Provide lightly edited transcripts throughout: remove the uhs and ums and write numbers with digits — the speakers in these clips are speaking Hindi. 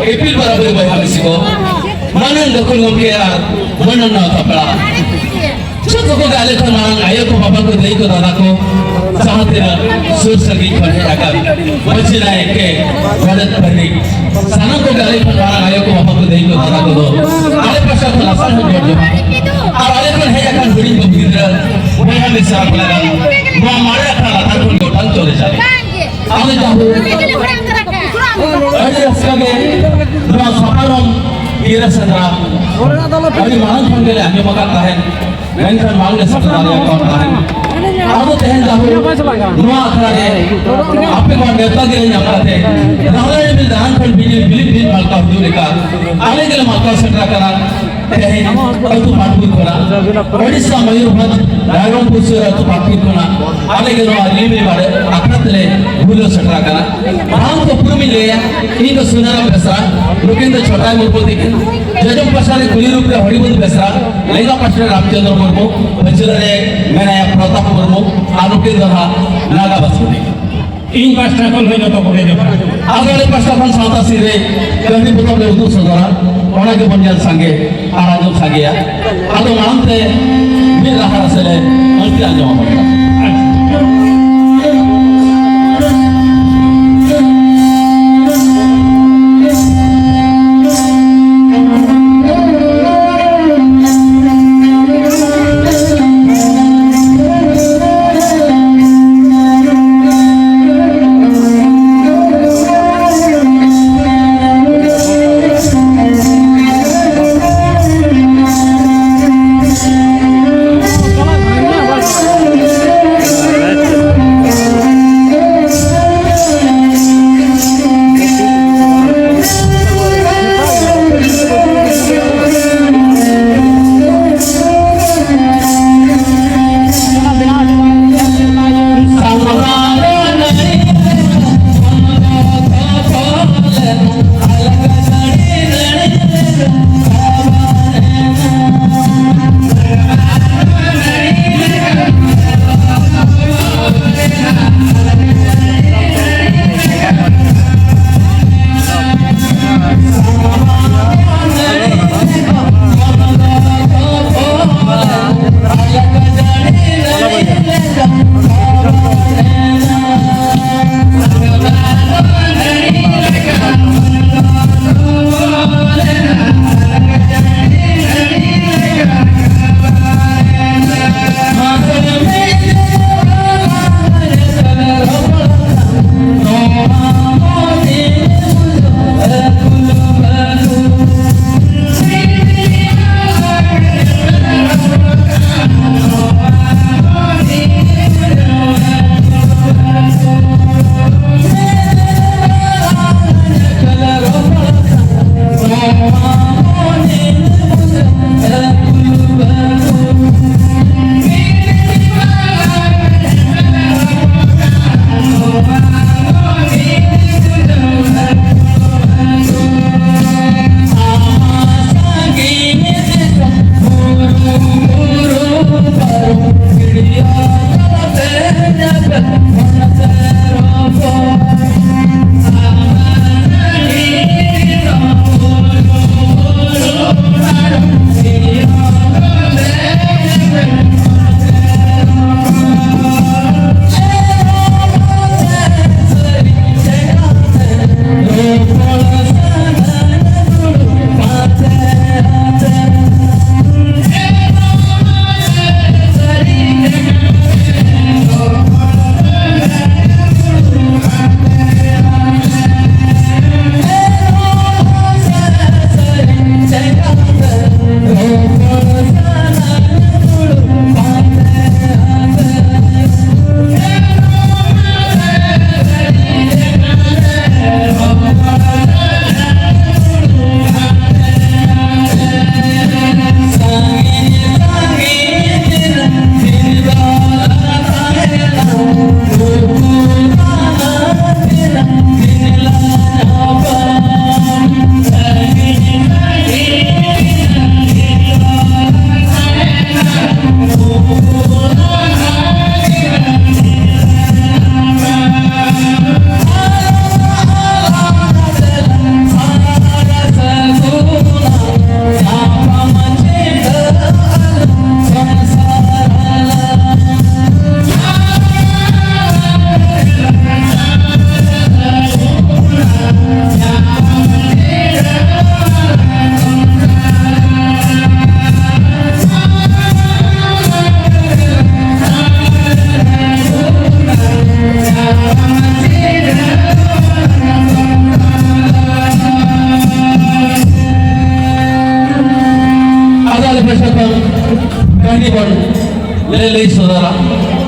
Ipil para boleh habis itu. Mana dokter ngomongnya, mana nak kapal. Cukup kau gale kau nang ayah kau papa kau dei kau dada kau. Sahaja तेरा सुर संगीत पर है अगर बच्चे ना एक के मदद करने साना को गाले पर वाला आयो को वहाँ को देख को धरा को दो आले पश्चात तो लासान हो जोड़ जो अब आले पर है अगर बुरी को बिगड़ वही हमें साफ लगा वो हमारे अखाड़ा लातार को जोड़ान चले जाए आले जाओ अरे असके दो सफारों गिरा सदरा अभी मानव फंगले अन्य मका कहें मैंने मांगे सदरा या कौन कहें आदो तहन जाओ नुआ अखाड़े आपे को नेता के लिए जाते रावण में दान पर बिलिप मालका हुजूर का आले के मालका सदरा करा तहन तो पाटपुर करा ओडिशा मयूरभंज रायरंगपुर से तो पाटपुर करा आले के नो आदमी में बारे अखरत ले भूलो सदरा करा राम को पूर्व में ले इनको सुनारा बेसरा लोकेंद्र छोटा मुर्मू देखे जजम पसारे कुली रूप में हरिबुद्ध बेसरा लेगा पश्चिम रामचंद्र मुर्मू बचुलरे मैंने प्रताप मुर्मू आलोके दहा नागा बसुनी इन पास्टा कल होइनो तो करे जब आगले पास्टा कल साता सिरे गंदी बुतम ले उदु सदरा ओना के बनियाल संगे आराजो सागिया आदो मानते मेरा रहा सले अंति आजो होगा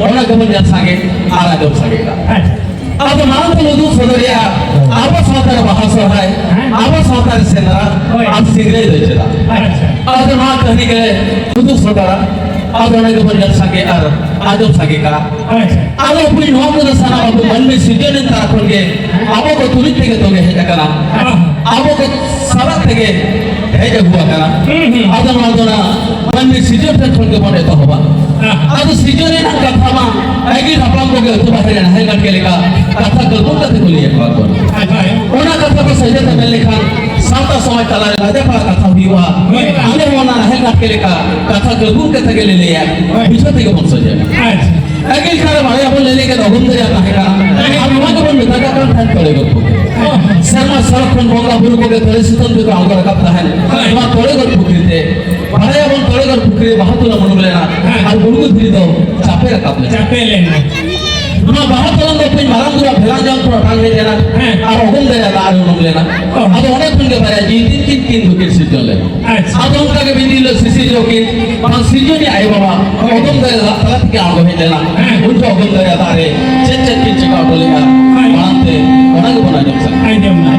orang kemudian sakit arah jauh sakit अब मान तो लोग सोदरिया अब साथर bahasa है अब साथर सेना अब सिंगरे देचला अब मां कहने के लोग सोदरा अब orang kemudian sakit arah jauh sakit का अब अपनी नौक तो सारा अब मन में सीजन इन तरह खोलके अब को तुलित के तो है करना अब को सारा तके है जब हुआ करना अब मां तो ना मन में सीजन से खोलके बने तो होगा अब सीजन इन कथा मां ऐसी अपना को तो बाहर जाना है करके लेका कथा कल्पना करते को लिए बात बोल ओना कथा को सजे तो मैं लिखा साता समय चला राजा पर कथा हुई हुआ आने वाला है करके लेका कथा कल्पना करते के ले लिया बीच में को सजे ऐसे cara मारे अपन ले लेके तो घूमते जाता है का अब वहां को मिटा का काम है पड़ेगा तो शर्मा सरफ con बोंगा बुरु को के थोड़े सितन पे काम कर करता है वहां थोड़े कर पुकरीते मारे अपन थोड़े कर पुकरी वहां तो ना मन लेना और बुरु को धीरे दो चापे रखा चापे लेना ना बाहर तो ना कोई मारा पूरा फैला जाओ पूरा टांग ले लेना और घूम दे जाता और मन लेना अब उन्हें खुल के बारे जी तीन बुकिर सिजन ले अब उनका के बिंदी लो सिसी जो कि पांच सिजन ही आए बाबा घूम दे जाता तलत के आगो है लेना उनको घूम दे जाता रे चेच की चिका बोलेगा मानते उन्हें को बना जब सक आई जब ना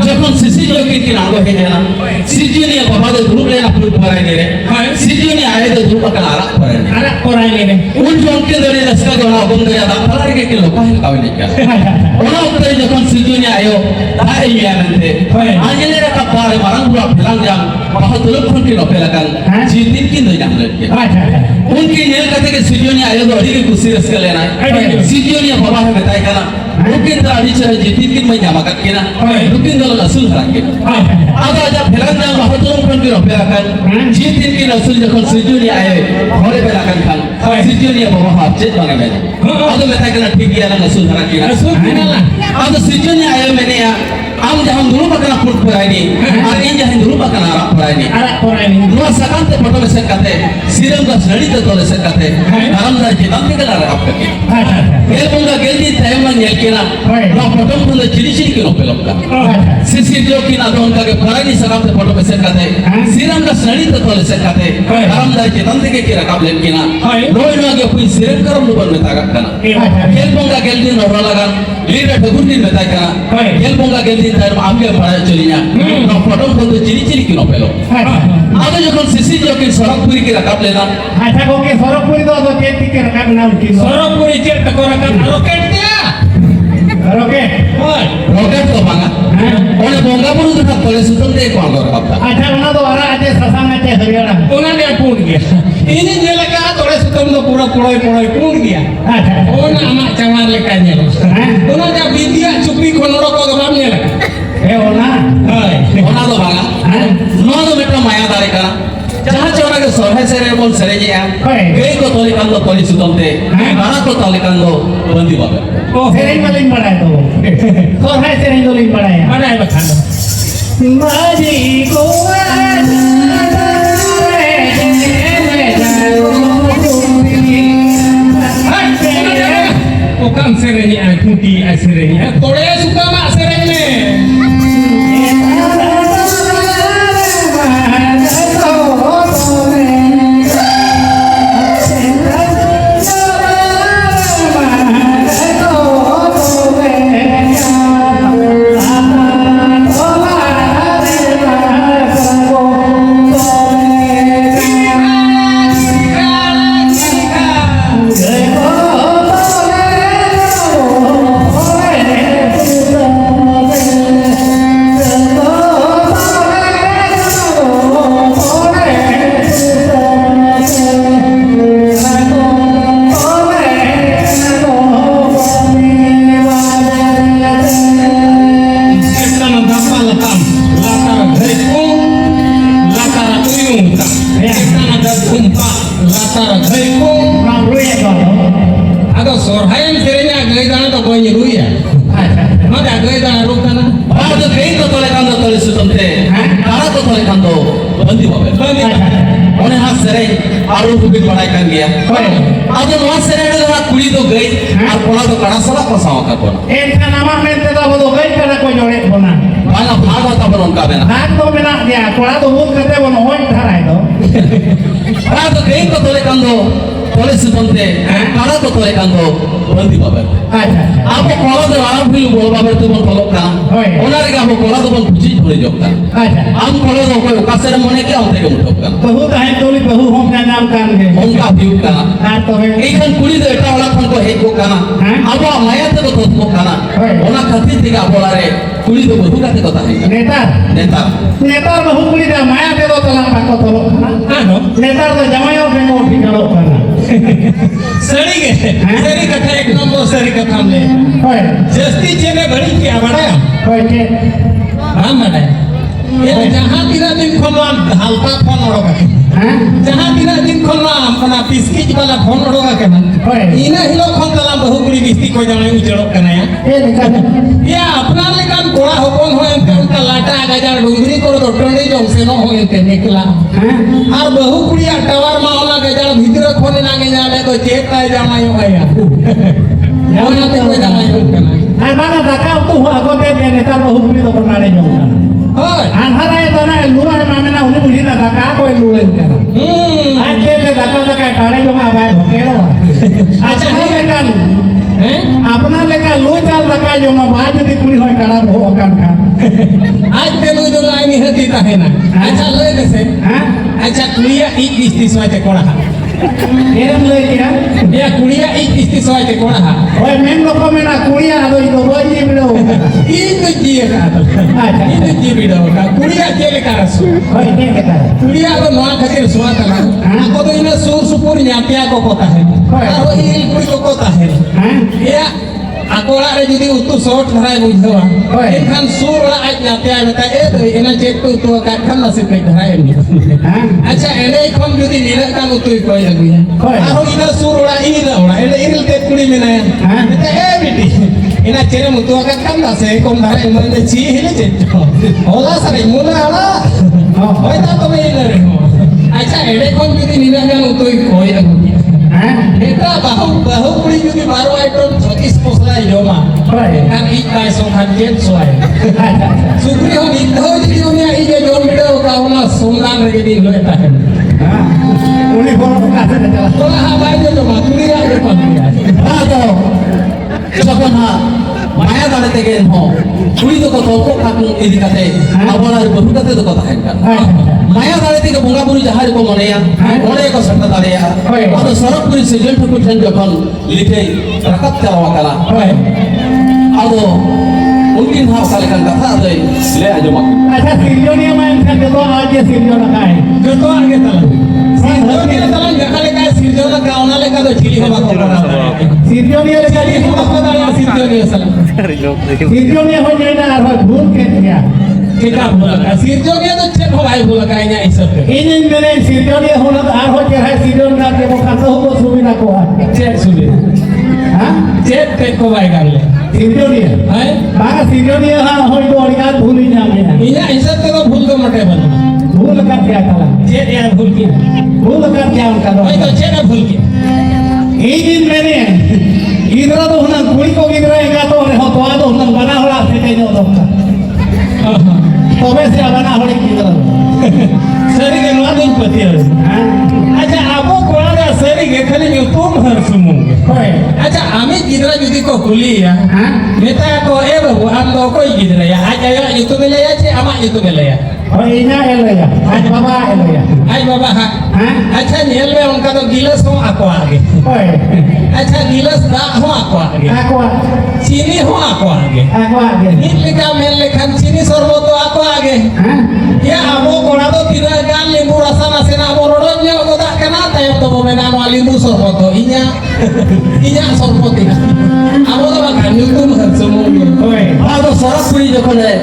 जब सिसी जो की नागो है ना सिजी ने बाबा दे ग्रुप लेना ग्रुप पराई ने रे सिजी ने आए दे ग्रुप का आरक पराई ने उन जो उनके दरे लस्का जो ना बंद गया था पराई के किलो का है कावे ने क्या ओना उत्तर जब सिजी ने आयो दाई या नंते आज ने रे का पारे मारंग पूरा फिलांग जाम बहुत लोग फोन की रोपे लगन जी दिन की नहीं जाम लगे उनकी नेल कहते कि सिजी ने आयो तो अड़ी की कुर्सी रस कर लेना सिजी ने बाबा है बताया करना Mungkin tadi cara jadi mai nyama kat kena, mungkin kalau nasul harakir. Ada aja pelan yang bahawa tu orang kira pelakan, jadi kena nasul jauh sejuni ayat, orang pelakan kan, sejuni apa bahawa jet bangai mana. Ada mereka kena tinggi orang nasul harakir. Ada sejuni ayat mana ya? Am jahan dulu makan apur purai ni, hari jahan dulu makan arak purai ni. Dua sekarang tu pada masa kate, siram dah sendiri tu oleh sekate, dalam dah kita ni kena arak kaki. Gel bunga gel di tayaman gel kena, dua potong pun dah ciri-ciri kena pelok kan. Sisi dia kena ada orang kaki purai ni sekarang tu pada masa kate, siram dah sendiri tu oleh sekate, dalam dah kita ni kena kabel kena. Dua ni lagi pun siram karam lupa metakan kan. Gel bunga gel di normal kan, lihat tu ni metakan. Gel bunga gel di tayaman ambil pada curinya, dua potong pun dah ciri-ciri kena pelok. Ada जो कौन सिसी जो कि सरकपुरी की रकाब लेना अच्छा को के सरकपुरी तो चेत की रकाब ना उनकी सरकपुरी चेत को रकाब रॉकेट दिया रॉकेट तो मांगा उन्हें बोंगा पुरु तो सब पुलिस तुम दे कौन को रकाब था अच्छा उन्हें तो वाला आज ससांग अच्छे हरियाणा उन्हें ने पूर्ण किया इन्हें जे लगा थोड़े से तुम तो पूरा पूर्ण किया अच्छा उन्हें अमाक चमार लेकर ने उन्हें जब विद्या चुपी खोनों को गवाम ने लगा ओना तो भागा नौ तो बेटा माया दारे करा जहाँ चौरा के सोहे से रे बोल सरे जी यार गई को तोली कंदो तोली सुतमते गाना को तोली कंदो बंदी बाबे ओ सेरेंग मलिंग बड़ा है तो सोहे सेरेंग तोली बड़ा है बखानो माजी को रे serengi akuti serengi tole suka mak serengnya आलू को भी पढ़ाई कर गया आज नवा सेरे में ना कुड़ी तो गई और कोला तो कड़ा सला पसाव का कोना एक का नाम में ते तो वो गई कड़ा को जोड़े कोना बाला भाग होता पर उनका बेना भाग तो बिना दिया कोला तो भूत करते वो होय धराय दो कड़ा तो गई तो तोले कंदो तोले सुतंते कड़ा तो तोले कंदो बंदी बाबे अच्छा आपको कोला तो आराम भी बोल बाबे तो बन फलो का ओना रे का कोला तो बन पूछी थोड़ी जोकता अच्छा हम कोला तो कोई कासेर मने क्या होते के मुठो का बहुत है तोली बहु हम का नाम कान के उनका व्यू का हां तो है এইখান কুড়ি তো এটা ওলা ফোন কো হে কো কানা আবা মায়াতে তো তো কানা ওনা খাতির থেকে আবলারে কুড়ি তো বহু কাতে কথা হে नेता নেতা नेता बहु कुली दा माया दे दो तला का तो हां नेता तो जमायो बेंगो ठिकालो करना सड़ी के सड़ी कथा एक नंबर सड़ी कथा में होय जस्ती चेने बड़ी क्या बड़ा होय के हां मने ये जहां तीना दिन खनवा हालता फोन ओडोगा जहां तीना दिन खनवा अपना पिस्किच वाला फोन ओडोगा के ना इना हिलो खन तला बहु गुड़ी बिस्ती को जाने उजड़ो कना या अपना लेकान कोड़ा होपन होय ते उनका लाटा गजार डुंगरी को तो टंडी जंग से न होय ते निकला और बहु गुड़ी टावर मा ओला गजार भीतर खोने नागे जाने तो चेक काय जानायो आया ओना ते कोई जानायो कना आ माना दाका तो आगो दे नेता बहु गुड़ी तो बनाने जोंगा होय आंधारा है तो ना लुआ मामे ना उन्हें बुझी ना दाका कोई लुए कना आज के दाका टाड़े जो आवाज भकेलो अच्छा है बेटा हैं अपना लेका लो चाल दाका जो मा बाज दी कुड़ी होय कड़ा हो अकान का आज ते लो जो लाइन हती ता है ना अच्छा ले दे से हां अच्छा कुड़िया एक किस्ती सोते कोड़ा एरम ले दिया या कुड़िया एक किस्ती सोते कोड़ा ओए मेन लोग में ना कुड़िया दो इधर रोज ही बिड़ो ई तो जीए का अच्छा ई तो जी बिड़ो का कुड़िया के ले का सु ओए के कहता है कुड़िया तो नवा खातिर सुवाता ना को तो इने सुर सुपुर न्यापिया को कोता है और ई कुड़ी को कोता है हां या आकोड़ा रे जदी उतु शॉर्ट धराय बुझवा एखान सुर ला आज न्यापिया बता ए तो एना चेक तो तू का खन नसीब पे धराय हां अच्छा एने खम जदी नीरा का उतु कोई लगुया और इना सुर ला ई ना एने इरल ते कुड़ी में ना ए बेटी ina cere mutu aga kan da se kom dhare मन de chi hele che होला sare mula ala hoy ta to me re ho acha ede kom jodi nina gan utoi koi agu ha eta bahu kuri jodi 12 item 36 posla joma kan ik kai so khan jet so ai sukri ho nidho jodi unia i je jom video ka una sundan re jodi loeta hai ha uni boro ka se chala to ha bai jo joma kuri ga re pan ha to যখন মায়া দাঁড়ে থেকে কুড়ি তো কত কাকু ইদি কাতে আপনার বহু কাতে তো কথা হয় মায়া দাঁড়ে থেকে বঙ্গা বুড়ি যাহার কো মনেয়া অনেক সত্তা দাঁড়িয়া আর সরবপুরি সিজন ঠাকুর ঠান যখন লিখে রাকাত চাওয়া কালা আদো उनकी भाव साले का कथा आदे ले आजो मा अच्छा सिरजोनिया में इनका जो आज ये सिरजोना का है जो तो आगे तला सिरजोनिया तला जखाले का सिरजोना का ओना ले का तो चिली होगा को सिरजोनिया ले का चिली होगा को दाया सिरजोनिया साला सिरजोनिया हो जाए ना और भूल के दिया केका बोला का सिरजोनिया तो चेक हो भाई बोला का इना इस सब इन मेरे सिरजोनिया होना तो आर हो के है सिरजोन का के वो खाता हो तो सुविधा को चेक सुने हां चेक पे को भाई कर ले सिरजोनिया है बागा सिरजोनिया हां हो तो और भूल ही जाने इना इस सब तो भूल को मटे बना भूल कर क्या कला चेक यार भूल की भूल कर क्या उनका भाई तो चेक भूल की ಈ ದಿನ ಮೇಲೆ ಇದ್ರದು ಹುನ ಕುಳಿಕೋಗಿ dongkar. Tobe siapa nak holik kita? Seri ke luar ding petir. Aja abo keluarga seri ke kali YouTube harus semua. Aja ami gidra jadi kok kuliah. Meta ko babu ando ko gidra ya. Aja ya YouTube le ya ce ama YouTube le ya. Oh inya elo ya. Aja baba elo ya. Ay baba ha. Acha nyelme onka to gilas ho ako age. Acha gilas da ho ako age. Aku Chini ho ako age. aja. Nilika mellekan chini sorboto ako age. Ya amo kora to tidak kan limbu rasa nasena borodonnya ko tak kena tayo to bomena no limbu sorboto inya sorboto. Amo to makan YouTube semua. Ada sorak puri jokon le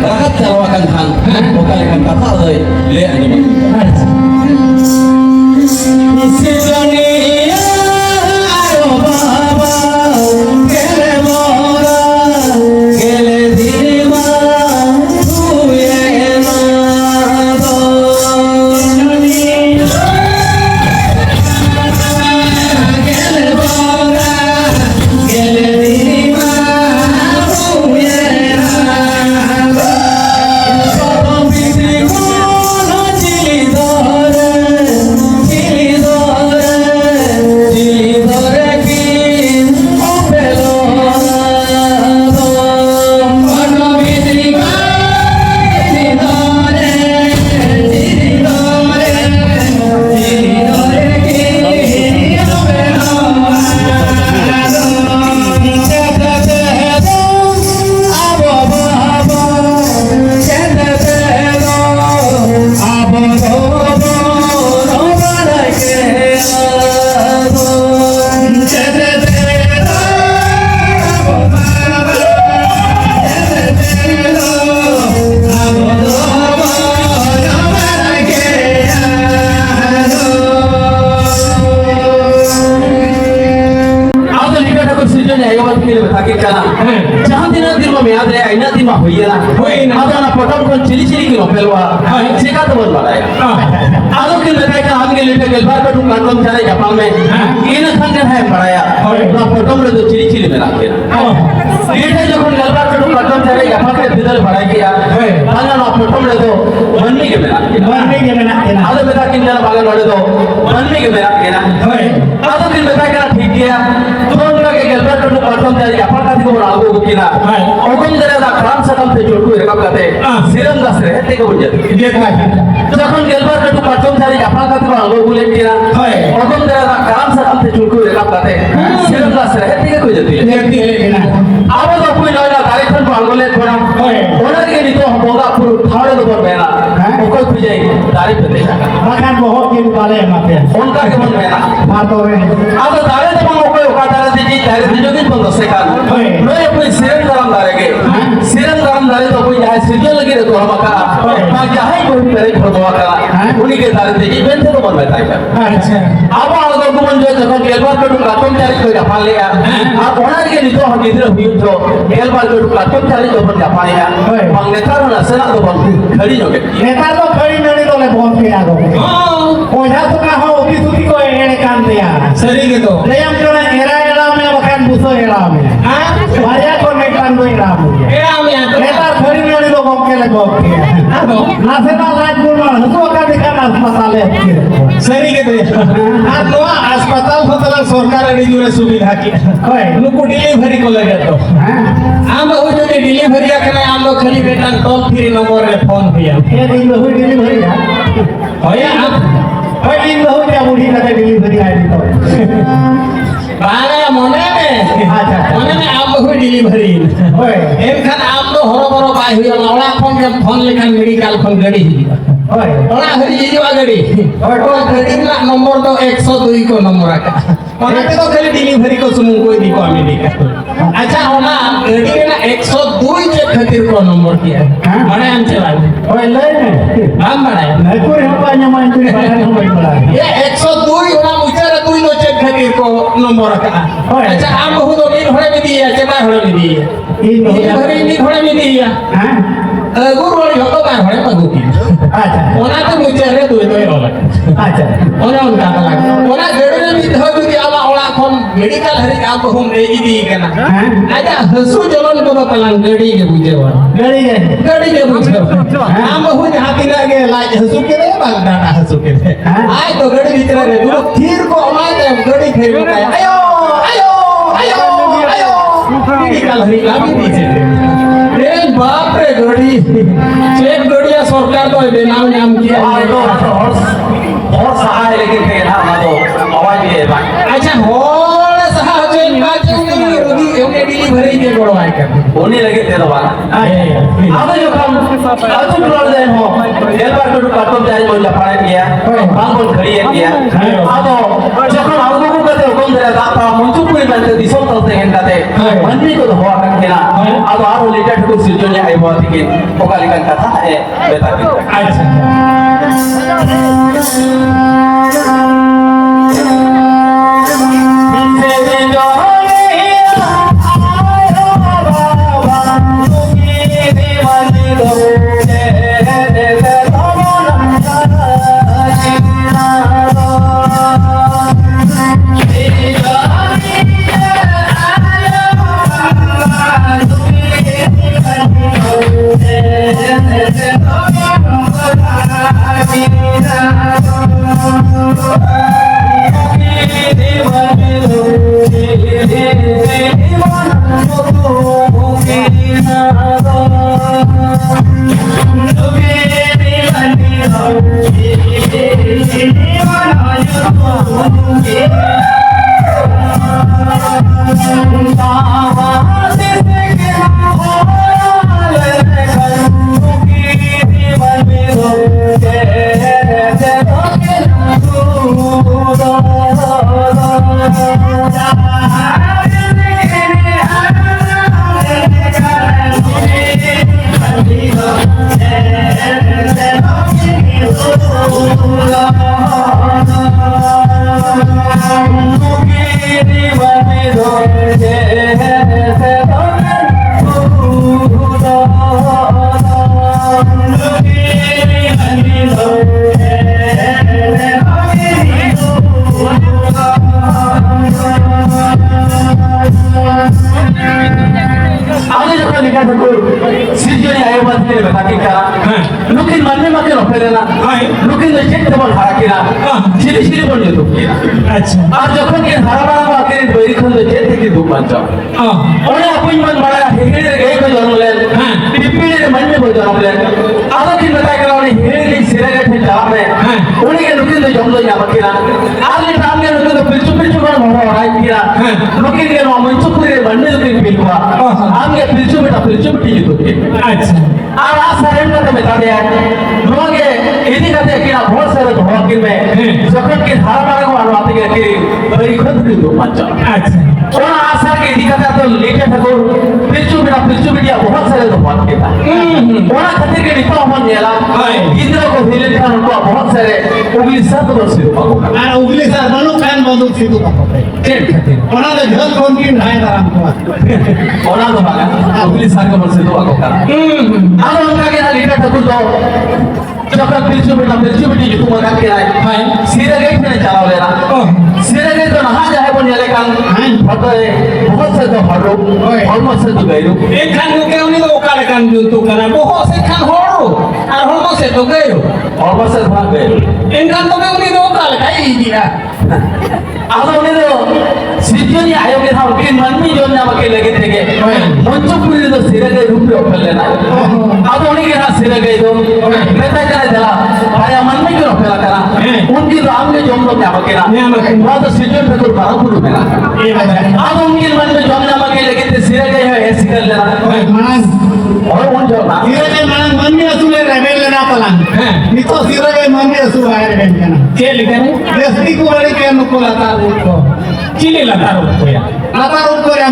rakat jalawakan han bukan kan kata le le anu Isilani ayo baba kele mora kele dirima tuye na do kele mora kele dirima tuye na do Sodom bitri kono chili dore kin opelo do kono bitri Jangan din mo may adre ay natin mahuya na. Ada na potong kon cili-cili kilo pelwa. Sika to bon balaya. Ado kin na ka ham ke lite gelbar ka tum kantom chale japang me. Ina khangan hai balaya. Na potong le to cili-cili me rakhe. Lite jokon gelbar ka tum kantom chale japang ke bidal balaya kiya. Banga na potong le to banni ke me rakhe. Barne ke mana kena? Ado beta kin jana bagan wale to banni ke me rakhe na. Ado kin beta ka thik kiya. Tumon ka ke gelbar ka tum kantom chale japang ka ko rago kina. Ogun jare da karam sakam te jodu rekap kate siram das rehte ko bujat যখন গেলবার কটু পাঠম ছাড়ি আপনা কাতে আলো বলে কিনা ওরকম যারা কালাম সাকাম তে চুলকু রেখাপ কাতে সিরাম দাস রহতে কে কই যেতে আবার তো কই নয় না দাঁড়িয়ে থাকবো আঙ্গুলে ধরা ওনার দিকে নিতে হোগা পুরো থাড়ে তো করবে না ওকই খুঁজে দাঁড়িয়ে পেতে থাকা Makan bohong ke bale mate. ওনকা কেমন মেনা Matore. আবার দাঁড়িয়ে তো ওকই ওকা দাঁড়িয়ে দিই দাঁড়িয়ে দিই যদি বন্ধ সেকান নয় ওই সিরাম কালাম দাঁড়িয়ে সিরাম কালাম দাঁড়িয়ে তো ওই যাই সিজে লাগি রে তো আমাকা মা যাই কই পেরে ফরবা করা উনি के दारे देखी बेंचे तो मन में ताई अच्छा अब आगे गुमन जो जगह गेलबार के काटम चारी कोई रफा लिया अब ओनर के नितो हम इधर हुई तो गेलबार के काटम चारी जो बन रफा लिया मांगने का ना सना तो बन खड़ी हो गई नेता तो खड़ी नहीं तो ले बहुत के आगो ओझा तो का हो की सुती को एड़े काम दिया सरी के तो ले हम जो ना एड़ा में बकान बुसो एड़ा में हां वाया को नहीं काम दो एड़ा में नेता खड़ी नहीं तो बहुत के ले बहुत के ना से ना लाज बोल हसो का दिखा अस्पताल है सरी के तो आज नो अस्पताल फतला सरकार ने जुरे सुविधा की नुको डिलीवरी को लगे तो आम हो जो डिलीवरी करने आम लोग खाली बेटा टोल फ्री नंबर रे फोन किया ये दिन हो डिलीवरी है होया आप ओए दिन हो क्या बुढ़ी का डिलीवरी आईडी तो बारे मने में आम हो डिलीवरी ओए एम खान आम तो हरो बरो बाय हुई लौड़ा फोन लेखन मेडिकल फोन गड़ी ओए ओला हरी जीवा गड़ी और तो गड़ी ना नंबर तो 102 को नंबर का ओना के तो खाली डिलीवरी को सुमु कोई दी को अमेरिका अच्छा ओना गड़ी ना 102 के खातिर को नंबर किया माने हम चला ओए ले हम माने नहीं कोई हम पानी मान कोई बाहर हम कोई बड़ा ये 102 ओना मुझे दुई नो चेक खातिर को नंबर का अच्छा हम बहुत तो इन होरे में दिया चेक होरे में दिया इन होरे में दिया हां गुरु वाली हो तो बाहर होरे में गुकी अच्छा ओना तो मुझे रे दुई होला अच्छा ओना उनका लगा ओना गड़ी में भी हो भी आला ओला कोन मेडिकल हरे आप हम ले दी करना आजा हसु जलन को बतालन गड़ी के बुझेवा गड़ी के बुझेवा हम हो जहां तीना के लाज हसु के रे बाल डाटा हसु के रे आय तो गड़ी भीतर रे दूर थीर को आवाज है गड़ी खेल का आयो आयो आयो आयो मेडिकल हरे लाभी दीजिए रे बाप रे गड़ी चेक गड़िया सरकार तो बेनाम नाम किया और सहाय लेकिन थे ना तो आवाज ये बात अच्छा होल सहा चेक का चुनी रोगी एवने डिलीवरी के गोड़वाई कर होने लगे थे तो वाला अब जो काम अब तुम रोड दे हो एक बार तो काटो जाए बोल लफाड़े किया बाल बोल खड़ी है किया अब जब हम आउट को कहते हो कौन दे रहा था मुझे पूरी बनते दिसो तलते हैं कहते मनमी को तो हुआ करके ना अब आरो लेटर को सिजोने आई बात की ओकाली का कथा है बता के अच्छा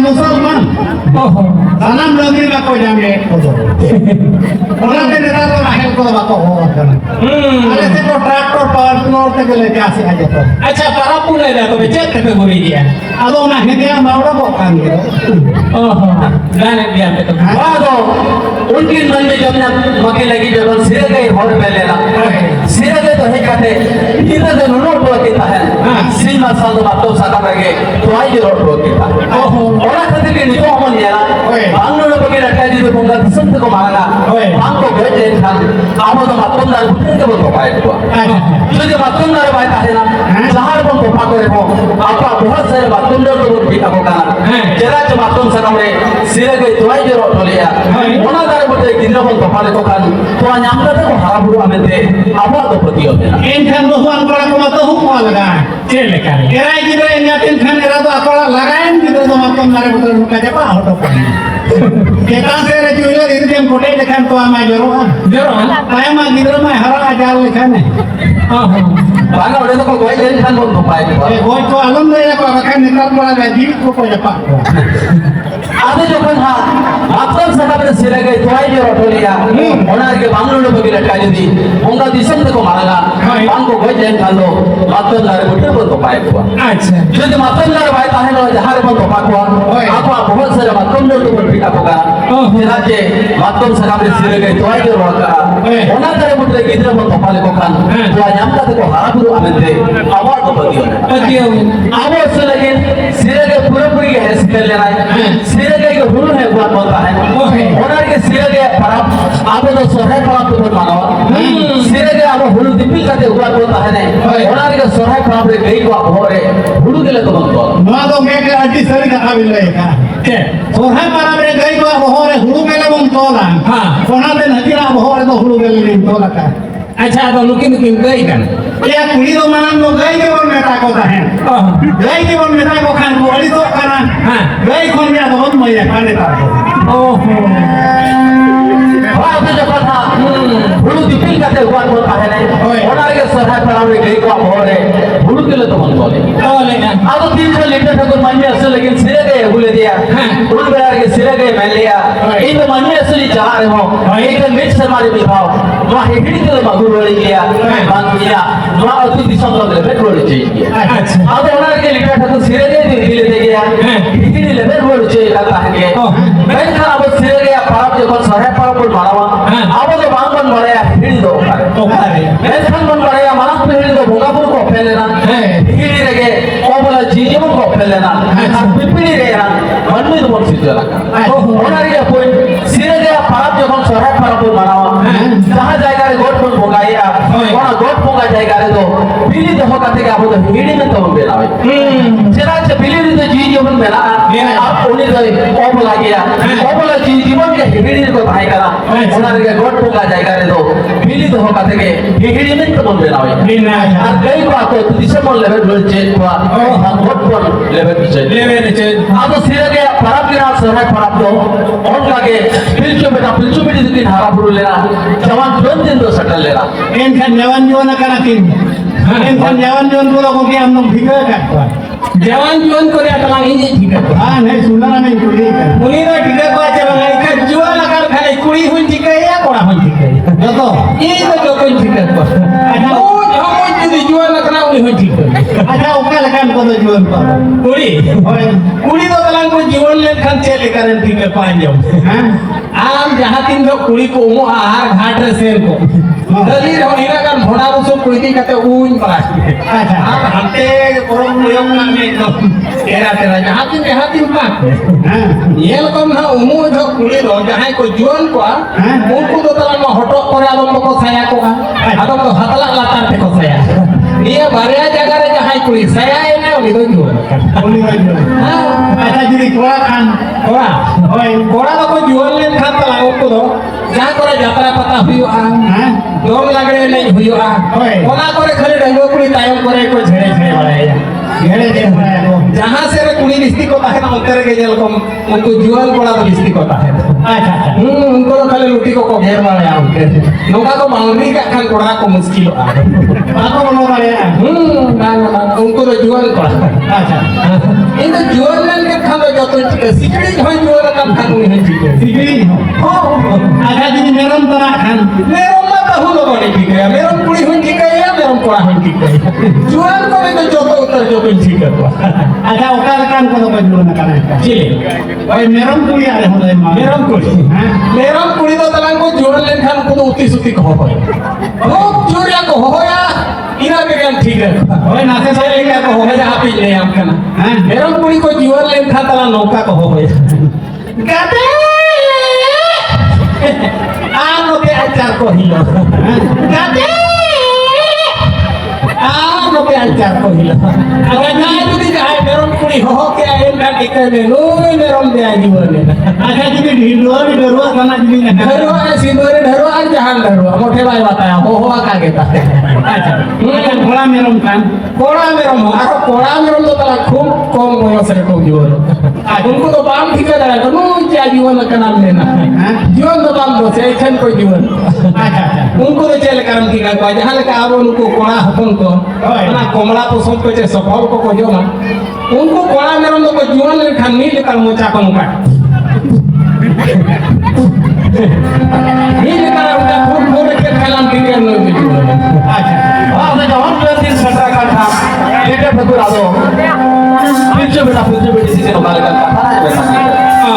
मुसलमान को बाको हो करना अरे से को ट्रैक्टर पावर फ्लोर तक ले जासे आ जाता अच्छा para pun ada tu becet tapi buri dia अदो ना हिंदिया मावड़ा को कान के oh dan dia tu वादो उनकी मन में जब मके लगी जब सिर गए होड़ पहले ना सिर गए तो है कहते इधर से नोट हुआ कहता है सीमा साल तो बात तो साका लगे तो आई जो रोड हुआ कहता ओहो और कहते कि निको हम नहीं ना बांग्लो लोग के रखा जी तो पंगा सब को मांगा बांग को भेज दे था आप तो मतों दार बुद्धि के बोल पाए तो जो जो मतों दार पाए था ना जहाँ पर तो पाको है वो आपका बहुत सारे मतों दार तो बोल बिका होगा जरा जो मतों से हमने सिर गए तो आई जो रोड हो लिया ओना दार बोलते किधर पर तो पाले को खान तो अन्यंदा तो हरा बुरा में थे अब तो प्रतियों में इन खान तो हुआ अंकड़ा को मत हो को लगा cele kali केरा गिरे इन इन खान एरा तो अकड़ा लगाएं गिरे तो मत मारे पुत्र मुका जपा हटो केता से रे जुइलो इन केम कोटे लेखान तो आमा जरो पाए मा गिरे मा हरा आजार लेखान बांगा उड़े तो कोई लेन खान बोल तो पाए वो तो आलम दे को रखा निकाल पड़ा जीवित को जपा आधे जो कौन हाँ आपका सका में सिर गए तो आई जो रोट लिया ओनर के बांग्लो लोग भी लटका दी उनका दिशा को मारा बांग को कोई लेन खान दो मतों दार बुद्धि को तो पाए हुआ अच्छा जो जो मतों दार पाए ताहे लो जहाँ पर तो पाए हुआ आपका बहुत सारे मतों दार तो बोल बिका होगा जहाँ जे मतों सका में सिर गए तो आई जो रोट का ओनर दार बुद्धि किधर पर तो पाले को खान तो अन्यंदा तो हरा बुरा में थे आवाज़ तो प्रतियों आवाज़ से लगे सिर गए पूरे है सिर लेना है सिर गए के हुल है बात बोलता है ओनर के सिर गए पराप आप तो सोहे पराप तो बोल मानो सिर गए आप हुल दिपी करते हुआ बोलता है ने ओनर के सोहे पराप रे गई को आप हो रे हुल के लिए तो बोलता मा तो मैं के अड्डी सरी का बिले का के सोहे पारा रे गई को अब हो रे हुलू के ले तोला हां कोना दिन हजीरा अब हो रे तो हुलू के ले तोला का अच्छा तो लुकिन गई kan या कुड़ी तो मानन लो गई के बोल मेटा को है गई के बोल मेटा को खान बोली तो करा हां गई खोन या तो बहुत मजा खाने का ओहो हाँ तो जो कथा हुलू दिपी करते हुआ बोलता है ने ओनर के सोहे पराप रे गई को आप हो रे हुलू के लिए तो बोले अब 300 लीटर ठकुर मन में असर लेकिन सिरे गए हुले दिया हुल बेरार के सिरे गए मैं लिया इन तो मन में असली चाह रहे हो एक दिन मिर्च से मारे बिठाओ वहाँ हिड़ी के लिए मगुर रोड़ी किया बांग किया वहाँ अति दिशा तो ले बैठ रोड़ी चाहिए अब ओनर के लीटर ठकुर सिरे गए दिले दे गया हिड़ी ले बैठ रोड़ी चाहिए लगता है कि मैं था अब सिरे गया पराप जो कौन सोहे पराप बोल मारावा अब तो बांग बन बढ़े हिड़ी दो मैं था बन बढ़े मानस पे हिड़ी दो भोगापुर को फैले ना हिड़ी लगे ओ बोला जीवन को फैले ना पिपड़ी रे ना मन में तो बहुत सीधा लगा ओनर के पॉइंट सिरे गया पराप जो कौन सोहे पराप बोल मारावा जहाँ जाएगा रे गोट पर भोगाया वहाँ गोट भोगा जाएगा रे तो बिली तो होगा थे कि आप तो हिड़ी में तो हम बेला हुई चला च बिली तो जीवन बेला आप उन्हें तो ओ बोला गया ओ बोला जीवन के हिड़ी को भाई करा ओनर के गोट भोगा जाएगा रे तो बिली तो होगा थे कि हिड़ी में तो हम बेला हुई और कई को आपको तो दिसंबर लेवल रोल चेंज हुआ हम गोट पर लेवल चेंज आप तो सिरे गया पराप के नाम सोहे पराप तो और लागे पिलचो बेटी दिन हरा बुरु लेना जवान जोन दिन तो सटल लेना इन खान जवान जोन का किन इन खान जवान जोन को लोगों के हम लोग भिगा करता जवान जोन को रे तलांग ही ठीक है हां नहीं सुना नहीं कुड़ी का उनी रो ठीक है को चला गई का जुआ लगा खाली कुड़ी हुई ठीक है या कोड़ा हुई ठीक है देखो ये तो कोई ठीक है अच्छा ओ हम जो जुआ लगा उनी हुई ठीक है अच्छा ओका लगा को तो जीवन पर कुड़ी तो तलांग को जीवन ले खान चले करें ठीक है पान जाओ हां आम जहाँ तीन लोग कुड़ी को उमो आहार घाट रे सेर को दली रहो इना का भोड़ा उसो कुड़ी दी कते ऊन पड़ा अच्छा आप हंते कोरम नियम ना में तो तेरा जहाँ तीन पाक हां ये लोग ना उमो जो कुड़ी रो जहाँ को जोन को उनको तो तला में हटो करे आदम को साया को आदम तो हतला लातार पे को साया ये बारिया जगह रे जहाँ कुड़ी साया है ना उनी तो जोन हां अच्छा जी कोड़ा खान कोड़ा तो कोई जोन लेन खान तला उनको तो जहाँ करे यात्रा पता हुआ दोम लगड़े नहीं हुआ कोना करे खाली रंगो कुड़ी तायम करे को झेड़े झेड़े बड़ाया घेरे दे जहाँ से रे कुड़ी लिस्ती को ताहे ना उतर के जेल को उनको जुआन कोड़ा तो लिस्ती को ताहे अच्छा उनको तो खाली लुटी को घेर बड़ाया उनके नौका को बाउंड्री का खान कोड़ा को मुश्किल हो बाको बनो मारे उनको तो जुआन कोड़ा अच्छा इन तो जुआन लेन के खान तो जो तो सिकड़ी होई जुआर का खान नहीं ठीक है सिकड़ी हो आधा दिन मेरम तना खान मेरो मत हो लोगों ने ठीक है मेरो कुड़ी हुई ठीक है या मेरो कोड़ा हुई ठीक है जुआर को भी तो जो उत्तर जो भी ठीक है आधा ओकार काम को तो जुड़ ना करना जी भाई मेरम कुड़ी आ रहे हो रे मां मेरो कुड़ी तो तलांग को जोड़ लेन खान को तो उती सुती को हो ओ जोड़िया को हो या इना के काम ठीक है ओए नाते से क्या को हो जा आप ही ले हम कहना मेरो कुड़ी को जोड़ लेन खा तला नौका को हो गाते आनो के आचार को हिलो गाते आनो के आचार को हिलो अगर ना जुदी जाए मेरो कुड़ी हो के आइन का टिके में नो मेरो दे आई जीवन में आधा दिन ढीलो डरो खाना दिन ढरो है सिंदूर ढरो और जहान ढरो मोटे भाई बताया हो का गेता अच्छा घोड़ा मेरम खान कोड़ा मेरो मारो कोड़ा मेरो तो तला खूब कम बयस रे को जीवन उनको तो बाम ठीक है तो नो क्या जीवन का नाम लेना जीवन तो बाम दो से एखन कोई जीवन अच्छा उनको तो चल करम की का जहां लगा अब उनको कोड़ा हपन को ना कोमड़ा तो सब को सफल को जो मा उनको कोड़ा मेरो तो को जीवन ले खान नी लेकर मोचा को मुका नी लेकर उनका खूब खूब के खलाम की के नो जीवन अच्छा हां मैं जवान दिन सटा का था बेटे फकुर आ दो फिर बेटी से हमारे का था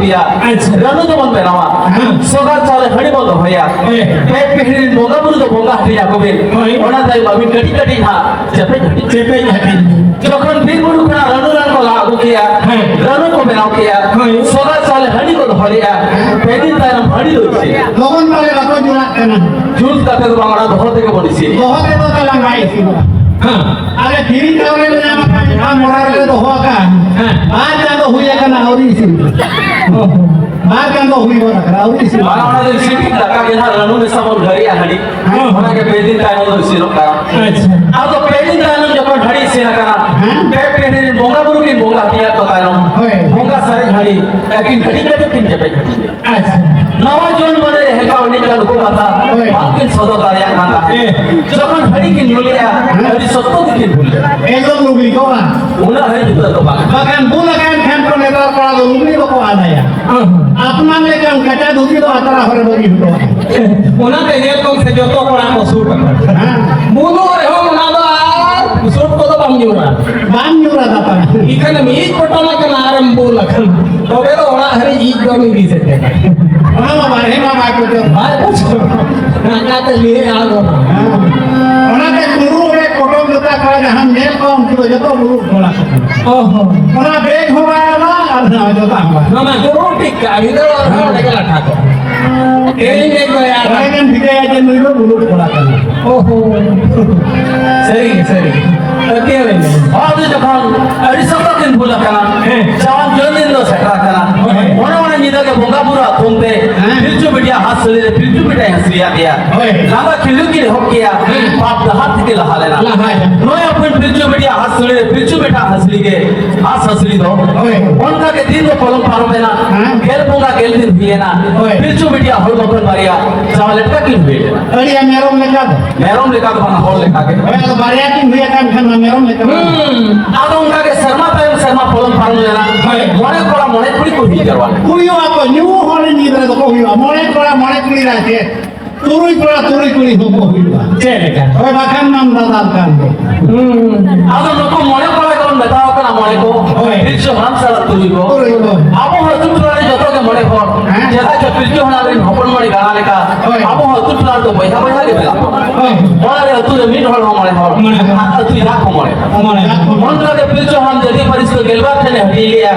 रनु तो मन बेनावा सोगा चाले खड़ी बोल दो भैया पे पहली बोगा बुल दो बोगा हटिया को बे ओना दाई बाबी कटी कटी हा चेपे हटी যখন বীর বুড়ু না রनु রান को लागू किया रनु को बेनाव किया सोगा चाले हड़ी को धरिया पेदिन तारम हड़ी होइছে লগন পালে রাখো জুলা কেন জুল তাতে তো বাংলা ধর থেকে বলিছে বহতে তো তালা গাইছি हां अरे धीरी कावले में ना मोरारे तो होगा हां आज तो हुई का ना औरी सी बात kan तो हुई बोला करा औरी सी वाला वाला दिन सिटी लगा के ना रनु में सब घरी आ हड़ी होना के पेदिन टाइम तो सिरो का अच्छा अब तो पेदिन टाइम जब घड़ी से ना करा पे पेदिन बोंगा बुरु की बोंगा किया तो तारो बोंगा सारे घड़ी लेकिन घड़ी के तो किन जबे अच्छा नवा जोन बने हेका उनी का को आता बाकी सदो दाया खाना जब घड़ी की न्यूलिया अभी सत्तो दिन भूल एकदम लुगली को ना उना है जुता तो bahkan bulan kan pro netar kalau lugli ko ada ya अपना ले kan kaca dugi to atara hore bagi to उना के ने तो से जो तो कोड़ा को सूट मुनो रे हो ना दो सूट को तो bam nyura data ikan mi photo na kan आरंभ लखन तो बे तो ओड़ा हरे ई गो में भी से ona ma he ma ko to भाई पूछो ना तो ले आ गो ona ke guru re photo jota kala हम नेल को हम तो जतो guru बोला ओहो ona beg हो गया ना ना जता ना मैं गुरु ठीक का इधर और लगे लठा को ट्रेनिंग एक गया अरे kan ठीक है जे नुरो guru बोला करना ओहो सही सही ओके वेले आज जखन अरिसक दिन भूला कना जवान जोन दिन लो सटा कना ओना ओना निदा के बोगा बुरा तुमते फिर जो बिटिया हाथ हासली रे पिलचू बेटा हसलिया दिया लागा खिलू की हो किया बाप दहात के लहा लेना नोय अपन पिलचू बेटा हासली रे पिलचू बेटा हसली के हास हसली दो उनका के दिन में पलम पारो में ना गेल पोंगा गेल दिन भी है ना पिलचू बेटा होल मकन मारिया चावल लटका की हुए अरे मेरों लेका तो बना होल लेका के तो बारिया की हुई kan kan मेरों लेका आदो उनका के शर्मा टाइम शर्मा पलम पारो लेना मोने कोड़ा मोने कुड़ी को ही करवा हुई apa new hole ni dah tu huई मोने कोड़ा मोने कुड़ी रखे तुरुई कोड़ा तुरुई कुड़ी हो हुई चले kan ओए bahkan नाम दादाल kan आदो नको मोने कोड़ा कौन बताओ का मोने को पिलचू हम सारा तुरुई को आबो हतु तुरारे जतो के मोने को जेला के पिलचू हना रे हपन मोने गाना लेका आबो हतु तुरार तो बैठा बैठा के बेला मोने रे हतु रे मीट हल मोने हो तु राख मोने मोने के पिलचू हम जदी परिस को गेलबा थे हटी लिया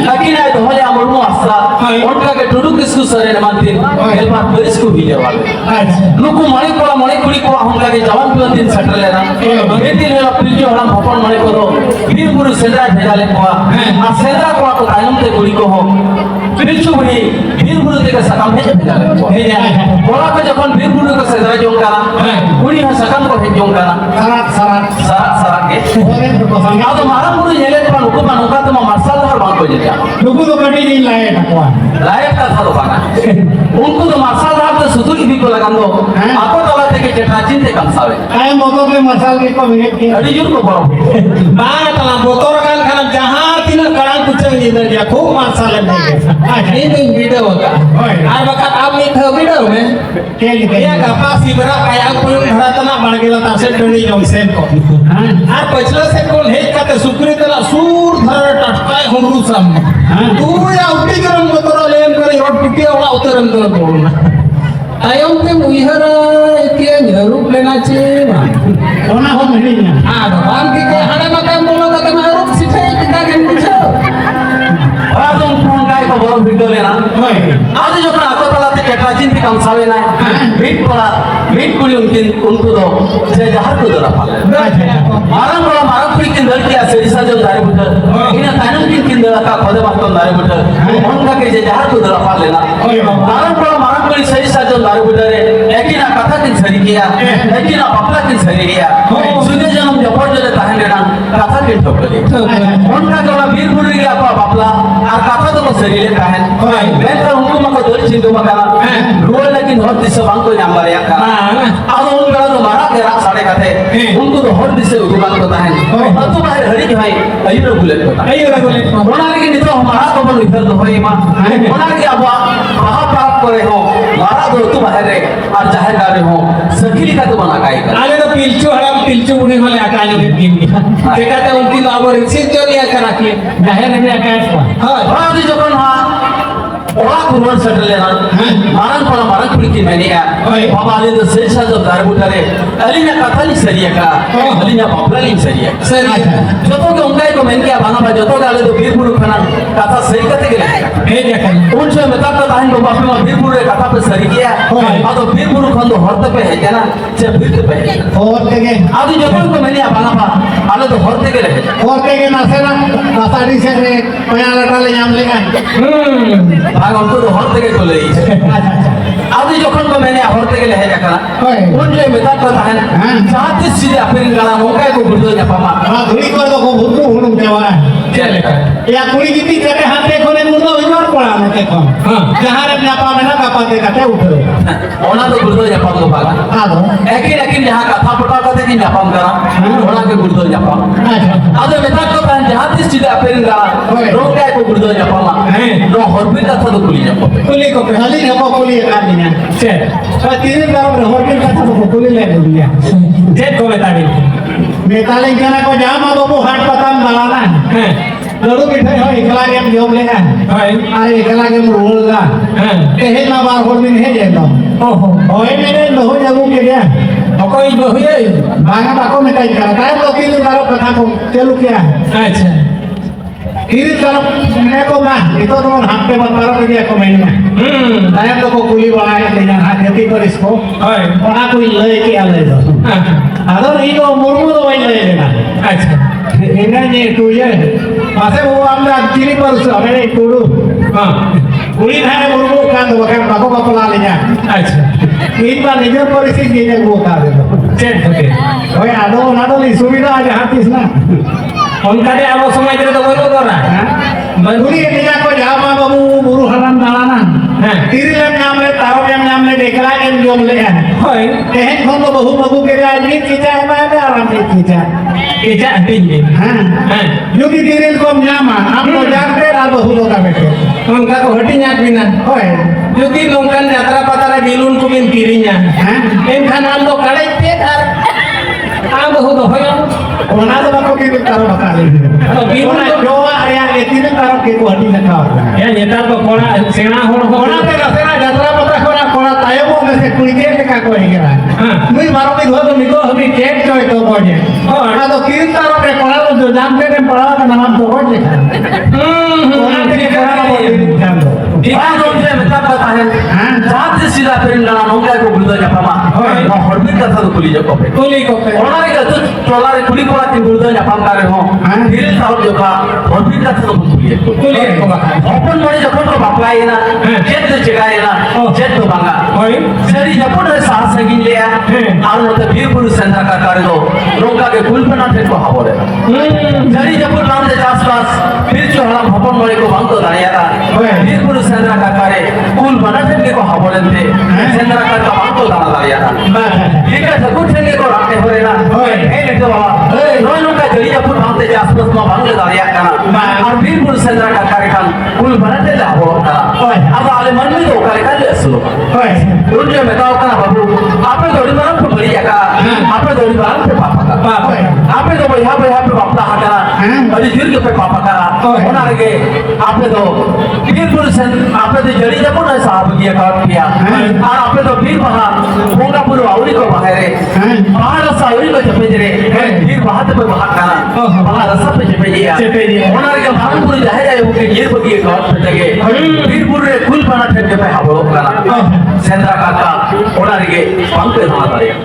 ताकि ना तो होले हमरमो आस्था उनका के टुडू किसको सरे न मानती गेलबा परिस को भी लेवाले नुको मोने कोड़ा मोने कुड़ी को हम लगे जवान पियो दिन सटर लेना ए दिन रे पिलचू हम हपन मोने को वीर गुरु सेंद्रा भेजा ले को आ सेंद्रा को तो कायम ते कुड़ी को हो पिलचू बुढ़ी वीर गुरु ते का सकाम भेज भेजा ले बोला के जखन वीर गुरु का सेंद्रा जों करा कुड़ी हा सकाम को भेज जों करा सारा के आ तो मारा गुरु येले तो नुको नुका तो मार्शल हर बात को जेता नुको तो कटी नहीं लाए ना लायक का था तो बाना उनको तो मार्शल आर्ट तो सुतु की को लगान दो आपको तला ते के टेटाचिन ते कम सावे आए मोतो के मसाल के को मिनट के अड़ी जुर को बरो बात ला बोतोर kan kan जहां तीन कड़ां कुचंग इधर जा खूब मार्शल नहीं ini tuh video का আর বাকা আপনি তো video में के लिखे या kapasi bera kayak pun घरातना बढ़ गेला तासे टणी जंक्शन को আর पछला से कोन हे काते सुक्री तला सूर धर टटकाय हुरू सम तू या उठी करम बोतोर लेन करे रोड पिटिया वाला उतरन तो बोलना ayam te muihara ke nyarup lenace ओना हो मिली ना ada bang ke hada makan bola kata nyarup sithai kita kan bisa आज उन फोन काय को बरो वीडियो लेना आज जो अपना आको तला ते टेटाचिन ते कम सावे ना मीट कुड़ी उनको दो जे जहर को दरा पाले मारन कुड़ी किन दर किया सेरिसा जो दारे बुटर इना तानम किन दरा का खोदे मातन दारे बुटर उनका के जे जहर को दरा पाले ना मारन कुड़ी सेरिसा जो दारे बुटर एकिना कथा किन सरी किया एकिना पपला किन सरी किया सुने जन्म जपर जो ताहन लेना कथा किन ठोकले उनका जो वीर गुरु के आपा पपला আর কথা তো শরীরে কাহেন বেটা উनको মको দল চিন্তু মকানা रोल लेकिन हर दिशा बांग को नाम मारे का अब उनका तो मारा के रात साढ़े काथे उनको तो हर दिशा उगमान को ताहन और तो बाहर हरी भाई अयुर बुलेट को अयुर बुलेट होना लेकिन तो हमारा तो बन इधर तो होई मां होना के अब महा पाप करे हो मारा दो तो बाहर रे और जाहिर गारे हो सखीली का तो बना काई का आले तो पिलचू हड़म पिलचू उन्हें वाले आकाश में गिन गया देखा तो उनकी लाभो रिक्सी जो लिया करा के जाहिर में आकाश को हां और जो हां ओला कुरवन सेटल लेना मारन पड़ा मारन कुड़ी की मैंने का बाबा ने तो सेसा जो दार बुटारे अलीना कथाली सरिया का अलीना पपलाली सरिया सरी जो तो के उंगाई को मैंने क्या बाना जो तो गाले तो वीर गुरु खाना कथा सही कथे के ए देखा उन से मैं तब ताहन को बाप में वीर गुरु कथा पे सरी किया आ तो वीर गुरु खन तो हरते पे है क्या ना से वीर पे है और के आदि जो को मैंने बाना पा आले तो हरते के रहे और के ना से ना ताड़ी से रे पया लटा ले जाम लेगा भाग उनको तो हरते के ले आदि जोखन को मैंने हरते के ले है जाकरा उन जो मेता को ताहन साथ सीधे अपन गाना मोका को गुरदो जपामा हां धुरी कर दो को भूतु हुनु देवा चले या कुड़ी गीती करे हाथे कोने मुंडो इनोर पड़ा मते को हां जहां रे नापा में ना कापा के काटे उठो ओना तो गुरदो जपाम को पागा हां लेकिन जहां कथा पटा कथे की जपाम करा ओना के गुरदो जपाम आदि मेता को ताहन जहां सीधे अपन गाना रोका को गुरदो जपामा नो हरबी कथा तो कुली जपाम कुली को खाली ने को कुली का दिना छे तो तीन बार हरबी कथा तो कुली ले दिया जेट को बताबी मेताले जना को जामा बाबू हाट पताम दालाना लड़ू मिठाई हो एकला गेम जोम लेगा अरे एकला गेम रोलगा एहे ना बार हो दिन हे जेलो ओहो ओए मेरे लोहो जगू के गया कोई लोहे बागा बाको मिठाई करा काय तो तीन बार कथा को चलू क्या अच्छा तीन तरफ मैं को ना ये तो तुम हाथ पे बता रहे हो कमेंट में ताया तो को कुली बनाए ले जाना हाथी पर इसको और कोई ले के आ ले दो आदो नहीं तो मुर्मू तो वही ले लेना अच्छा इन्हें ये तू ये मासे वो हमने चिली पर हमें टूडू हां Kulit hai bukan bukan bapak bapak lalinya. আচ্ছা Ini pak nijer polisi dia bukan itu. চেক থাকে Oh ya, ada li sudah aja habis nah. অনকারে আলো সময় করে তো বলো তো না Kulit dia kok jama babu buru halam dalanan. হ্যাঁ Kiri lem nyamle taruh yang nyamle dekla yang jom lean. হয় Tehen kono bahu babu kira ini kita mana alam kita. এটা দিন Hah. হ্যাঁ Yuki diril kom nyaman, amno jangte al bahu lo kabete. অনকা তো হটি ñak বিনা Oi. যদি নৌকান যাত্রা পাতারে বিলুন কুমিন কিরিña Hah. এনখান আলো কাড়াই পেট আর আম বহু তো হয় Ona to bako kirim taruh bakal ini. Ona Jawa area itu taruh ke kuati nak kau. ya nyetar to kola seনা hor Ona te rasena jatra patra kora tayo mo ngase kulike te ka ko hingera. হ্যাঁ Nui maro mi go mi go hami cake choy to boje. Ona to kirim taruh ke kora to jam ke te pala ka nam to boje. Ona te ke kora mo jam to. Ikan nombre meta pata hai. Saat se sida perin lana nongka ko bulda japama. No horbit katha to kuli jakope. তুলি কপে Onare ka to tolare kuli kola tin bulda japam kare ho. Diril tarop joka horbit katha to kuli jakope. তুলি কবা Open mari jokon to baplai na. Jet to chegai na. Jet to banga. হয় Seri japon re saas sagin leya. Ar no te bir puru sendra ka kare do. Nongka ke kulpana te ko habore. Seri japon ram de jas pas. Bir cho halam hopon mari ko bang to dariya ta. Bir puru sendra ka kare kul bana te ko habore te. Sendra ka bang to dariya ta. Jika sakut senge ko rakte hore na. Hey lekto baba. Noi nongka jari japon ram de jas pas ma bang dariya kana. Ar bir puru sendra ka kare kan kul bana te la habore ta. Aba ale man me do kare kale aslo. Oi. Unje me tau kana babu. Ape dori maram ko bari jaka. Ape dori maram ko papa ka. Ape do bhai pe bapla ha kana. Adi dir ke pe papa ka. Ona lage ape do bir puru sen ape de jari japon na sahab kiya ka kiya. Ar ape do bir baha ponga puru auri ko bahare. Bahara sa auri ko chape jere. Bir bahat pe baha kana. Bahara sa pe chape jiya. Ona lage bharan puru jahe jahe uke gir bagi ka pe jage. Bir puru re kul bana theke pe hablo kana. Sendra kaka ona lage pangpe dhana dariya.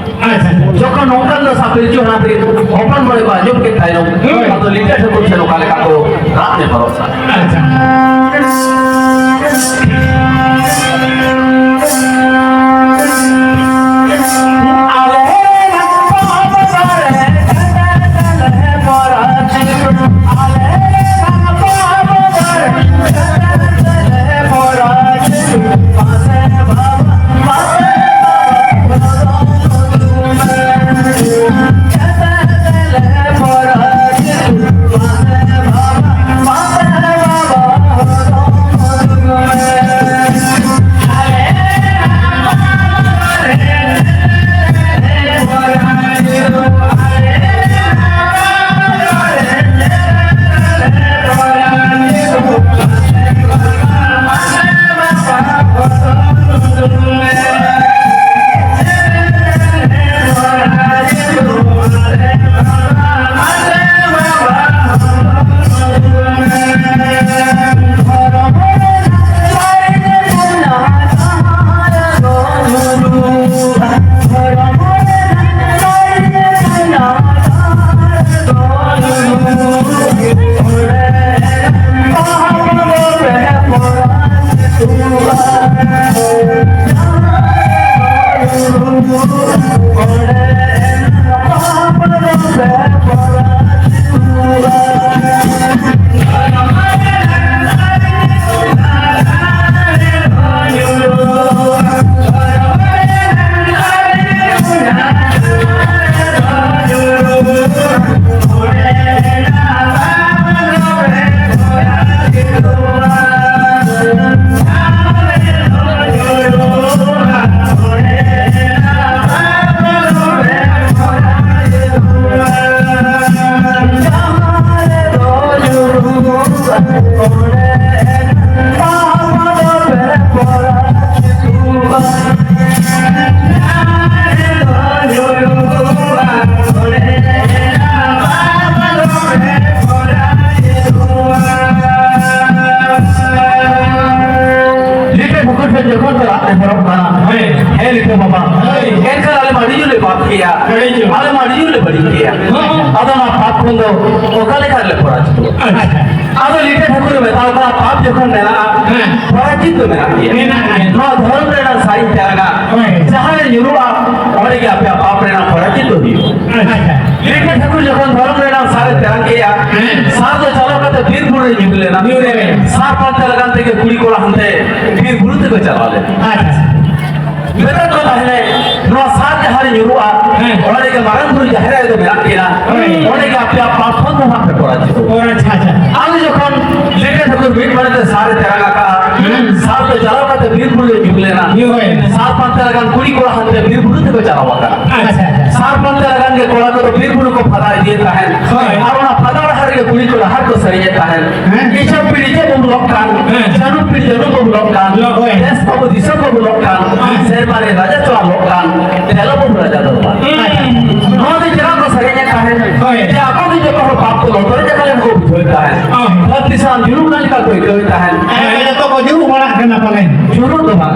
যখন নৌকান সাপের জন্য ওপেন করে বা জবকে তাই না তো লিটার করছে লোকালে কাকো রাতে ভরসা ಅದು ಲಿಟೆ ಠಾಕೂರ್ बताओ का पाप जखन मेरा पराजित तो मेरा नो धर्म रेना सारी तेरा जहां युरुआ और के आपे पाप रेना पराजित हो दियो लेकिन ठाकुर जखन धर्म रेना सारे तेरा किया सार तो चलो का तो फिर बुरे निकले ना सार पर तेरा के कुड़ी कोला हंते फिर बुरुते को चला ले बेटा तो पहले नो सार जहां युरुआ और के मारन गुरु जहरा तो मेरा किया और के आपे पाप को हाथ पे पराजित और अच्छा आज যখন লেখা ঠাকুর ভিড় বাড়িতে সারে তেরা কাকা সার তো জ্বালাও কাতে বীর বুড়ে ঢুকলে না সার পান্তে লাগান কুড়ি কোড়া হাতে বীর বুড়ে থেকে চালাও কাকা সার পান্তে লাগান के कोड़ा को बीर बुढ़ को फदा दिए है और ना फदा हर के कुड़ी को हर को सरिए है ये सब पीढ़ी के वो लोग कान जनु पीढ़ी जनु को लोग कान देश को दिशा को लोग कान शेर मारे राजा तो लोग कान तेलो को राजा दो हमारे जरा को सरिए है ये आपको भी जो कहो पाप को लोग तो जगह को होता है अब दिशा जुलूम नहीं का कोई होता है ये तो जुलूम बड़ा करना पड़े जुलूम तो बात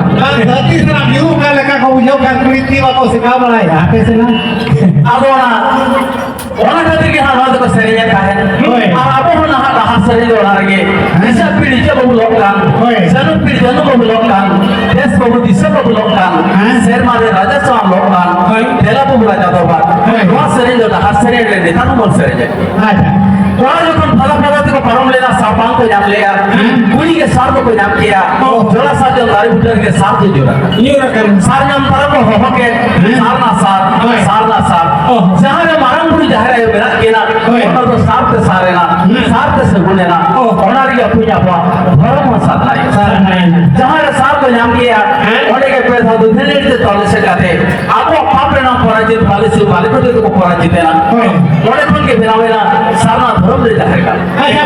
धरती से जुलूम का लगा को जो का कृति को सिखा बड़ा है यहाँ पे से ना अब ओना खातिर के हां को सरिया का है और अब होना हाथ सरिया दोड़ा रे ऐसा पीढ़ी के बहु लोग कान जनु पीढ़ी जनु बहु लोग कान देश बहु दिशा बहु लोग कान शेर मारे राजा सो लोग कान तेला बहु राजा दो बात वो सरिया दोड़ा हाथ सरिया ले नेता नो सरिया अच्छा कोड़ा जखन फला फला को परम लेना सापान को जाम लिया कुड़ी के सार को जाम किया जोड़ा साथ जो दारी बुटर के साथ जो जोड़ा सार नाम परम को हो के सार ना सार जहां में मारन गुरु जहरा है मेरा केना और तो सार से गुने ना ओनारी अपुया पा भरम साथ आई जहां सार को जाम किया ओने के पैसा दूध ने से तले से जाते आपो पाप ना पराजित वाले से वाले को तो पराजित है ना ओने कोन के बिनावे ना सारना धर्म रे जाएगा अच्छा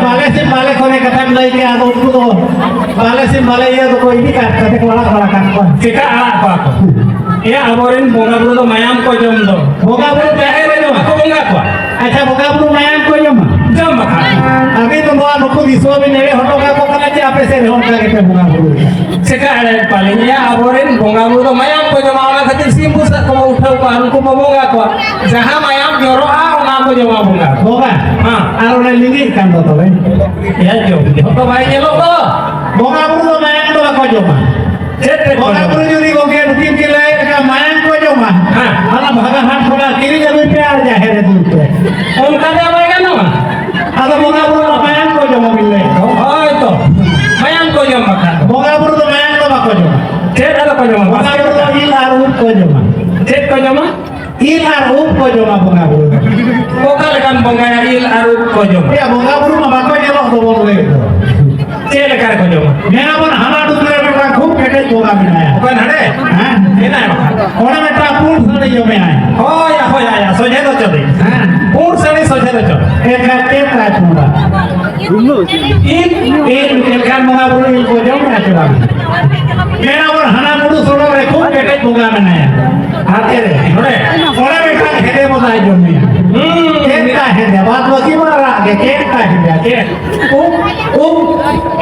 बाले कोने कथा में लेके आ उसको तो बाले ये तो कोई भी काट करते कोड़ा काट को चिका आला को ये अबोरिन बोंगा बुरो तो मायाम को जम दो बोगा बुरो चाहे रे जो को बोंगा को अच्छा बोगा बुरो मायाम को जम खा अभी तो नो नुको दिसो भी नेरे हटो का को कना जे आपे से होन का के बोगा बुरो चिका आला पाले ये अबोरिन बोंगा बुरो तो मायाम को जम आला खातिर सिंबु से को उठाओ को उनको बोंगा को जहां मायाम जोरो आ ओना को जम बोगा हां और उन्हें लिंगी काम तो भाई या जो तो भाई ये लोग बोगा बुरो मायाम तो को जम बोगा बुरो जुरी को के टीम के ले का मायाम को जम हां आला भागा हाथ थोड़ा किरी जमीन पे आ जाए रे दूर पे उनका देवेगा ना आता बोगा बुरो मायाम को जम मिले होय तो मायाम को जम खा बोगा बुरो तो मायाम तो को जम चेत आला को जम बोगा बुरो तो इल आर उप को जम चेत को जम इल आर उप को जम बोगा बुरो बोका लेkan बोंगा इल आर उप को जम या बोगा बुरो मा बाको जेलो तो बोल रे चेत लेkan को जम मेरा मन हना दुसरे बेटा खूब केटे बोगा मिलाया ओकन हड़े हां एना ओना बेटा पूर्ण सड़े जो में आए होया सोझे तो चले हां पूर्ण सड़े सोझे तो चले एक टेप का छोड़ा इन लेkan बोगा बुरो इल को जम ना छोड़ा मेरा मन हना मुडू सोड़ो रे खूब केटे बोगा मिलाया आते रे हड़े ओना बेटा हेदे बोला जो में केटा हेदे बात वकी मारा के केटा हेदे के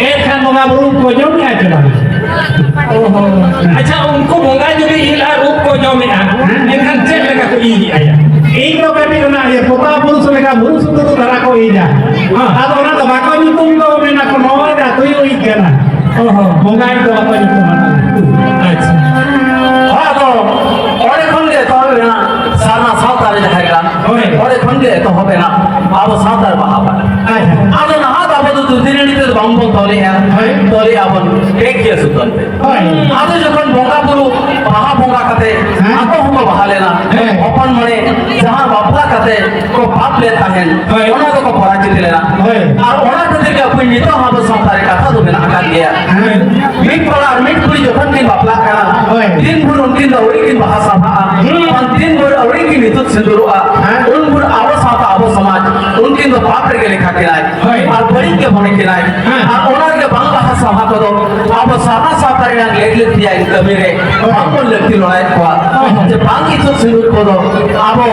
एक खान बोगा बुरो को जम ना छोड़ा ओहो अच्छा उनको बोंगा जो भी इल आर उप को जम में एखान चेत लेका को ई आया इन तो कभी ना ये पोता पुरुष लेका पुरुष तो धरा को ई जा हां तो ना तो बाको नि तुम तो में ना को नवा जा तो ई केना ओहो बोंगा तो बाको नि तुम अच्छा हां तो और खंडे तो ना सारना सावतार जाएगा और खंडे तो होबे ना अब सावतार बहाबा अच्छा आज ना हाथ अब तो दुदिनी ते बंबो तोले है तोले अपन एक के सुतन आज जखन बोंगा बुरु बहा बोंगा कते आको हमको बहा लेना अपन मने जहां बापला कते को पाप लेता है ओना को पराजित लेना और ओना कते के अपन नितो हम सावतार कथा तो बिना आका गया मीट पड़ा मीट पूरी जखन के बापला करा दिन भर उनकिन दौड़ी किन बहा सभा दिन भर औड़ी की नितो सिंदुरुआ उन भर आवो साता आवो समाज उनकिन तो पाप रे लेखा केलाय और बड़ी के होने केलाय और ओना के बांग बहा सभा को दो आवो साता साता रे लेख लेख दिया कमेरे बांग लेखती लड़ाई को जे बांग की तो सिंदुर को दो आवो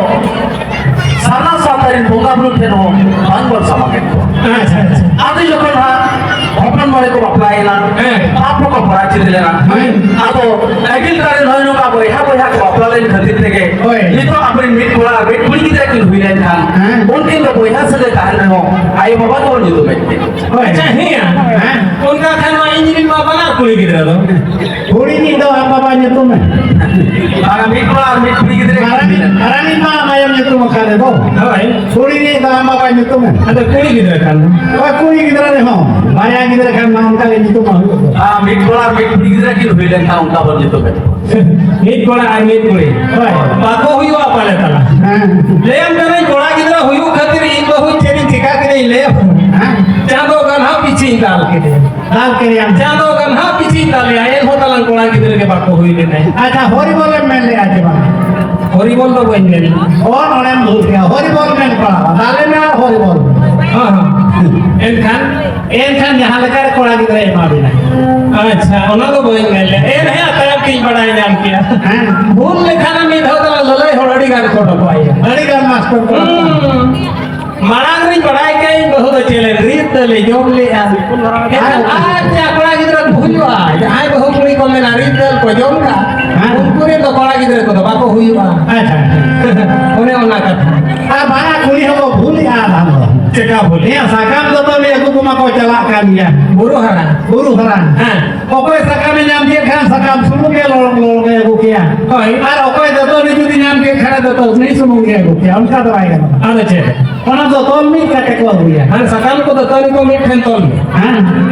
साना साता रे बोंगा बुरु केनो बांग बोल सभा के अच्छा आदि जखन अपन बड़े को अपलायना पाप को पराजित लेना अब एगिल करे नयनो का बोया को अपलायन खतिर থেকে ये तो अपने मीट बोला मीट पुड़ी की तरह हुई रहन था उनके तो बोया से कहन रहो आयो बाबा को जो बैठते अच्छा हिया गिदरा दो Kuri ni do apa ba nyutum eh? Para mid ko ar mid puri gidre Marami ma mayam nyutum makade do. hai Kuri ni do apa ba nyutum eh? ada kuri गिदरा kan Ba kuri gidra re ho. Maya gidra kan ma unka le nyutum ma. ah mid ko ar mid puri gidre ki hoilen ta unka bol jito be mid kola ar mid kuri Hai. bako huyu apa le tala le am dana kola गिदरा huyu khatir in bahu cheri thika kire le chando ganha pichi dal ke de Dal kiriam. chando ganha pichi dal ya en hotalan kola गिदरे के bako huyu le nahi Acha hori bole men le aje ba. hori bol do boin le और नोड़ेम भूल गया हरी बोल में पड़ा दाले में और हरी बोल ha ha एनखान यहाँ लेकर कोड़ा की तरह मारी ना अच्छा ओना तो बोइन गले ए नहीं आता है कि बड़ाई नाम किया भूल लेखाना में धोतला ललई होड़ी गार फोटो पाई बड़ी कर मास्टर को मारांग री बड़ाई के बहुत चले रीत ले जोम ले आज कोड़ा गिदरा भूलवा आय बहु कुड़ी को में रीत को जोम का उनको रे तो कोड़ा गिदरा को बाको हुईवा अच्छा ओने ओना कथा आ बारा कुड़ी हो भूल याद हम चेका भूले ये साकाम तो ले को कुमा को चला kan ya बुरो हरा buru haran okoy sakam nyam dia kan sakam sumu ke lorong lorong ke bukia hoi ar okoy dato ni judi nyam ke khara dato नहीं sumu ke bukia उनका तो आएगा आने चे ona तो tol mi ka tekwa huya हां सकाल को तो तनी को मिठन तोल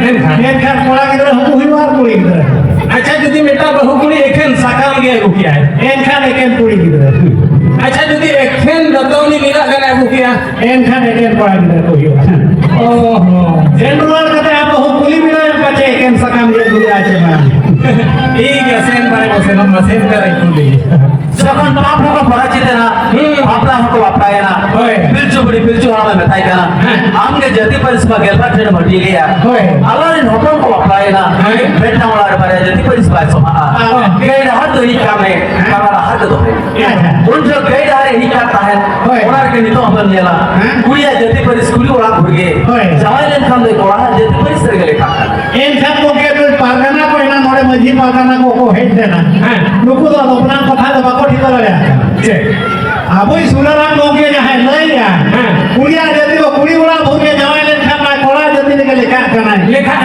एन खान कोड़ा की तरह हम हुईवार कुड़ी की तरह अच्छा यदि बेटा बहु कुड़ी एखन सकाम गे रुकिया है एन खान एकेन कुड़ी की तरह अच्छा यदि एखन दतौनी लीला गना रुकिया एन खान एकेन कोड़ा की तरह हुईवा ओहो सेंट्रल कते आप बहु कुली मिला पचे एकेन सकाम ये कुड़ी आचे मा ठीक है सेन बारे को सेन मसेन करे कुली যখন বাপ লোক পড়া চিতে না আপনা হতো বাপায় না পিলচু হামে মেথাই কানা আমগে জতি পরিসমা গেলবা ট্রেন মটি লিয়া আলারে নটন কো বাপায় না বেটা ওলার বারে জতি পরিসমা সমা গেড হাত দই কামে কামারা হাত দোরে उन जो गैड आ रही करता है ओनार के नितो हम नेला कुड़िया जति पर स्कूल ओला भुगे जवाइलेन खान दे कोड़ा जति पर सर गले का एन खान को के पारगाना को एना मोरे मजी पारगाना को हेड देना नुकु तो अपना कथा दबा को ठीक करे छे आबोई सुनाराम लोगे जहां नहीं या कुड़िया जति को कुड़ी ओला भुगे जवाइलेन खान ना कोड़ा जति ने लेखा करना लेखा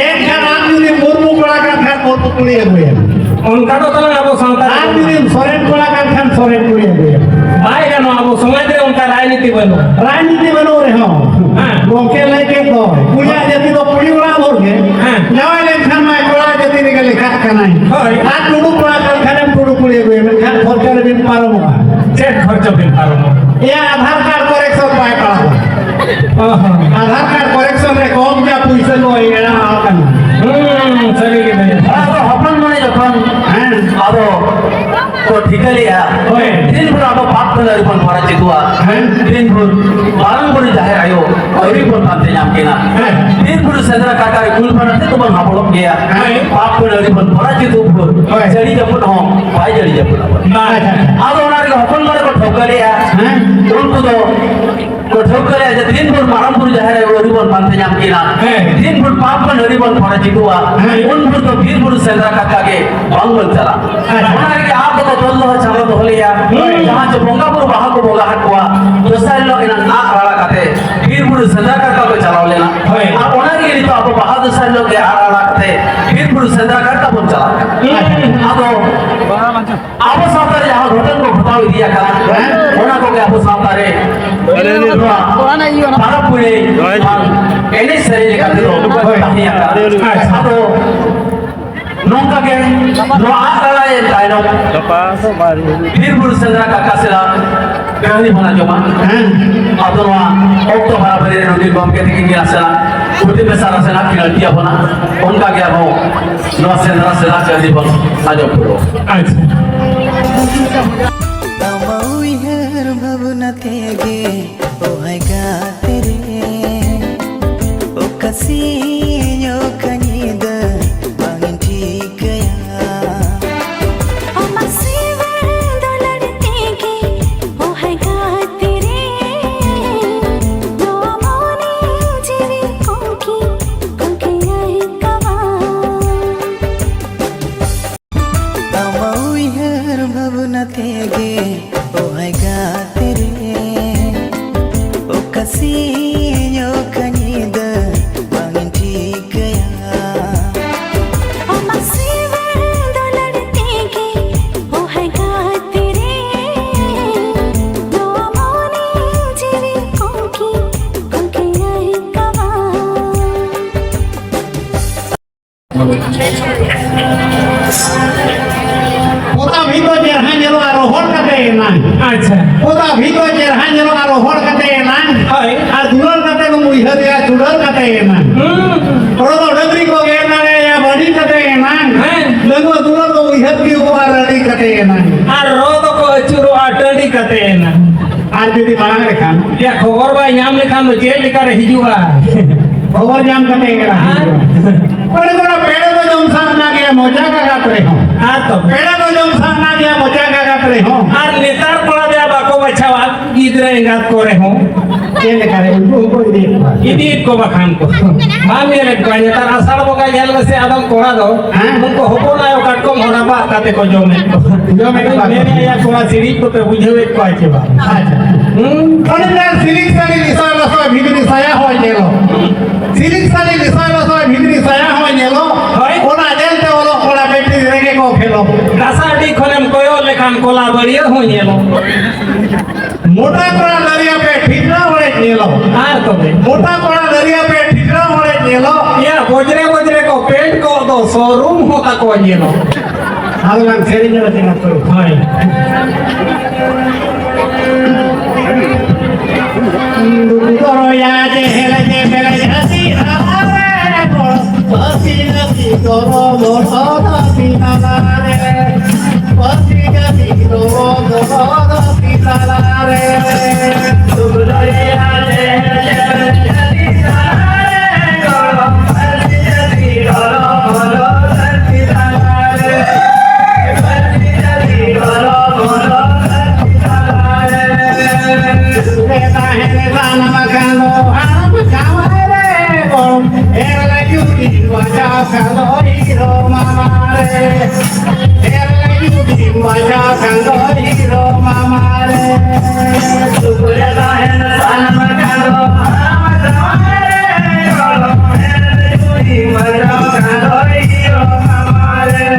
एन खान आम जुदी मुरमु कोड़ा का खान मुरमु कुड़ी हुए उनका तो तला अब संता आम जुदी सोरेन कोड़ा का खान सोरेन कुड़ी हुए भाई जानो अब समाज रे उनका राजनीति बनो रे हो गोके लेके तो पूजा जति तो पुड़ी उड़ा भोगे जवाले खान में कोड़ा जति ने लेखा करना है हाथ टुडू कोड़ा कर खाने टुडू पुड़ी हुए में खान खर्च रे बिन पारो मुआ चेक खर्च बिन पारो ये आधार कार्ड करेक्शन पाए पड़ा आधार कार्ड करेक्शन रे कम क्या पैसा लो ये ना आकन सही के भाई अब अपन मने जखन अब तो ठीक लिया दिन भर अब पाप कर रिपन पड़ा चितुआ दिन भर बारंग बड़ी जाहे आयो और रिपन पाते जाम केना दिन भर सेंद्रा काका कुल पड़ते तो बन हापड़ गया पाप कर रिपन पड़ा चितु भर जड़ी जपन हो भाई जड़ी जपन अब ओनार के अपन मरे को ठोक लिया उनको तो ठोक लिया जब दिन भर मारमपुर जाहे आयो रिपन पाते जाम केना दिन भर पाप कर रिपन पड़ा चितुआ उन भर तो दिन भर सेंद्रा काका के बांगल चला ओनार के आप तो तोल्लो चालो तो लिया जहां जो बोंगापुर बाहा को बोगा हटवा दोसर लोग इना ना आड़ा काते फिर बुड़ सदा का को चलाव लेना अब ओना के लिए तो आप बाहा दोसर लोग के आड़ा काते फिर बुड़ सदा का बोल चला अब आप साथरे जहां घटन को बताओ दिया का ओना को के आप साथरे पुराना इयो ना पारा पुरे एने सही का तो ताहिया का अब नौका के नो आला ये ताइनो फिर बुर सेंद्रा काका सेला गहनी बना जमा अतवा ओक्टो बराबर रे नदी बम के दिखिंगे आसेला उठी पे सारा सेना की गलतिया बना उनका क्या हो नो सेंद्रा सेला जल्दी बम आजो पुरो तमौई हर भवना तेगे ओ है गा तेरे ओ कसियो कनीद Kasiyo kanida bangin Kota Bito jerhan jelo arohon kate enan. আচ্ছা Kota Bito jerhan jelo arohon kate enan. হয় Adular kate no muihar ya chudar kate enan. Rodo dagri ko enan ya badi kate enan. হ্যাঁ Lagu adular no muihar ki upar radi kate enan. আর রদ কো চুরু আটডি কাতে না Ar judi marang rekhan. ইয়া খবর ভাই নাম লেখান তো jail লিখারে হিজুয়া Khobor jam kate enan. Kore kore pede ko jom sana ke moja ka katre ho. আর তো Pede ko jom sana ke moja ka katre ho. আর নেতার পড়া দেয়া বাকো বাছাওয়া গিদরে এঙ্গাত করে হো Kele kare untu ko di. ইদিত কো বাখান কো আমি রে গায় তার আষাঢ় বগা গেল সে আদম কোড়া দাও মুকো হবো না ও কাটকম হনা বা তাতে কো জমে Jome ko মেরে ইয়া কোড়া সিরি কো তে বুঝেবে কো আছে বা Acha. Konon silik sari lisai loso bhitri saya hoy nelo. Silik sari lisai loso bhitri saya hoy nelo. Hoy. Ona jelte olo ola beti rege ko khelo. কাসাডি খনেম কয়ো লেখান কোলা বড়িয়ে হইলো Mota kora daria pe thikra hole nelo. আর তবে Mota kora daria pe thikra hole nelo. ইয়া বজরে বজরে কো পেন্ট কো দো শোরুম হোতা কো yellow Halan seri nelo tina to. হয় Duro ya je hele je bele jati amare ko. Pasi jati doro doro jati amare. Pasi jati doro doro jati amare. Duro ya je hele je bele jati amare ko. Pasi jati doro doro jati amare. Pasi jati doro doro jati amare. Beta hele bana makano aram kamare ko. Era yuki waja kalo hiro mamare. Era yuki waja kalo hiro mamare. Beta hele bana makano aram kamare ko. Era yuki waja kalo hiro mamare.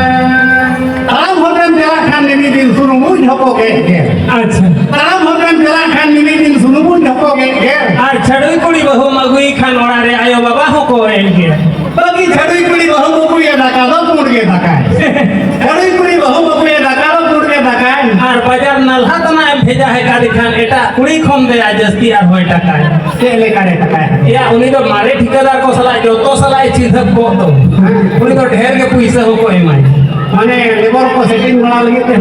Taram hotem jela khan nimi din sunumu jhoko ge. আচ্ছা Taram hotem jela khan nimi din sunumu jhoko ge. আর ছাড়ুই কুড়ি বহু মাগুই খান ওড়ারে আয়ো বাবা Hoco এলগে Bagi chadui kuri bahu buku ya dakalo pur ge dakai. Chadui kuri bahu buku ya dakalo pur ge dakai. আর বাজার নালহা তানা ভেজা হে গাড়ি খান এটা কুড়ি কম দে আজস্তি আর হয় টাকায় Kele kare dakai. ইয়া উনি তো মারে ঠিকাদার কো সালাই যত সালাই চিন্তা করতো উনি তো ঢের কে পয়সা হকো এমাই Mane labor ko setting bana lagi te.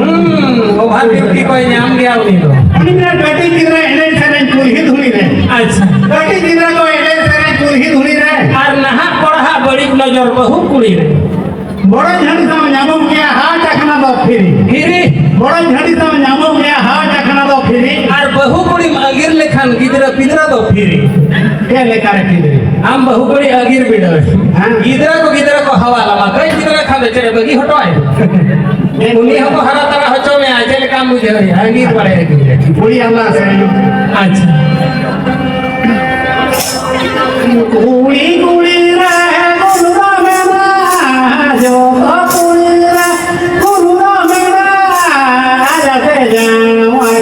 Over duty কই নাম দিয়া উনি তো Ani mera beti kidra ene sene kulhi dhuli re. আচ্ছা Beti kidra ko ene sene kulhi dhuli re. আর নাহা পড়া বড়ি নজর বহু কুড়ি রে Boro jhadi sam nyamam gaya ha takna do phiri. হিরি Boro jhadi sam nyamam gaya ha takna do phiri. আর বহু কুড়ি আগির লেখান গিদরা পিদরা তো ফিরি Kele kare kidri. हम बहु कुड़ी अगिर बिडो गिदरा को हवा लमा कई गिदरा खावे चले बगी हटवाए उन्हीं हमको हरा तरह हचो में आजे ले काम बुझे अगिर पड़े Buri Allah sene. अच्छा Kuli kuli re kulura mera jo kuli re kulura mera aja te jamai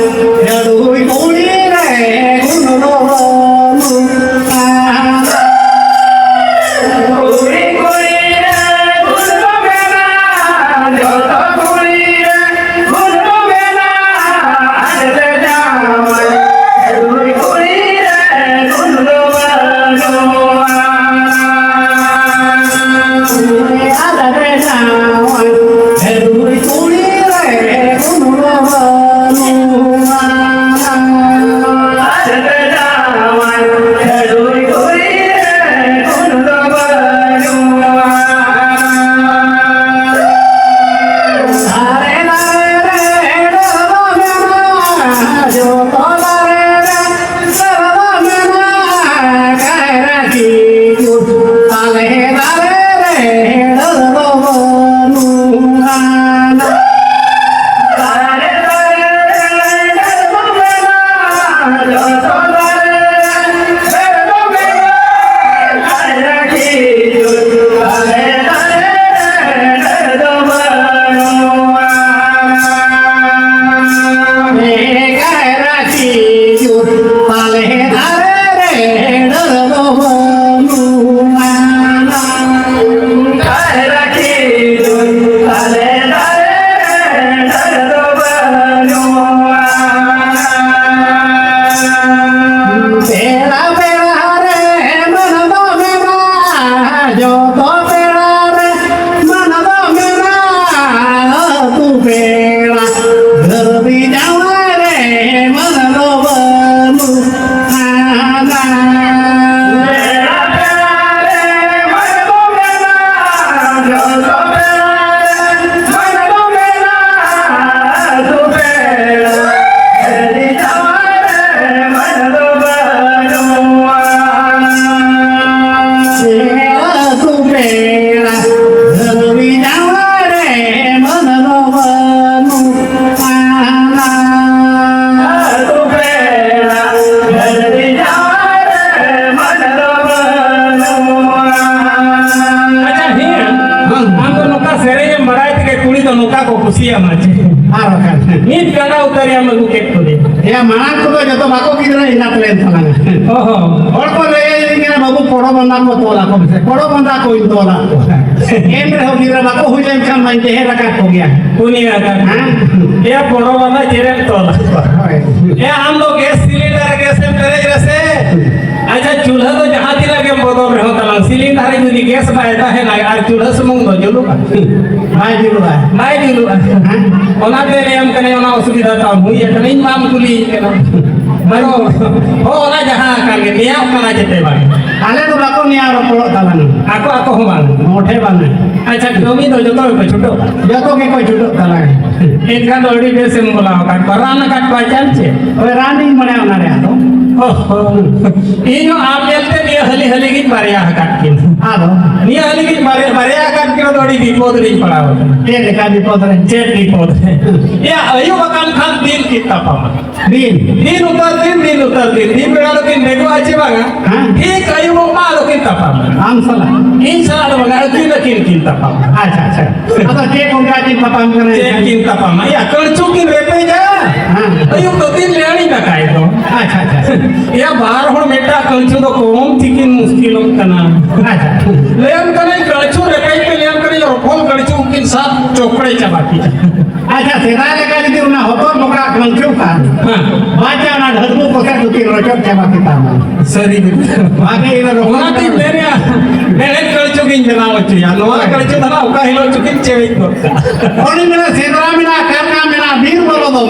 jadui kuli re kulura kuli kuli re kulura mera jo kuli re kulura mera aja te jamai jadui kuli re kulura Nit kana utari am lagu kek tu ya mana tu jatuh bako kira ingat lain salah और को ले लेकिन बाबू पड़ो बंदा को तोला को से पड़ो बंदा को इन तोला एम रे हो गिरा बाको हो जाए काम मानते है रखा हो गया कुनी आता ये पड़ो बंदा जेरे तोला ये हम लोग गैस सिलेंडर गैस जैसे अच्छा चूल्हा तो जहाँ दिला के बदल रहे हो तला सिलेंडर यदि गैस बायता है ना यार चूल्हा से मुंग दो जलू भाई दिलू ओना दे रे हम कने ओना असुविधा ता हुई है कने माम कुली मरो हो ओना जहाँ कागे निया कना जते बागे आले तो बाको निया रोपड़ो तला ako ako ho bang मोठे बने अच्छा कमी तो जो तो छुटो जतो के कोई छुटो तला एक का दौड़ी बेसे बोला का कराना का पहचान छे ओए रानी मने आना रे तो ओहो इनो आप चलते नि हली हली की बारिया काट के आलो नि हली की बारिया काट के दौड़ी विपद नहीं पड़ा होता ये देखा विपद रे चेत विपद या अयो बकान खान दिन की तपा दिन उतर दिन बेड़ा लोग नेगो आचे बागा ठीक अयो मा लोग की तपा आम सला इन साल बगा दिन की तपा अच्छा अब जे कोंगा की तपा करे चेत की तपा या कणचू की रेपे जा अयो तो दिन लेणी ना काय तो अच्छा या बाहर हो बेटा कणचू तो कोम थिकिन मुश्किल कना अच्छा लेन कने कणचू रेपे पे लेन करे रोफोल कणचू किन साथ चोकड़े चबाती अच्छा सेदा लगा दी उना होतो लोका कणचू का बाजा ना धरबो पका दुती रोचक चबाती ता सरी आगे इला ओना ती मेरे कणचू किन जनावची या नोआ कणचू धना उका हिलो चुकिन चेवित होता ओनी मेरा सेदरा मिना करना मिना वीर बोलो दो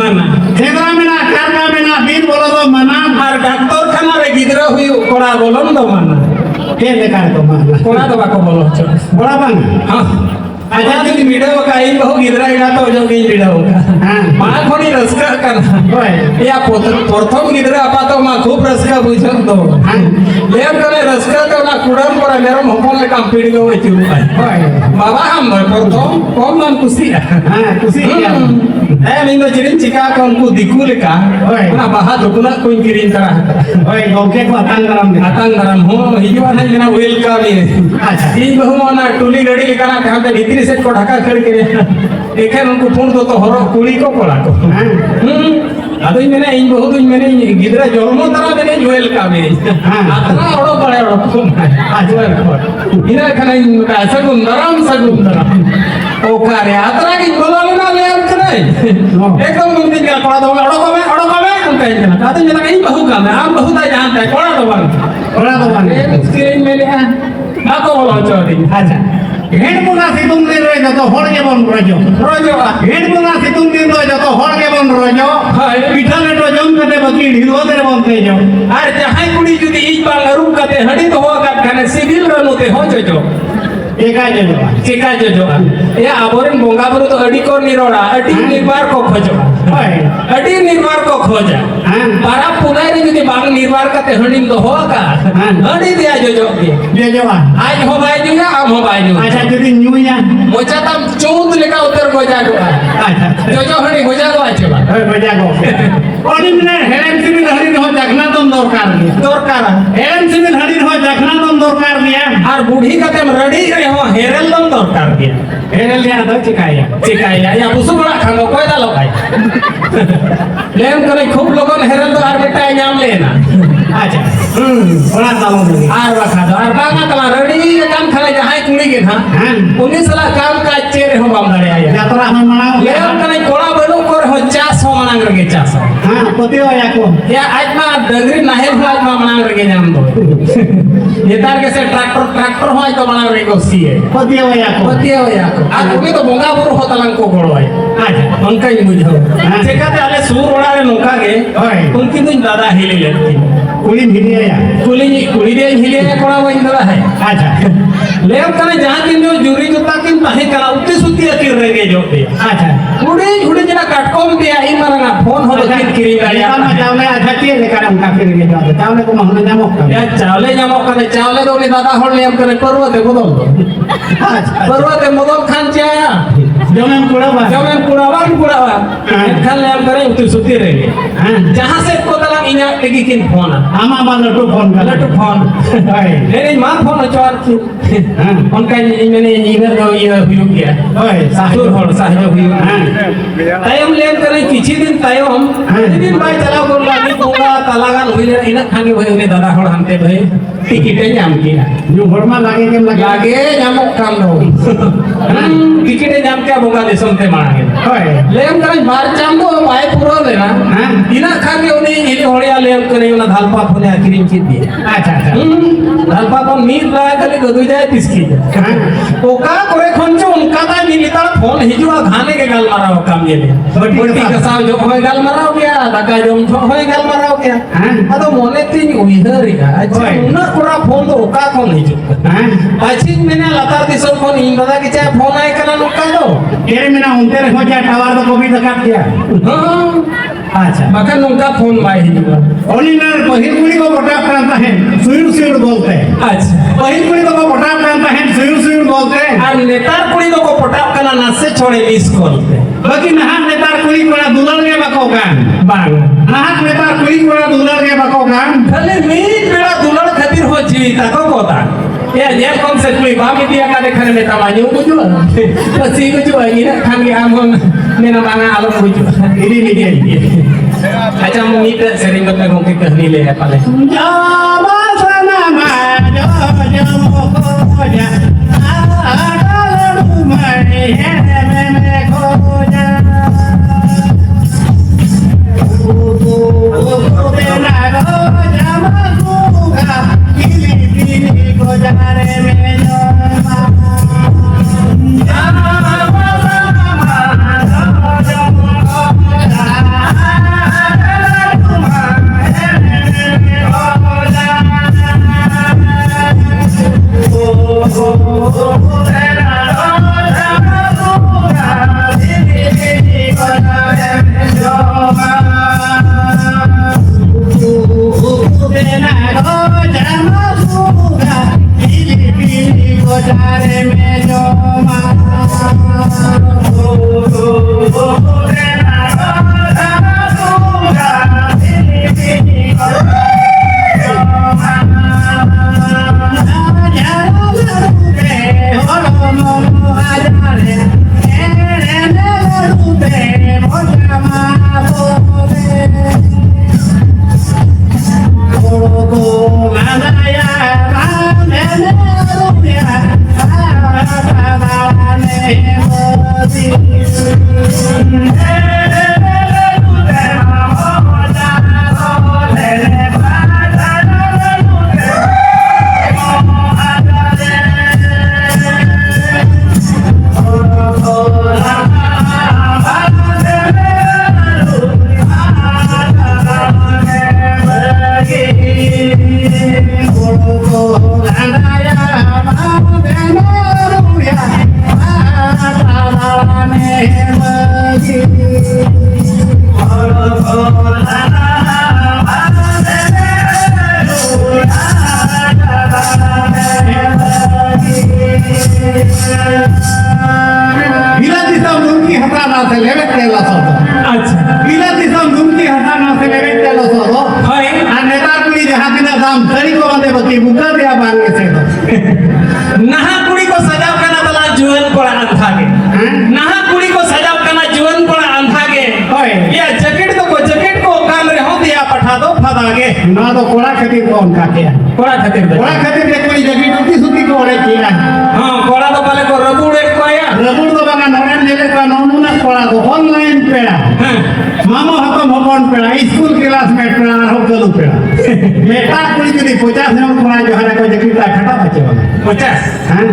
माना सेदरा मिना करना मिना वीर बोलो दो मना আর ডাক্তার খানারে গিদরা হই কোড়া বলন তো মানা के देखा तो माना কোড়া তো বাকো বলো ছ बड़ा बन हां আজা যদি ভিডিও কাই বহু গিদরা ইনা তো जो গই ভিডিও हां মা খনি রসকা কানা ओए या প্রথম গিদরা আপা তো মা খুব রসকা বুঝন তো লেম করে রসকা তো না কুড়াম পড়া মেরম হপন লে কাম পিড়ি গো চুল পাই ओए বাবা হাম প্রথম কম নাম খুশি हां खुशी क्या মিনো জিরিন চিকা কোনকু দিকু লেকা না বাহা দুকুনা কোন কিরিন করা ओए गोके को अतंग गरम दे atang garam ho hijuan hai jena welcome ini अच्छा इन बहु mana टुली गड़ी लेकर कहां पे भीतरी से को ढका खड़ के देखे उनको फोन तो हरो कुड़ी को कोला को अदई मैंने इन बहुत इन मैंने गिदरा जन्म तरा मैंने वेलकम अतना ओडो बड़े ओडो को आजवर को इना खाना इन सगुंदरम ओ कार्य अतना की बोला ना ले हम करे एकदम मुंदी का कोड़ा दो ओडो को हम कहीं ना ताते जना कहीं बहु काम है हम बहुत जानता है कोड़ा दो बन स्क्रीन में ले ako bola chori अच्छा हेड बुना सितुंग दिन रहे जतो होड़ के बन रोजो हेड बुना सितुंग दिन रहे जतो होड़ के बन रोजो पिठा लेटो जम कते बकी ढिलो दे बन के जो আর যাহাই কুড়ি যদি এই বাংলা রূপ কাতে হড়ি তো হোগা খানে সিভিল রনুতে हो जो एका जो चिका जो या आबोरन बोंगा बरु तो अडी को निरोड़ा अडी निर्वार को खोजो अडी निर्वार को खोजा बारा पुनाई रे यदि बांग निर्वार काते हणिन तो होगा अडी दिया जो आज हो बाय जुया आम हो बाय जुया अच्छा यदि न्यूया मोचा तम चौंद लेका उतर गोजा गो अच्छा जो हणी गोजा गो आछे बा गोजा गो ओनी ने हेलेम सिनी हणी हो दरकार एम सिविल हड़ी हो देखना तुम दरकार दिया और बूढ़ी कते रेडी रे हो हेरल दम दरकार दिया हेरल दिया तो चिकाया या बुसु बड़ा खानो कोई दालो भाई लेम करे खूब लोगन हेरल तो आर बेटा नाम लेना अच्छा बड़ा दालो दे आर रखा दो आर बागा तला रेडी काम खाले जहां कुड़ी के था उन्हीं सला काम का चेरे हो बाम दड़े आया यात्रा हम मनाओ लेम करे कोड़ा बनो कर हो 400 मनांग रे 400 हां पति हो या को या आज मा डगरी नाहेल हो आज मा मनांग रे नाम दो नेतार के से ट्रैक्टर हो आज तो मनांग रे को सी है पति हो या को आ उन्हीं तो बोंगा बुरु हो तलंग को गोड़ो है अच्छा उनका ही बुझो चेकाते आले सूर ओड़ा रे नोका के उनकी तो दादा हिली लेती कुली भिलिया या कुली दे हिली है कोड़ा वही दादा है अच्छा लेम कने जहां किन जो जुरी जोता किन ताहे करा उते सुती अकिर रे गे जो दे अच्छा उड़ी जना काटकोम दिया ई मारना फोन हो किन किरी गाड़ी आता चावले अच्छा के लेकर उनका फिर के जाते चावले को महने जामो या चावले जामो करे चावले तो उन्हीं दादा होल लेम करे पर्वते बदल दो अच्छा पर्वते मदल खान चाया जमेन कुड़ावा खान लेम करे उते सुती रे जहां से को तला इना लगी किन फोन आमा बाल लटू फोन कर लटू फोन हाय लेने मा फोन चोर उनका मैंने इधर जो ये हुई गया हाय साहुर होल साहिब हुई तायम लेम करे किछि दिन तायम दिन भाई चला को लागी कोंगा तलागान हुई इना खानी हुई उन्हें दादा होल हमते भाई टिकट जाम किया जो घरमा लागे के लागे जामो काम नो टिकट जाम क्या बोगा देशम ते मांगे हाय लेम करे बार जाम दो भाई पूरा लेना इना खानी उन्हें इने होड़िया लेम करे उना धालपा फने क्रीम की दी अच्छा अच्छा धालपा को नीर लाए कले गदु जाए पिसकी ओका करे खंचो उनका ता मिलिता फोन हिजुआ खाने के गाल माराओ काम ये बट्टी का साव जो होय गाल माराओ गया दाका जो होय गाल माराओ गया अदो मोने तीन उइहरिगा अच्छा उना पूरा फोन तो ओका कौन हिजु पाछी मैंने लतार दिसो फोन इन दादा के चाहे फोन आए कना नोका दो तेरे में ना उनते हो जा टावर तो कभी तक दिया हां अच्छा मका नोका फोन बाई हिजुआ ओलिनर पहिल कुड़ी को पटा करता है सुर बोलते हैं अच्छा पहिल कुड़ी को पटा करता है सुर बोलते हैं और नेतार कुड़ी को पटाप कना ना से छोड़े मिस करते बाकी नहान नेतार कुड़ी कोड़ा दुलर के बको गान बांग नहान नेतार कुड़ी कोड़ा दुलर के बको गान खाली मीट बेड़ा दुलड़ खातिर हो जीविता को कोता ये कौन से कोई बामी दिया का देखने में तमाजू बुझो पसी बुझो ये खान के आम मेरा मांगा आलम बुझो इरी नहीं अच्छा मीट सेरिंग में घोंके कहनी ले है पहले जावा सना मा जो खोजा आडलू मरे है में खोजा ओ बेना रो जामा सुगा किली किली खोजा रे में जो जावा सना मा जो खोजा एकदम सरी को बंदे बकी बुका दिया बांगे से तो नहा कुड़ी को सजाव करना तला जुवन कोड़ा अंधा के नहा कुड़ी को सजाव करना जुवन कोड़ा अंधा के होय या जैकेट को काम रे हो दिया पठा दो फदा के ना तो कोड़ा खातिर कौन का किया कोड़ा खातिर देख कोई जगह टूटी सुती को ओरे किया हां कोड़ा तो पहले को रबुड़े को या रबुड़ तो बना नोरेन जेले का नोमुना कोड़ा तो ऑनलाइन पेड़ा मामा हतो भवन पेड़ा स्कूल क्लासमेट पेड़ा हो गलू पेड़ा बेटा कुड़ी जदी 50 जन कोड़ा जो हरा को जगह ता खटा बचे वाला 50 हां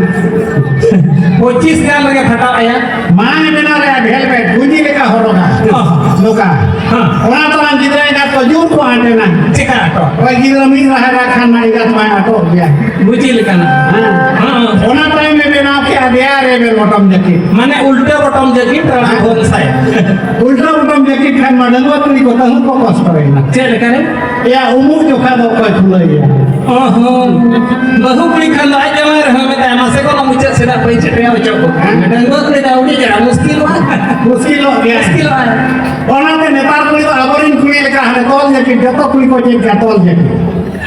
25 ग्राम लगे फटा आया मां बिना रे हेलमेट गुंजी लेका होरोगा लोका ओना तो हम जिदरा का तो जूर को आटे ना चिका तो ओए जिदरा मी रहा खान मारी का तो आटो गया बुझी लेकना हां ओना टाइम में बिना के दिया रे बे बटम जकी माने उल्टे बटम जकी तड़ा फोन साय उल्टा बटम जकी खान मडलवा तुरी को तहु को कष्ट करेना चल करे या उमु जोखा दो को खुलैया ओहो बहु कुड़ी खंदाय जमा रह में ता मासे को मुझे सेदा पैसे पे हो चको डंगो करे दाउडी जरा मुश्किल हो गया ओना ते नेपाल कुड़ी तो अबरिन कुड़ी लेका हने तोल जकी जतो कुड़ी को चेक का तोल जकी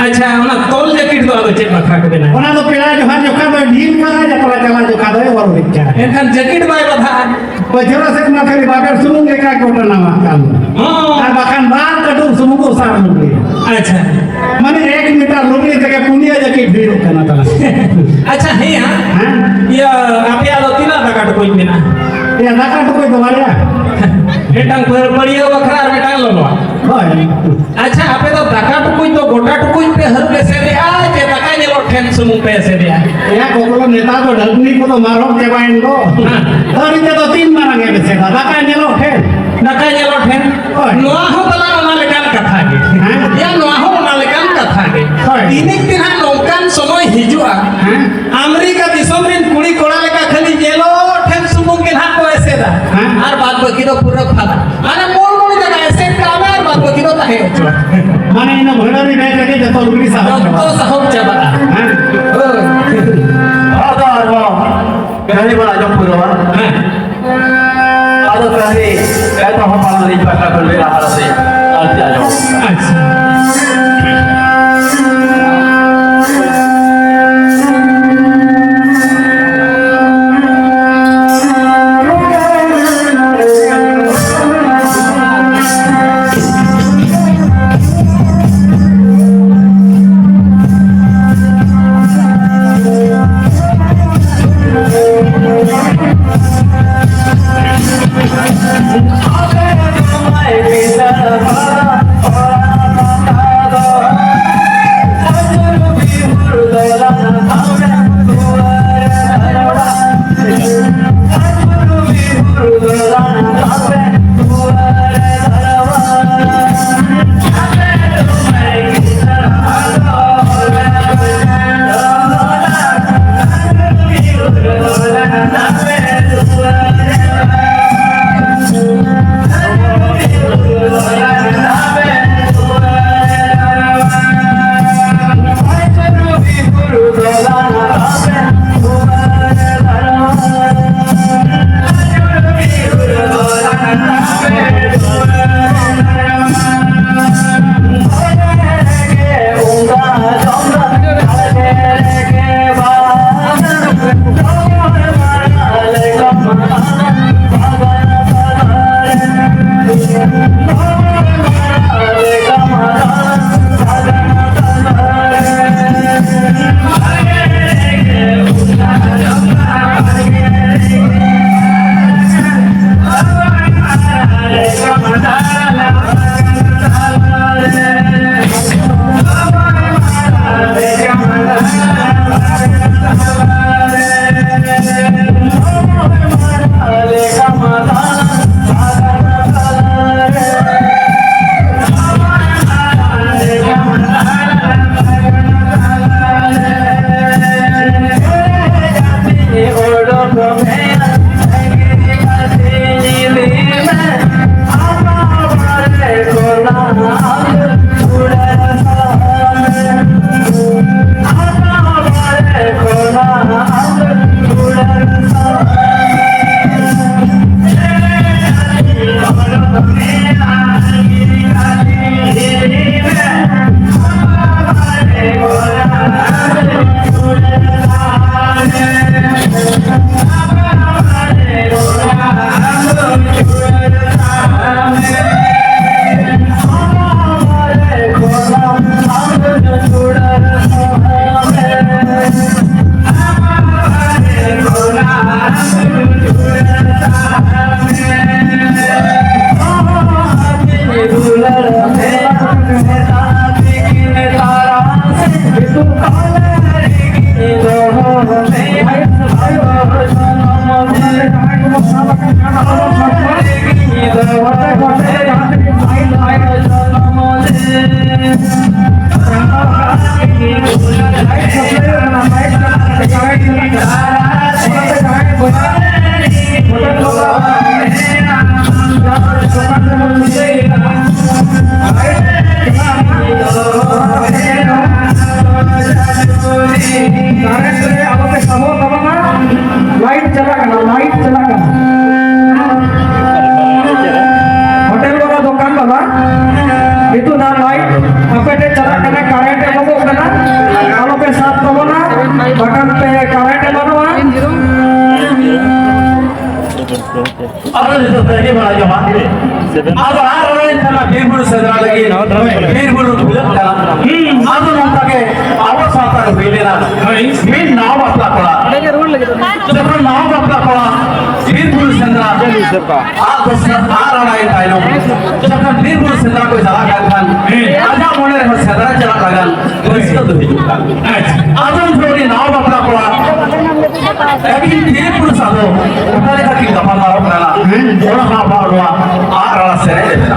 अच्छा ओना तोल जैकेट तो आदो चेक बखरा के देना ओना तो पेड़ा जोखा तो ढील का जतला चला जोखा दो और दिखा एखन जैकेट बाय बधा पछरा से ना खाली बागर सुमुंग लेका कोटा ना काम हां আর বাখান বার কাটু সুমুগো সার লুগলি अच्छा মানে 1 मीटर लुगली থেকে পুনিয়া যাকে ভিড় কেনা তালা अच्छा है हां হ্যাঁ या आपे आलो तिना दकाट कोई बिना या দাকা তো কই তোমারিয়া हेटांग पर पड़ियो बखरा बेटा लो হয় अच्छा आपे तो दकाट कोई तो गोटा कोई पे हर पैसे दे आ जे दका ने लो ठेन सुमु पैसे दे या कोकलो नेता तो ढगनी को तो मारो के बाइन दो और इते तो 3 मारंगे बेसे दाका ने लो ठे दका ने लो ठेन नोआ हो तला ना लेकान कथा के या नोआ हो ना लेकान कथा के तीनिक दिन हा नौकान समय हिजुआ अमेरिका दिसम रिन कुड़ी कोड़ा लेका खाली जेलो ठेन सुमु के ना को ऐसे दा और बात बाकी तो पूरा फादा अरे मोर मोर जगह ऐसे काम है और बात बाकी तो है মানে ইনো ভড়ারি নাই থেকে যত লুগলি সাহব तो साहब चाबा आधार कहने वाला जब पूरा आधा पहले कहता हम पालन नहीं पता कर ले रहा से आते आ जाओ अच्छा itu dah lain apa dia cara kena current yang mau kena kalau pe saat kamu na bahkan pe current yang mana Apa itu tadi mana jawab? Apa orang yang sama birburu sedara lagi, birburu bulat kalam. Apa nanti ke awal saat ada bilena, bin nawa apa kola. Jangan nawa apa kola, birburu sedara. Aku orang lain tahu. Jangan birburu sedara kau jalan kan. Aja mulai harus sedara jalan lagan, bersih tu hidup. Apa yang nawa apa kola. Tapi birburu satu, kita lihat kita pandang orang orang apa orang orang serai itu.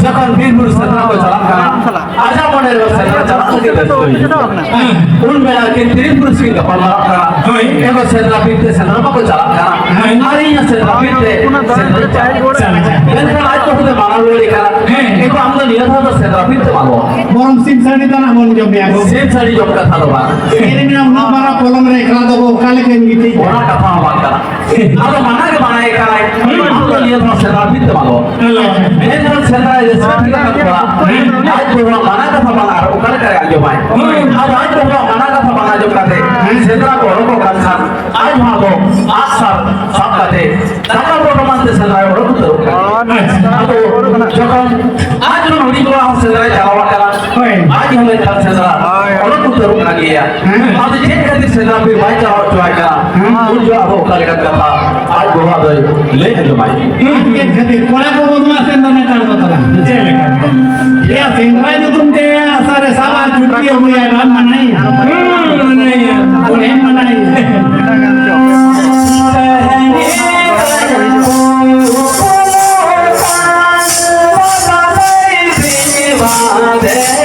Jangan bimbul setelah berjalan aja model setelah jalan lagi betul. Unbela kentiri bersih kepala orang. Ego setelah pintu setelah apa berjalan harinya setelah pintu setelah. Dan kalau itu sudah malu lagi kan. Ego ambil dia tuh setelah pintu malu. Borong sim sari tanah mau jom ya. Sim sari jom kata lo bang. Ini minum nama kolom mereka tuh kali kayak gitu. Orang kata apa kan? Kalau mana ke mana ikan? Ambil dia tuh setelah pintu malu. Ini setelah setelah kita आज पूरा मना का सवाल आ रहा उकल करे आजो भाई आज पूरा मना का सवाल आजो करते सेंद्रा कोरो को कंसा आज वहां को आज सब करते सबका प्रोग्राम से सेंद्रा कोरो को तो जब आज जो नोड़ी को हम सेंद्रा चलावा करा आज हमें चल सेंद्रा कोरो को तो रुकना गया आज जे करते सेंद्रा फिर भाई चलावा चुआ करा उन जो अब उकल करता था आज गोवा दे ले जो भाई ये कहते कोला को बोलना सेंद्रा ने कर दो चले या सेंद्रा जो तुमके सारे साला छुट्टी हो गया है मनाई मनाई उन्हें मनाई Bye.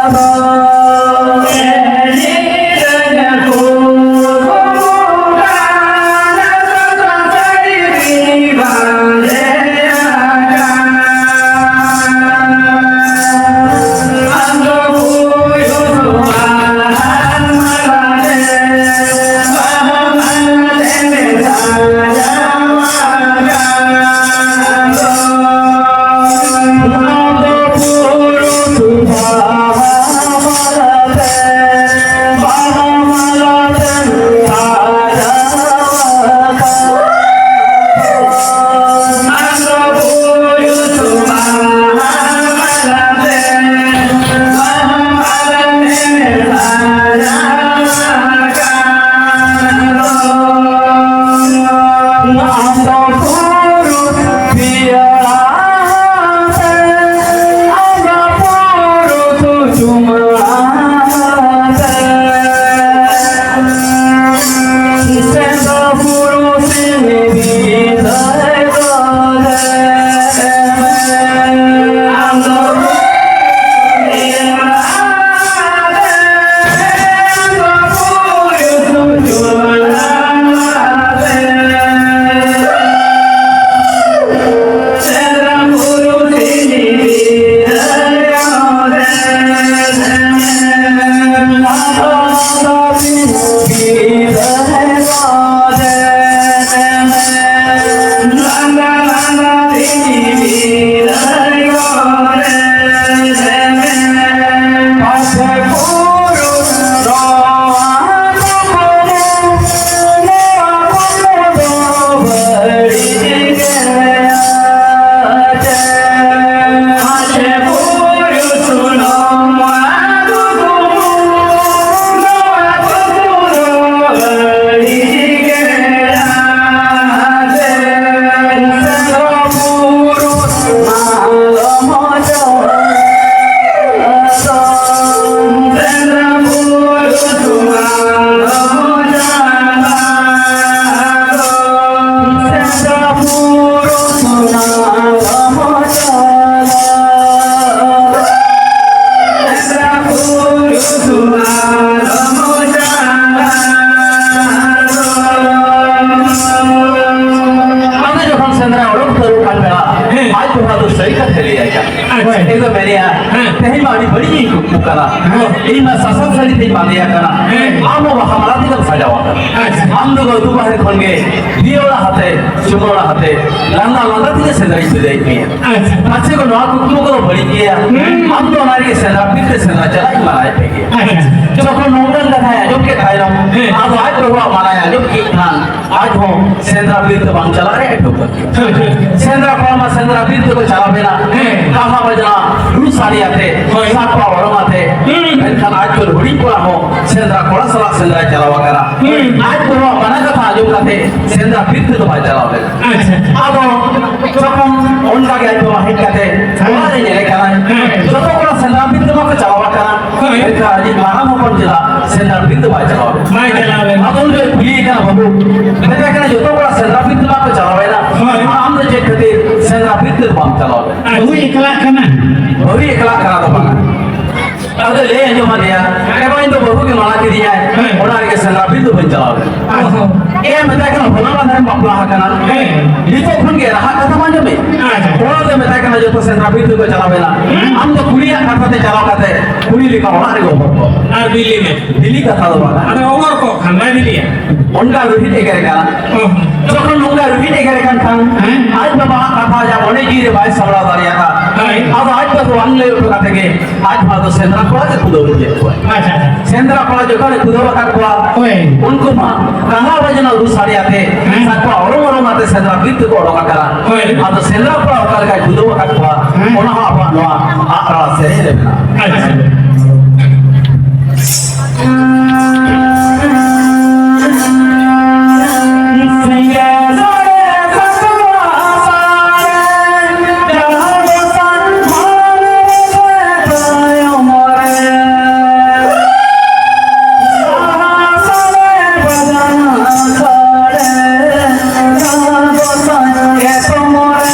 Hãy subscribe cho kênh Ghiền Mì Gõ để không bỏ lỡ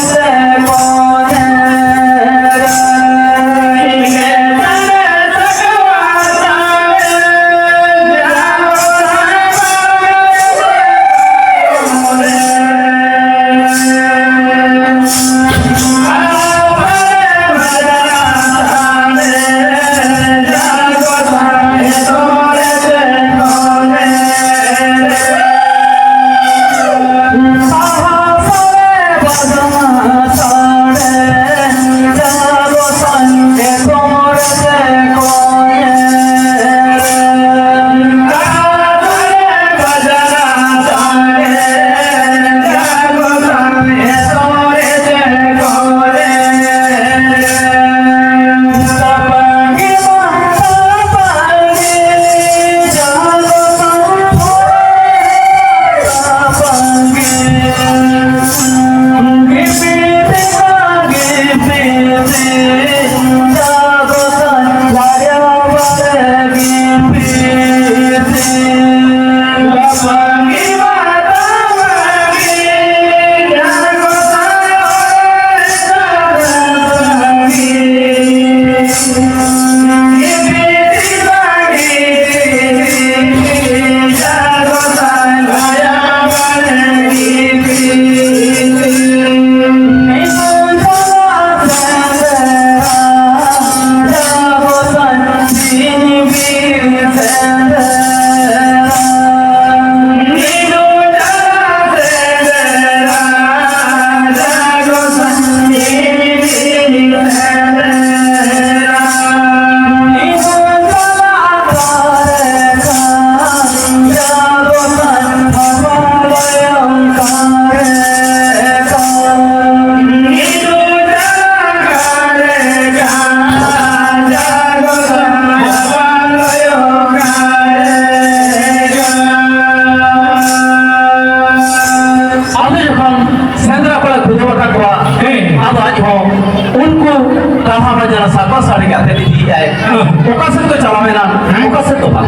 चलावे ना ओका से तो बा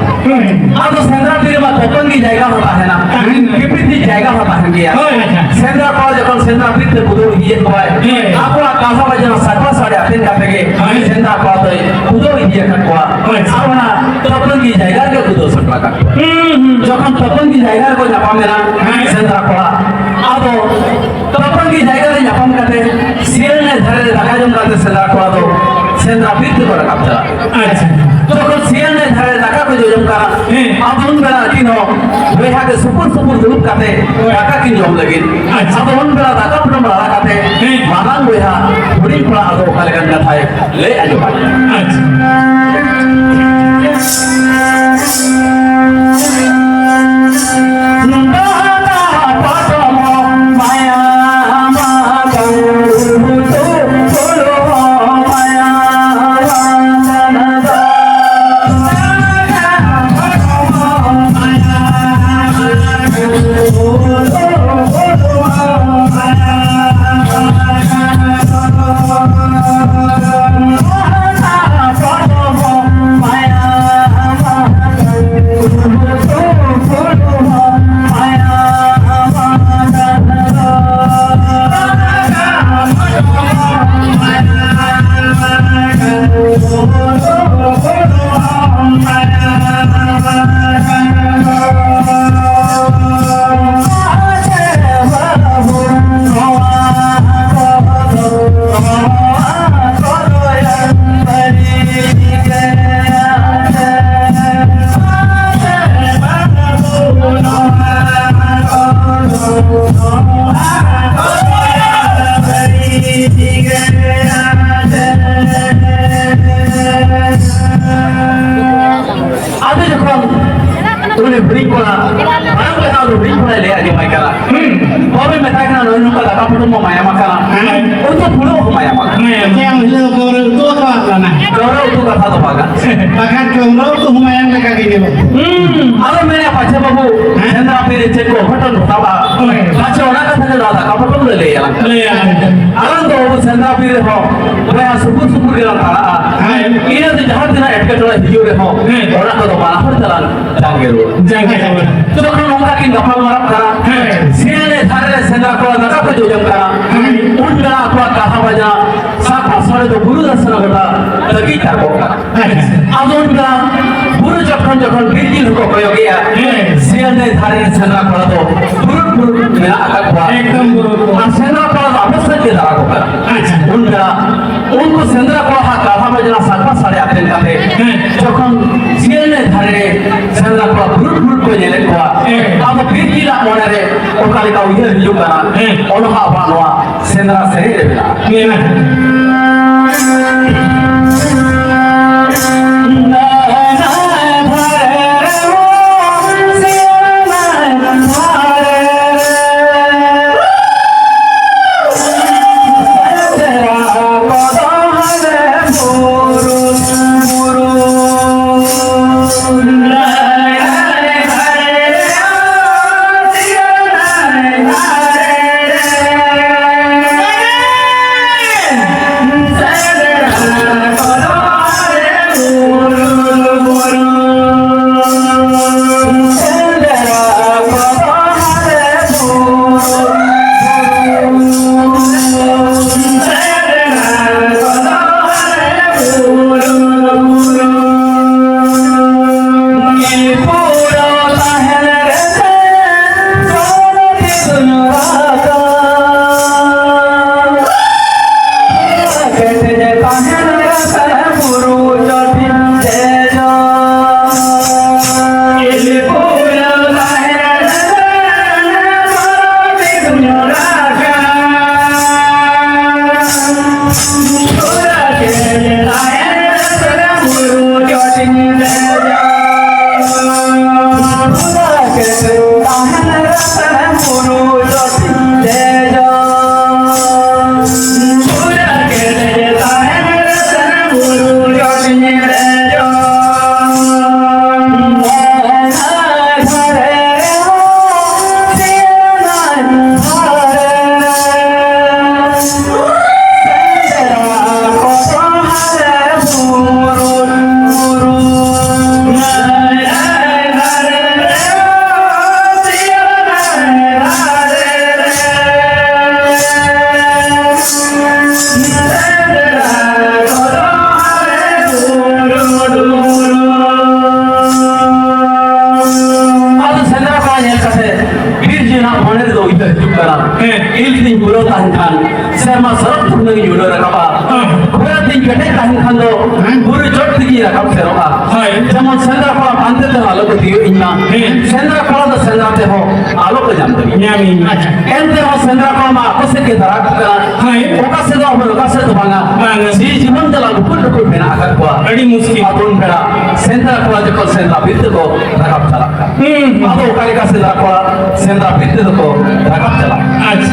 अब सेंद्रा पीर में तपन की जगह होता है ना किपित की जगह होता है गया सेंद्रा कॉलेज जब सेंद्रा पीर से बुदोड़ ये तो है आपको कासा बजना सटवा साढ़े आते का तेगे सेंद्रा कॉलेज बुदोड़ ये कटवा अब ना तपन की जगह के बुदोड़ सटवा का যখন তপন की जगह को जापाम ना सेंद्रा कॉलेज अब तपन की जगह से जापाम करते सीरियल ने धरे लगा जम करते सेंद्रा कॉलेज सेंद्रा पीर से बड़ा कापता अच्छा तो कल सीएन ने धरे लगा को जो जम करा अब उन बेला तीनो वे हाके सुपुर सुपुर दुरुप काते लगा की जम लगे अब उन बेला लगा पुन बड़ा काते मानांग वे हा बुरी पड़ा आदो काले गंदा था ले आजो बात उनको सेंद्रा को काहा बजना सातवा साढ़े आते काते जखन सीएने धारे सेंद्रा को भूल को नेले को अब फिर की ला मोने रे ओकाले का उधर हिजु करा ओनहा बानवा सेंद्रा से रे बिला il tin bulo tahan kan serma sarap thunang yulo rakapa bura tin kete tahan kan do buru jot digi rakap seroka যেমন সেন্দ্রা কলা বাঁধতে তো আলো ko diyo inna সেন্দ্রা কলা তো সেন্দ্রা te ho alo ko jam kari nyami ente ho সেন্দ্রা কলা ma akose ke darak kara oka se do ho oka se to banga si Jibon dala lupul lupul bena akar ko adi muskil apun bera সেন্দ্রা কলা jekol সেন্দ্রা bitte ko rakap chala ado okari ka সেন্দ্রা কলা সেন্দ্রা bitte ko rakap chala acha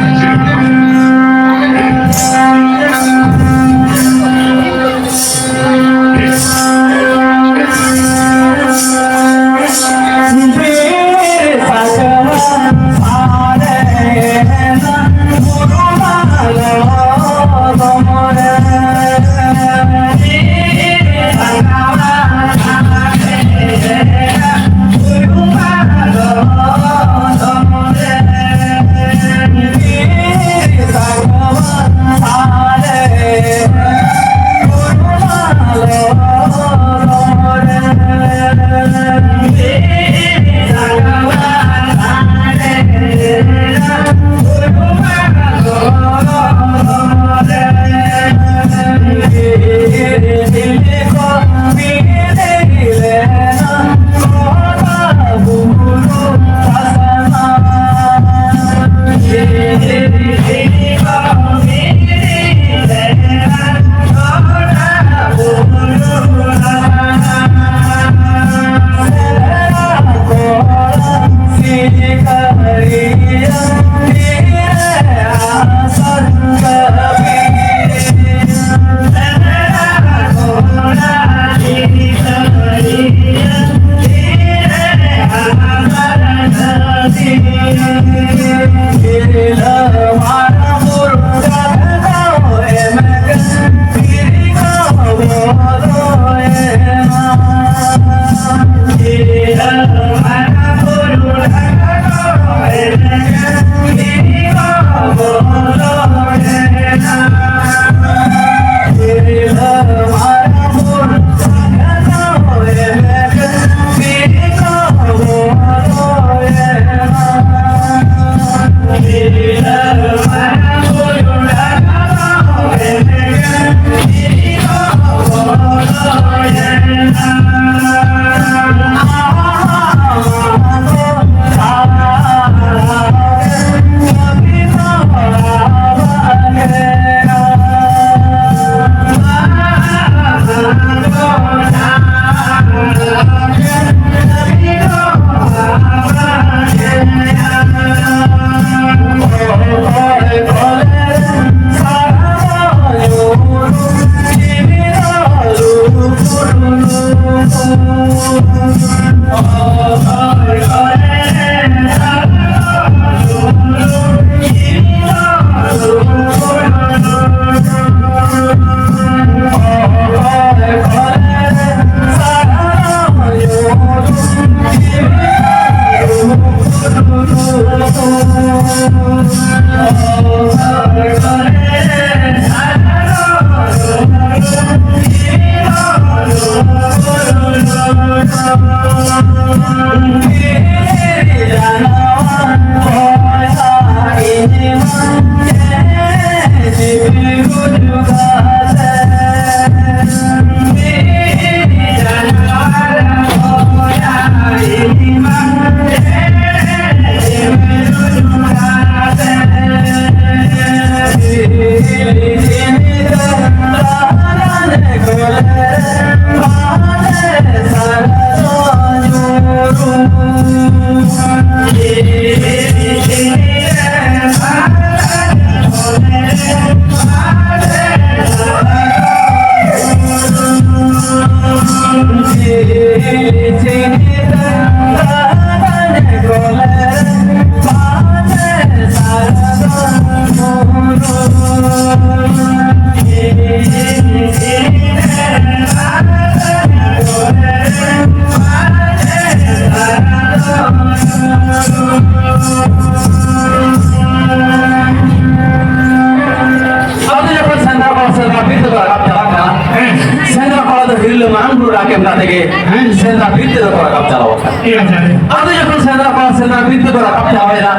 सेना बिंदु को रखा जाएगा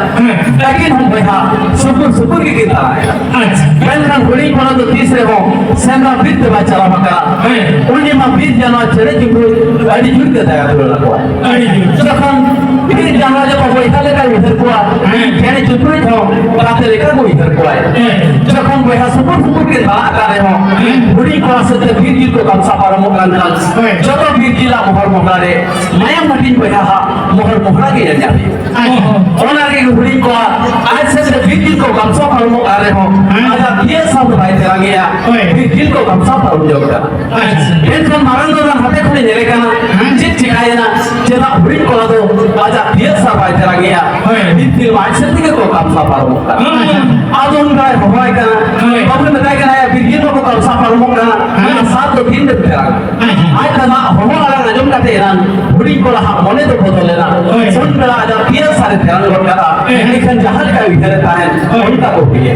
लेकिन हम भैया सुपुर की कितना है अच्छा मैंने गुड़ी पड़ा तो तीसरे हो सेना बिंदु बचा रहा मका उन्हें मां बीत जाना चले जिनको अड़ी जुड़ के तैयार हो रहा है जब हम बीत जाना जब वो इधर का इधर को कहने चुपड़े था बातें लेकर वो इधर को आए जब हम भैया सुपुर के बात कर रहे हो गुड़ी पड़ा से बीत जी को कम सा पारा मुकान जब बीत जिला मोहर मोहरे मैं मटिन भैया मोहर मोहरा के जाते और आगे गुड़ी को आज से बीत जी को कम सा पारा मुका रहे हो आज ये सब भाई तेरा गया बीत जी को कम सा पारा जोड़ा इनको मारन दो हाथे खुले जले का जित चिकाए ना जेदा गुड़ी को दो आज ये सब भाई तेरा गया बीत जी आज से को कम सा पारा मुका आज उनका भवाई का बाबू ने बताया कि बीत जी को कम सा पारा मुका सात तो दिन दे तेरा आज तना हमारा नजम का तेरा गुड़ी को ला मने तो बदले ना उन बेला आज ये सारे तेरा लोग का लेकिन जहां का इधर का है उनका को भी है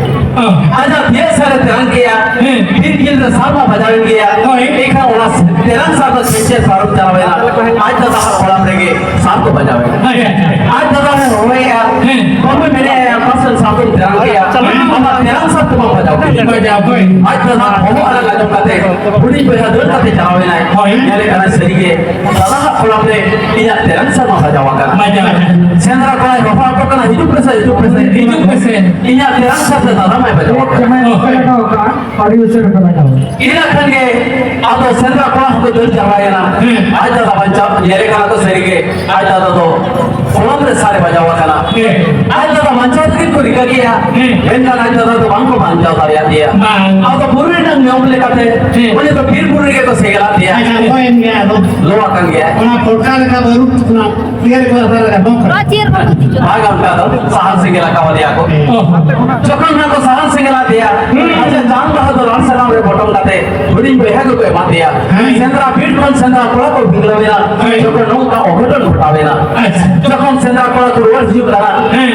आज ये सारे तेरा किया फिर किल से सामा बजाएंगे एक है उना तेरा साथ से फारूक जावे ना आज तना बड़ा रहेंगे साथ को बजावे आज तना है होए यार कब मैंने पर्सन साथ को तेरा किया हम तेरा साथ को बजाओ आज तना हमारा नजम का ते गुड़ी पे दर का ते जावे ना यारे kana serige dalam kolamne iya terang sama bajawakan sendra kolai bapak apa kana hidup pesa iya terang sama dalam mai bajawakan ina kange atau sendra kolai ko dor jawayana aja da banca yare kana to serige aja da to kolamne sare bajawakan aja da banca kin ko rikagiya enna aja da to bangko banca da ya dia atau puri nang nyomle kate boleh to pir puri ke to segala dia lo akan gaya ona portal ka baru na clear ko ada bangka agam ka to sahan segala ka dia ko jokon na ko sahan segala dia aja jang bahadur salam re bottom kate budi beha ko ke matia sendra beat kon sendra kola ko binglavena jokon no ka ogoton hotavena jokon sendra kola ko roz ju kara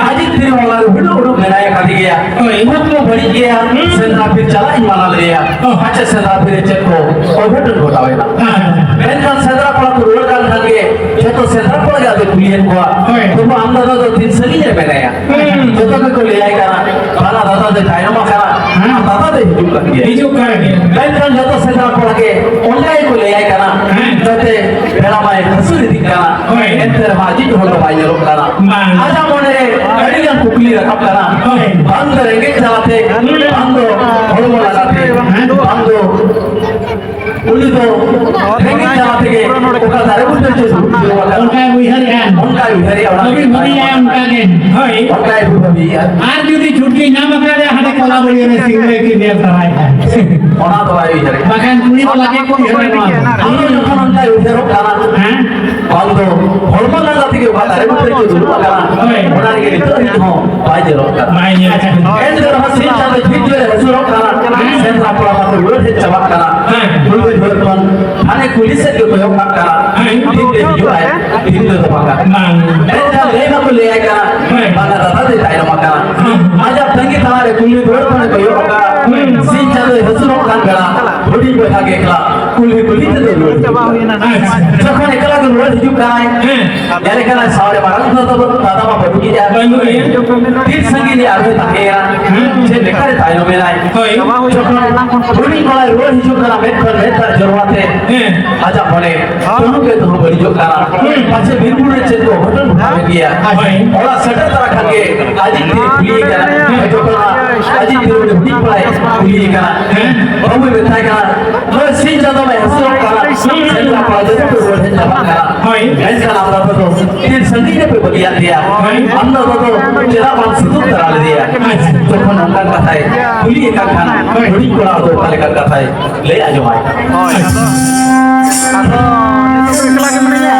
aji tirwala hudu hudu menaya ka diya imut ko badi gaya sendra beat chala imana liya acha sendra beat check ko ogoton hotavena menkan sendra kola ko roz kan thange jeto sendra kola jade kulian ko to amda do tin sagi je menaya jeto ko le ay kana bana dada de dynamo kana dada de hijuk ka menkan jeto sendra kola ke online ko le ay kana jate bela mai hasuri dikana enter haji holo bayro kana aja mone adigan kukli rakap kana bando renge jalate bando holo lagate bando उलितो रेंगे जाते के ओका दारे बुझते जो उनका विहरिया अभी मरिया उनका के होय ओका बुझिया आज यदि छुट्टी ना मकारे हाथे कोला बलियो ने सिंगले की देर कराय है ओना तो आई विहरे बागान कुनी को लगे को हेरे ना हम लोग उनका विहरो काना हैं बंदो हलमा लगाते के ओका दारे बुझते जो काना ओना के तो हो बाजे रो काना एंड कर हसी चाले फिट हसरो काना सेंट्रा पड़ा तो रोड से चबा काना berkorban, ane kulis itu koyok makara, ini dia juga ya, ini dia makara. Eda lema kuliah kara, mana data dia tahu makara. Aja tangki tanah kulis berkorban koyok makara, si calo hasilnya kan kara, budi berhak ekla, kulis itu dulu. Jika ekla tu luar hidup kara, jadi kara sahur barang tu data apa budi dia. Tir sangi ni arus takya, jadi dekar tahu melai. Jika budi kalau luar hidup kara, बेहतर जरूरत है आजा बोले दोनों के दोनों बड़ी जो करा अच्छे बिल्कुल अच्छे तो होटल उठा गया और सटर तरह खाके आजी तेरे पुलिये करा जो करा आजी तेरे ने बुढ़ी पढ़ाई पुलिये करा और वो बताया करा वो सीन ज़्यादा में हंसो करा सेंट्रा पढ़ा जो तो वो है जमा करा ऐसा नाम रखो तो फिर संगीत पे बलिया दिया अंदर तो चला पांच सुतुक करा दिया जो कौन अंदर कथा है पुलिये का खाना बुढ़ी पढ़ा तो वाले का कथा है ले आजो भाई Oh, ya. Atau itu lagi menanya.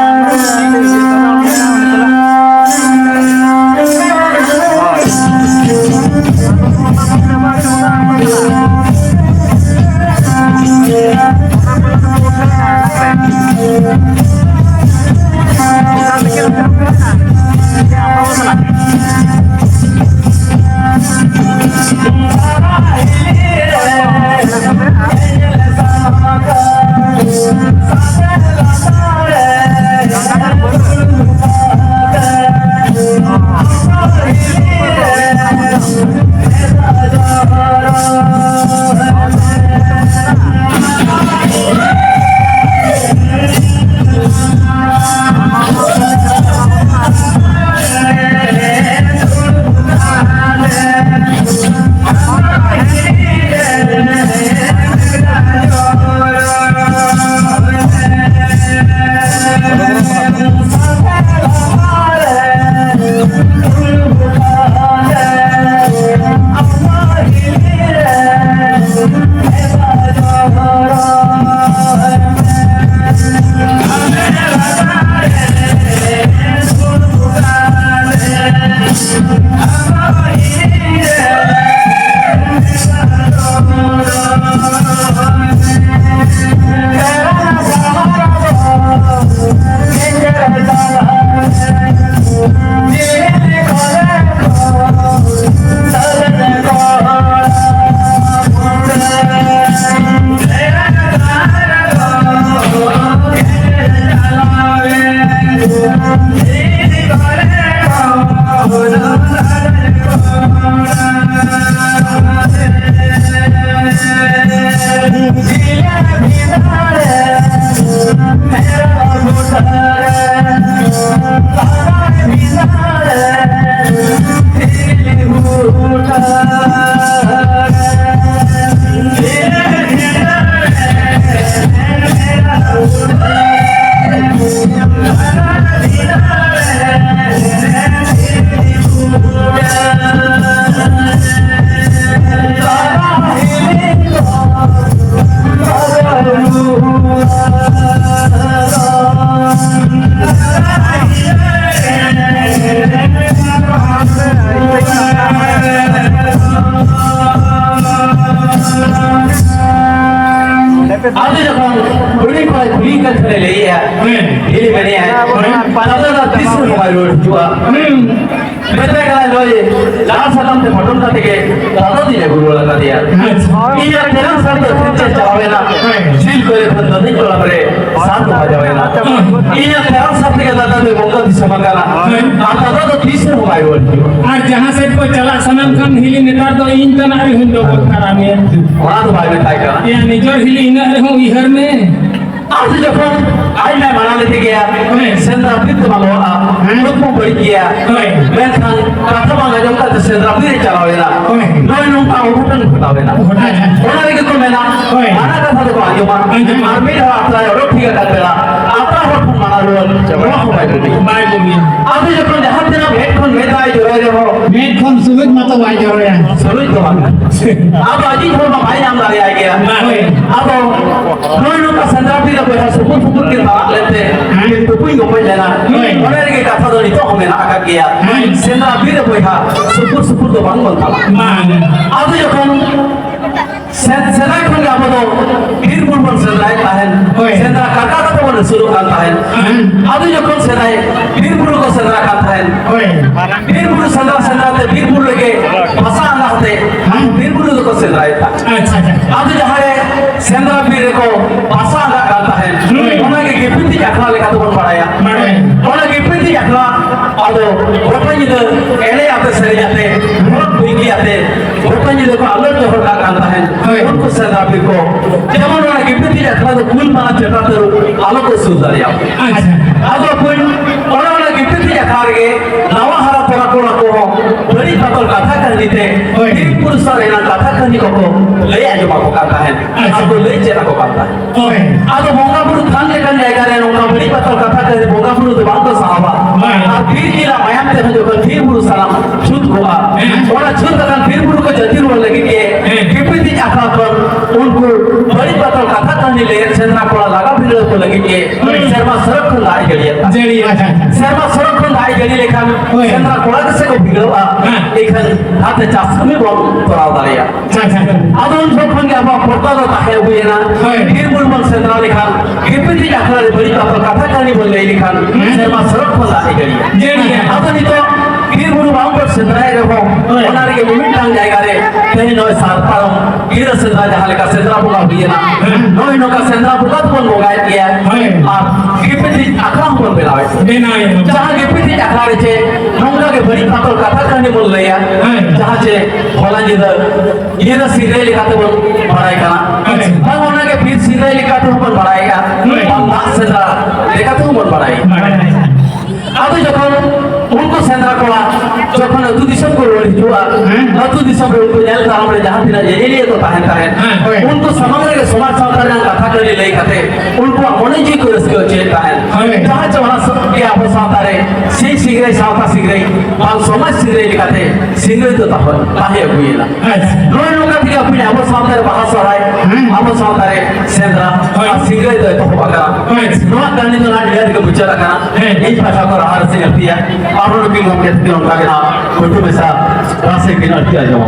Ada jokon beli kan sudah lihat, ini mana ya? Pada saat tisu rumah dua, betul kan loh? Last saat tu photo tadi ke, tahu tidak guru lah tadi ya. Ini yang terang sekali kerja jawab na, sil kore pun tadi kalau mereka satu jawab na. Ini yang terang sekali kerja tadi mungkin di semakana, tahu tu tisu rumah dua. आज जहाँ से कोई चला सनम खान हिली नेता तो इन तना भी हुंडो बखारा में Orang tu baik baik kan? या निजर हिली इन हो इहर में Ada jokon, ayah मैं mana लेते गया, सेंट्रल पिट मालो लोग को बड़ी किया, मैं kan kata bangga jom kata central pit चलावे ना, नॉय नॉन का उठन उठावे ना, orang lagi tu मैं ना, mana kata tu आगे मान, आर्मी dah आता है orang ठीक है kata lah, आता है orang mana luar, orang को baik baik. बाय बोलिए Ada jokon jahat dia nak headphone मैं dah jual dia ho, मेट कौन सुबह मत वाई जा रहे हैं सभी tu bang. Apa aja tu bang ayah yang dari ayah dia, apa नॉय नॉन का सेंट्रल पिट कोई harus pukul kita lete, itu pun ngomong jana. Orang lagi kata tu itu home nak agak kia. Sendra bila boleh ha, supur tu bang bang kala. मान Ada jokon sendra kan apa tu, hirpur pun sendra tahan. Sendra kata tu pun suruh kan tahan. Ada jokon sendra hirpur ko sendra kan tahan. Hirpur sendra te hirpur lagi masa anak te, hirpur tu ko sendra itu. अच्छा अच्छा Ada jahare sendra bila ko masa anak kan tahan. Orang lagi kipiti jakla leka tu pun paraya. Orang kipiti jakla, ada orang ni tu ele atas seri ate, orang tinggi ate, orang ni tu ko alur tu orang kan tahan. Orang ko sendra bila ko, jangan orang kipiti jakla tu kul mana cerita tu alur ko susah ya. अच्छा Ada pun orang kipiti jakla lagi, nawa harap orang ko beri patol kata kan ni te, ini purusan yang kata kan ni ko, leh aja aku kata kan, aku leh cerita ko kata. ओए Ada bunga buru than lekan jaga re nongka beri patol kata kan bunga buru tu bangko sahabat. Phir kira mayam te jokon phir buru salam chut hua. Orang chut kan phir buru ko jati ruang lagi ke. Kipiti jakla kon unku beri patol kata kan ni leher sendra kola laga phir ko lagi ke. Serma serap kan lari geliat. JD अच्छा Serma serap kan lari geli lekan sendra kola kese ko bigla. Ikan hati jasmi bom toral daria. अच्छा Adon jokon ke apa porta do tahe huye na. Phir buru bang sendra lekan. Kipiti jakla re beri patol kata kan ni boleh lekan. Serma serap kan lari geliat. JD Adon itu phir buru bang ko sendra re ho. Onar ke mumit tang jaga re. Tehi noi sarparam. Kira sendra jahan leka sendra buka huye na. Noi no ka sendra buka tu pun bogai dia. Ar kipiti akla pun belawe. देना है Jahan kipiti akla re je. Nongka ke beri patol kata kan ni boleh ya. Jahan je bolan je dah. Ia dah sirai leka tu pun barai kana. Bang onar ke phir sirai leka tu pun barai ka. Bang nak sendra leka tu pun barai. Ada jokon unko Shendra कोड़ा जखन अतु दिसम को रोड हिजुआ अतु दिसम रे उनको जेल ताम रे जहां तिना जेलिए तो ताहेन ताहेन उनको समग्र के समाज सावतार रंग कथा करे लई खाते उनको मने जी को रसके चे ताहेन जहां जहां सब के अब सावतारे से सिगरे सावता सिगरे बाल समाज सिगरे लिखाते सिगरे तो ताहे हुईला नोय लोग के अपने अब सावतारे बाहा सराय अब सावतारे सेंद्रा सिगरे तो बगा नो करने तो ना ढेर के बुचरा का এই ভাষা को आहार से करती है और भी लोग कहते हैं उनका ना फोटो में सा रास्ते के ना किया जाओ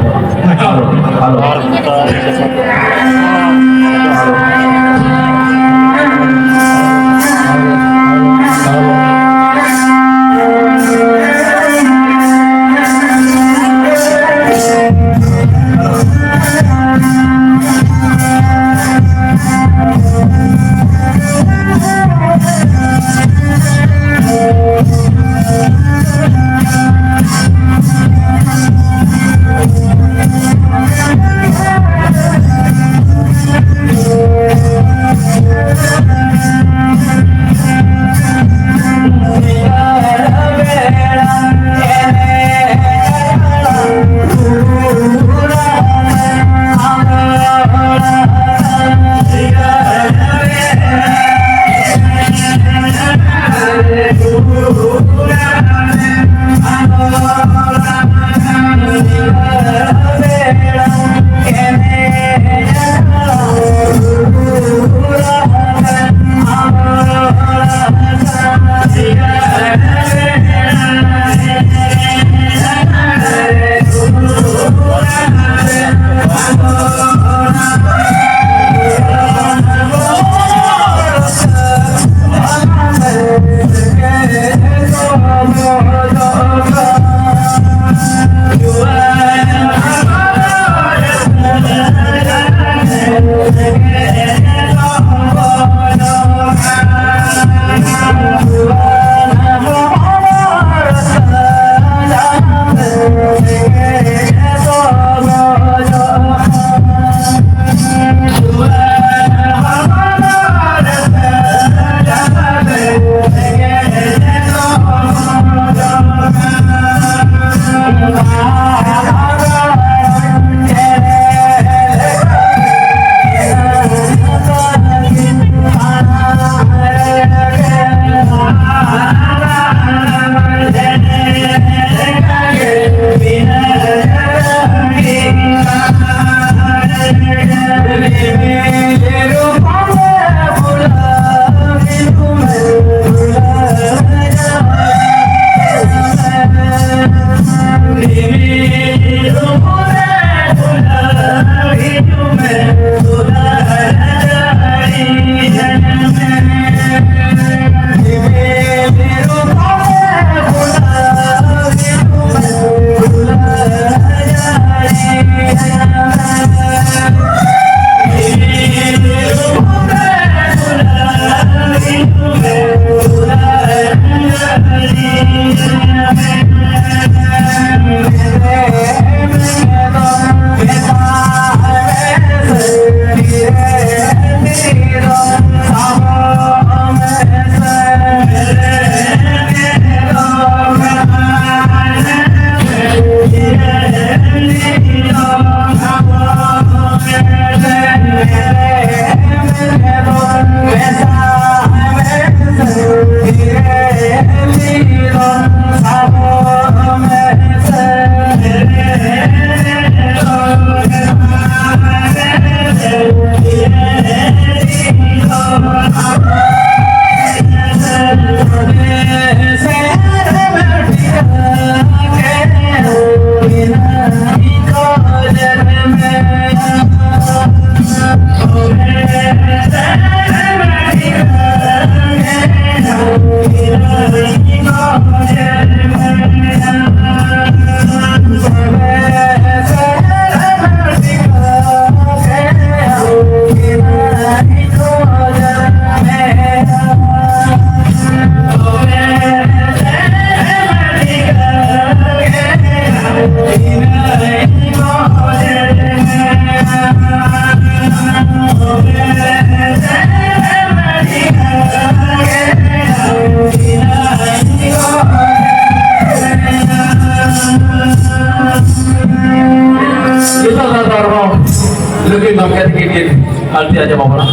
गालती आजा बाबा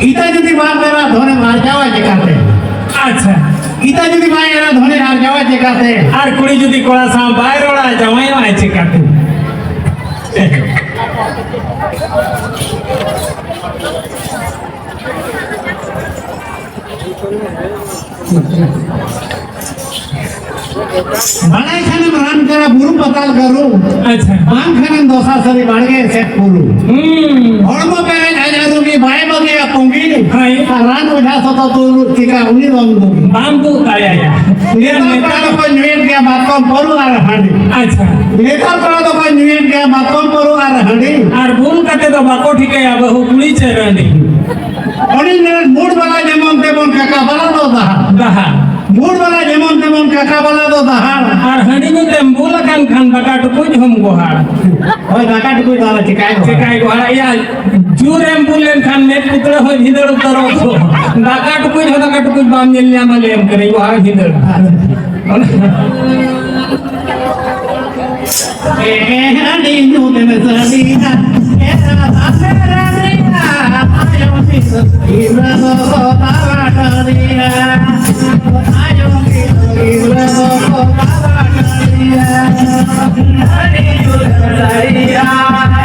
इता যদি বাপেরা ধরে মার যাওয়া যেখানে আচ্ছা ইতা যদি মায়েরা ধরে আর যাওয়া যেখানে আর কুড়ি যদি কোড়া সাম বাইরে ওড়া জামাই আছে কাটু বাড়াই খানে রান করা বুরু পাতাল করু আচ্ছা বাম খানে দশা সরি বাড়গে সেট করু হড়ম পেরে যাইজারু কি ভাই বগিয়া পঙ্গি হাই রান ওঠা সত তুরু টিকা উনি রং দু বাম্বু কায়া নেতার করা তো কই নিয়েট গিয়া বাতকম পরু আর হাঁড়ি আচ্ছা নেতার করা তো কই নিয়েট গিয়া বাতকম পরু আর হাঁড়ি আর বুন কাতে তো বাকো ঠিকে বহু কুড়ি চেরানি অনিলের মুড বালা যেমন তেমন কাকা বালা তো দাহা দাহা মুড বালা যেমন তেমন কাকা বালা তো দাহা আর হাঁড়ি মধ্যে বুলা কান খান বাকা টুকুই হম গোহাড় ওই কাকা টুকুই দালা চিকাই চিকাই গোহাড় ইয়া জুর এম্বুলেন্স খান নেট পুতরে হই ভিতর উত্তর বাকা টুকুই বাম জেলিয়া মালে এম করে গোহাড় ভিতর এ হাঁড়ি নুতে মেসালিনা এরা বাসেরা রিনা আয়ো মিস ইরা দো তাবাটারিয়া আয়ো মিস ইরা দো তাবাটারিয়া হাঁড়ি নুতে মেসালিনা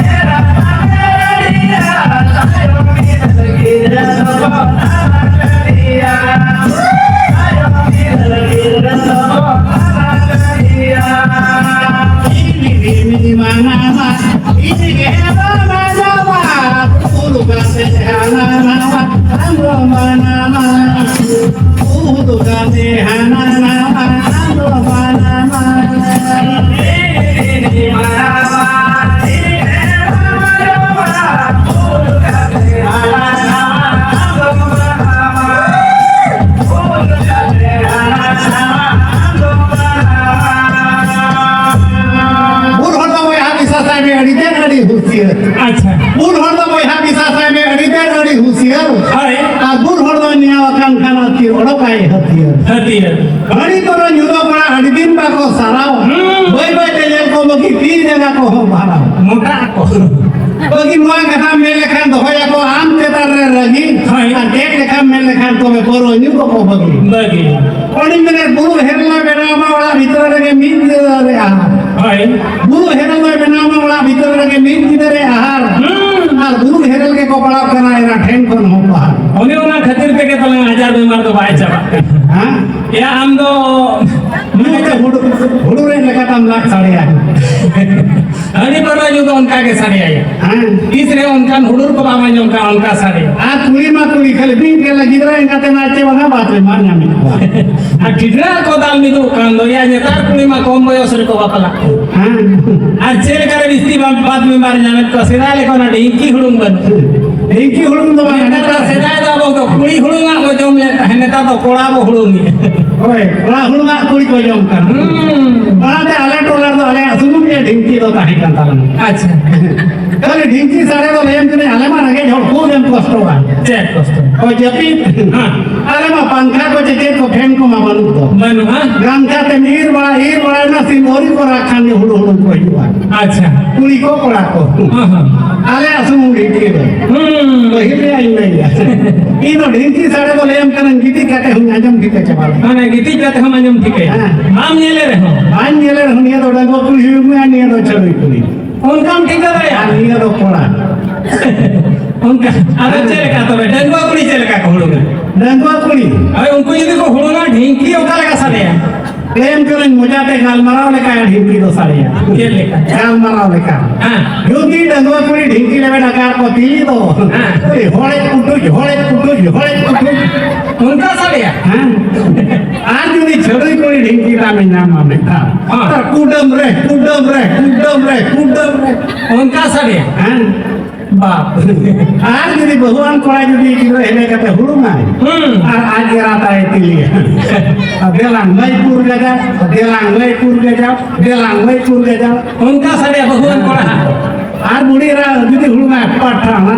এরা বাসেরা রিনা আয়ো মিস ইরা দো তাবাটারিয়া আয়ো মিস ইরা দো তাবাটারিয়া ini mana ini keheba mana ulu kase hana nama amro mana ulu kase hana nama amro mana ini mana ini keheba mana ulu kase hana nama amro mana ulu kase hana nama amro में अड़ीते अड़ी हुसियर अच्छा बुर हरदम ओहा बिसासा में अड़ीते अड़ी हुसियर हाय आ बुर हरदम निया कान खाना की ओडो काय हतियर हतियर घड़ी तोरो युदो पड़ा अड़ी दिन बा को साराओ बई बई तेल को मकी 3 जगह को हो भाराओ मोटा को बगी मोआ कथा में लेखान दोया को आम तेतार रे रगी आ देख लेखा में लेखान तो में परो न्यू को बगी बगी ओडी में बुरु हेरला बेनामा वाला भीतर रे मीन रे आ हाय बुरु हेरला बेनामा वाला भीतर रे मीन रे आहार আর বুরু হেরেল কে কপড়া কেনা এরা ঠেন কোন हो पहाड़ उन्हें उना खातिर पे के तले हजार बीमार तो बाय चबा हां या हम तो मुझे तो हुडू रे लगा तम लाख साड़े आ हनी पर जो तो उनका के साड़ी आई हां तीसरे उनका हुडूर को बामा जो उनका साड़ी आ कुली मा कुली खाली बिन के लगी रे इनका ते नाचे वना बात रे मान्या में आ किडरा को दाल में तो कांदो या नेतार कुली मा कम बयस रे को बापला हां आ चेल करे बिस्ती बाद में मार जाने तो सीधा लेको ना ढींकी हुडूम बन ढींकी हुडूम तो नेता सीधा तो तो कुली हुडूंगा को जम ले नेता तो कोड़ा वो हुडूंगी ओए कोड़ा हुडूंगा कुली को जम कर बड़ा ते आले टोला तो आले असुम के ढींकी तो काहे कांता अच्छा खाली ढींकी सारे तो लेम के आले मा लगे झोड़ को देम कष्ट होगा चेक कष्ट ओ जपी हां अरे मा पंखा को जे को फैन को मा बनू तो मनु हां ग्राम जाते हीर बड़ा ना सिंदूरी को राखन हुडू हुडू को हुआ अच्छा कुली को कोड़ा को हां हां आले असुम ढींकी पहिले आई नहीं इनो ढींकी सारे तो लेम कनन गीती काटे हम आजम ठीक है चबाल हां गीती काटे हम आजम ठीक है हम नेले रहो आन नेले रहो निया तो डगो कुली में निया तो चलो कुली उनका हम ठीक है यार निया तो कोड़ा उनका अरे चले का तो डंगवा कुली चले का हुडूंगा डंगवा कुली अरे उनको यदि को हुडूंगा ढींकी ओका लगा साले प्रेम करें मुझाते गाल मराव लेका ढींकी तो साड़िया के लेका गाल मराव लेका हां क्योंकि डंगवा कुली ढींकी लेवे नकार को तीली तो होड़े कुटू उनका साले हां आज भी छड़ी कोई ढींकी का में नाम में था कुडम रे उनका साले हां बाप आज यदि भगवान कोड़ा यदि किलो हेले करते हुडू ना आज रात आए तिली देलांग मैपुर गजा उनका साले भगवान कोड़ा आज बुढ़ी रा यदि हुडू ना पाठाना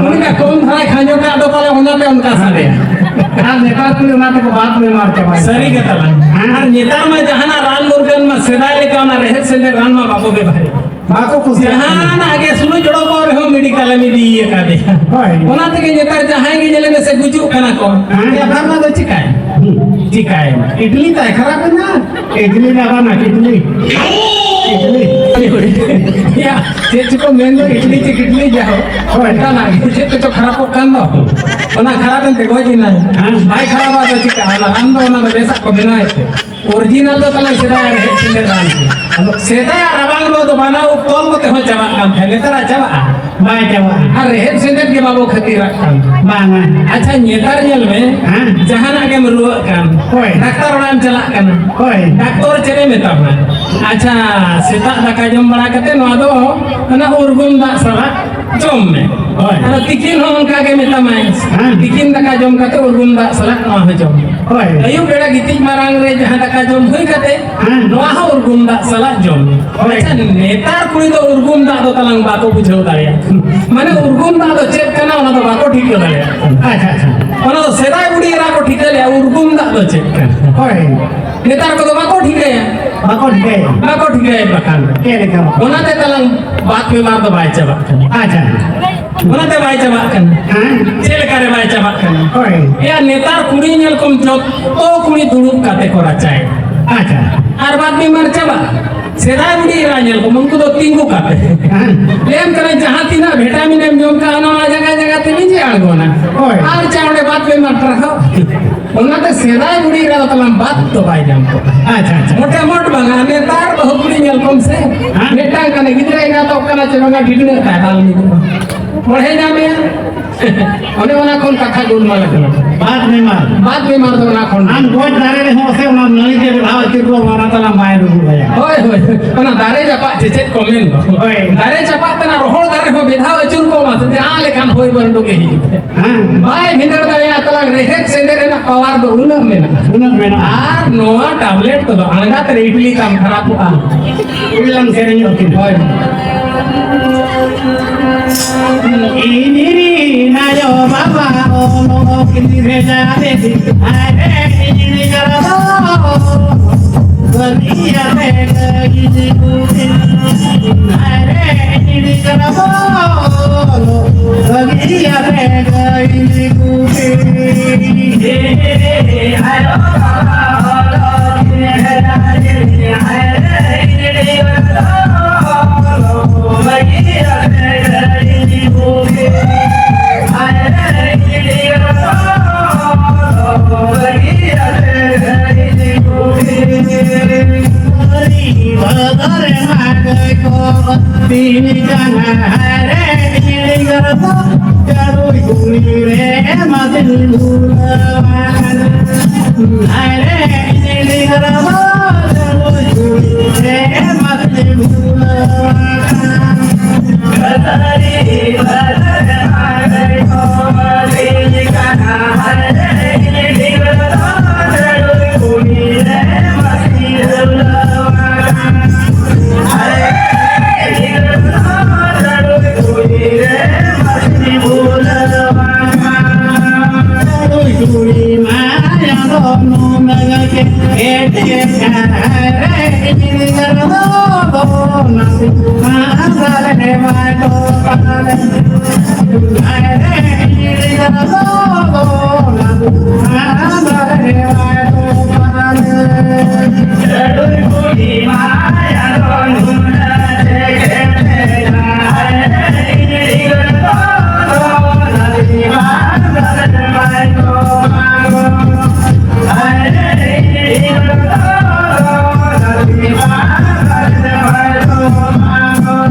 उनका कौन था खाजो का तो पहले होना पे उनका साले आज नेता कुल ना तो बात में मार के भाई सरी के तला और नेता में जहां रान मुर्गन में सेदा लेके ना रहे से रान में बाबू के भाई Aku kusian. Jahan age sulu jodoh ko reho medical में दिए का दे Hoi. ओना तक नेतार जहां के जले में से गुजु कना को या भावना तो चिकाय चिकाय Idli tak kerap na. Idli na apa nak idli? Idli. या जे चको मेन लो इडली जाओ ओटा ना जे तो खराब kan do ओना खराब ते गोजी ना भाई खराब आ तो चिका आला हम दो ना बेसा को बिना ओरिजिनल तो तला सेदा है सिंदरान सेदा राबांग लो तो बना उपतोल को ते हो जावा काम है नेतार जावा Baik jawab. अरे हेड सेंटर के बाबू खातिर रखन Bang. अच्छा नेतार जेल में जहां आगे में रुआ kan Hoi. डॉक्टर ओराम चला kan Hoi. डॉक्टर चले में तब अच्छा सेता दाका जम बड़ा कते नवा दो ना उर्गुम दा सला जम में Hoi. अरे तिकिन हो उनका के में तमाय तिकिन दाका जम कते उर्गुम दा सला नवा हो जम Hoi. अयो बेड़ा गितिज मारांग रे जहां दाका जम हुई कते नवा हो उर्गुम दा सला जम अच्छा नेतार कुड़ी दो उर्गुम दा दो तलांग बातो बुझो दाया माने उर्गुम दा दो चेक कना ओना दो बातो ठीक हो दाया Acha acha. ओना दो सेदाय बुड़ी रा को ठीक ले उर्गुम दा दो चेक कना Hoi. नेतार को तो बातो ठीक है Bakon deh. बातो ठीक है बकान Kene kamu. ओना ते तलांग बात में मार दो बाय चबा Acha. ओना ते बाय चबा कन Hah? चेल करे बाय चबा कन Hoi. या नेतार कुड़ी नेल कम जो तो कुड़ी दुड़ुब काते कोरा चाहे Acha. आर बात में मार चबा सेदाय बुड़ी रा नेल को मंकु तो तिंगु काते Hah? लेम करे जहां तीना विटामिन एम जोम का ना जगह जगह ते नहीं आगोना ओए। आर चावड़े बात में मार रखो ओना ते सेदाय बुड़ी रा तलांग बात तो बाय जाम को Acha acha. मोटे मोट बंगा नेतार बहुत बुड़ी नेल कम से बेटा कने गिदरे ना तो कना चरंगा ढिडने ताल नि पढ़े जामे ओने ओना कोन कथा गुल माला कना Bak memang. बात में मार दो ना कोन An buat dari ni hose orang nari dia berhawa cikgu orang dalam bayar dulu ya. होय होय ओना दारे जपा चेचेत कमेन ओए। दारे जपा तना रोहल दारे हो बेधा अचुर को मात ते आ लेखान होय बरडो के ही Hah? बाय भिंदर दाया तला रेहेक सेंदर ना पवार दो उन में Benar benar. आर नोवा टैबलेट तो अणगा ते इडली काम खराब हुआ Ulang sering oke. होय Ini nayo baba ono kini reja desi. Are ini karabo. Dunia beda ini kutin. Are ini karabo. Dunia beda ini kutin. Ayo baba ono kini reja desi. Are ini karabo. Dunia beda ini kutin.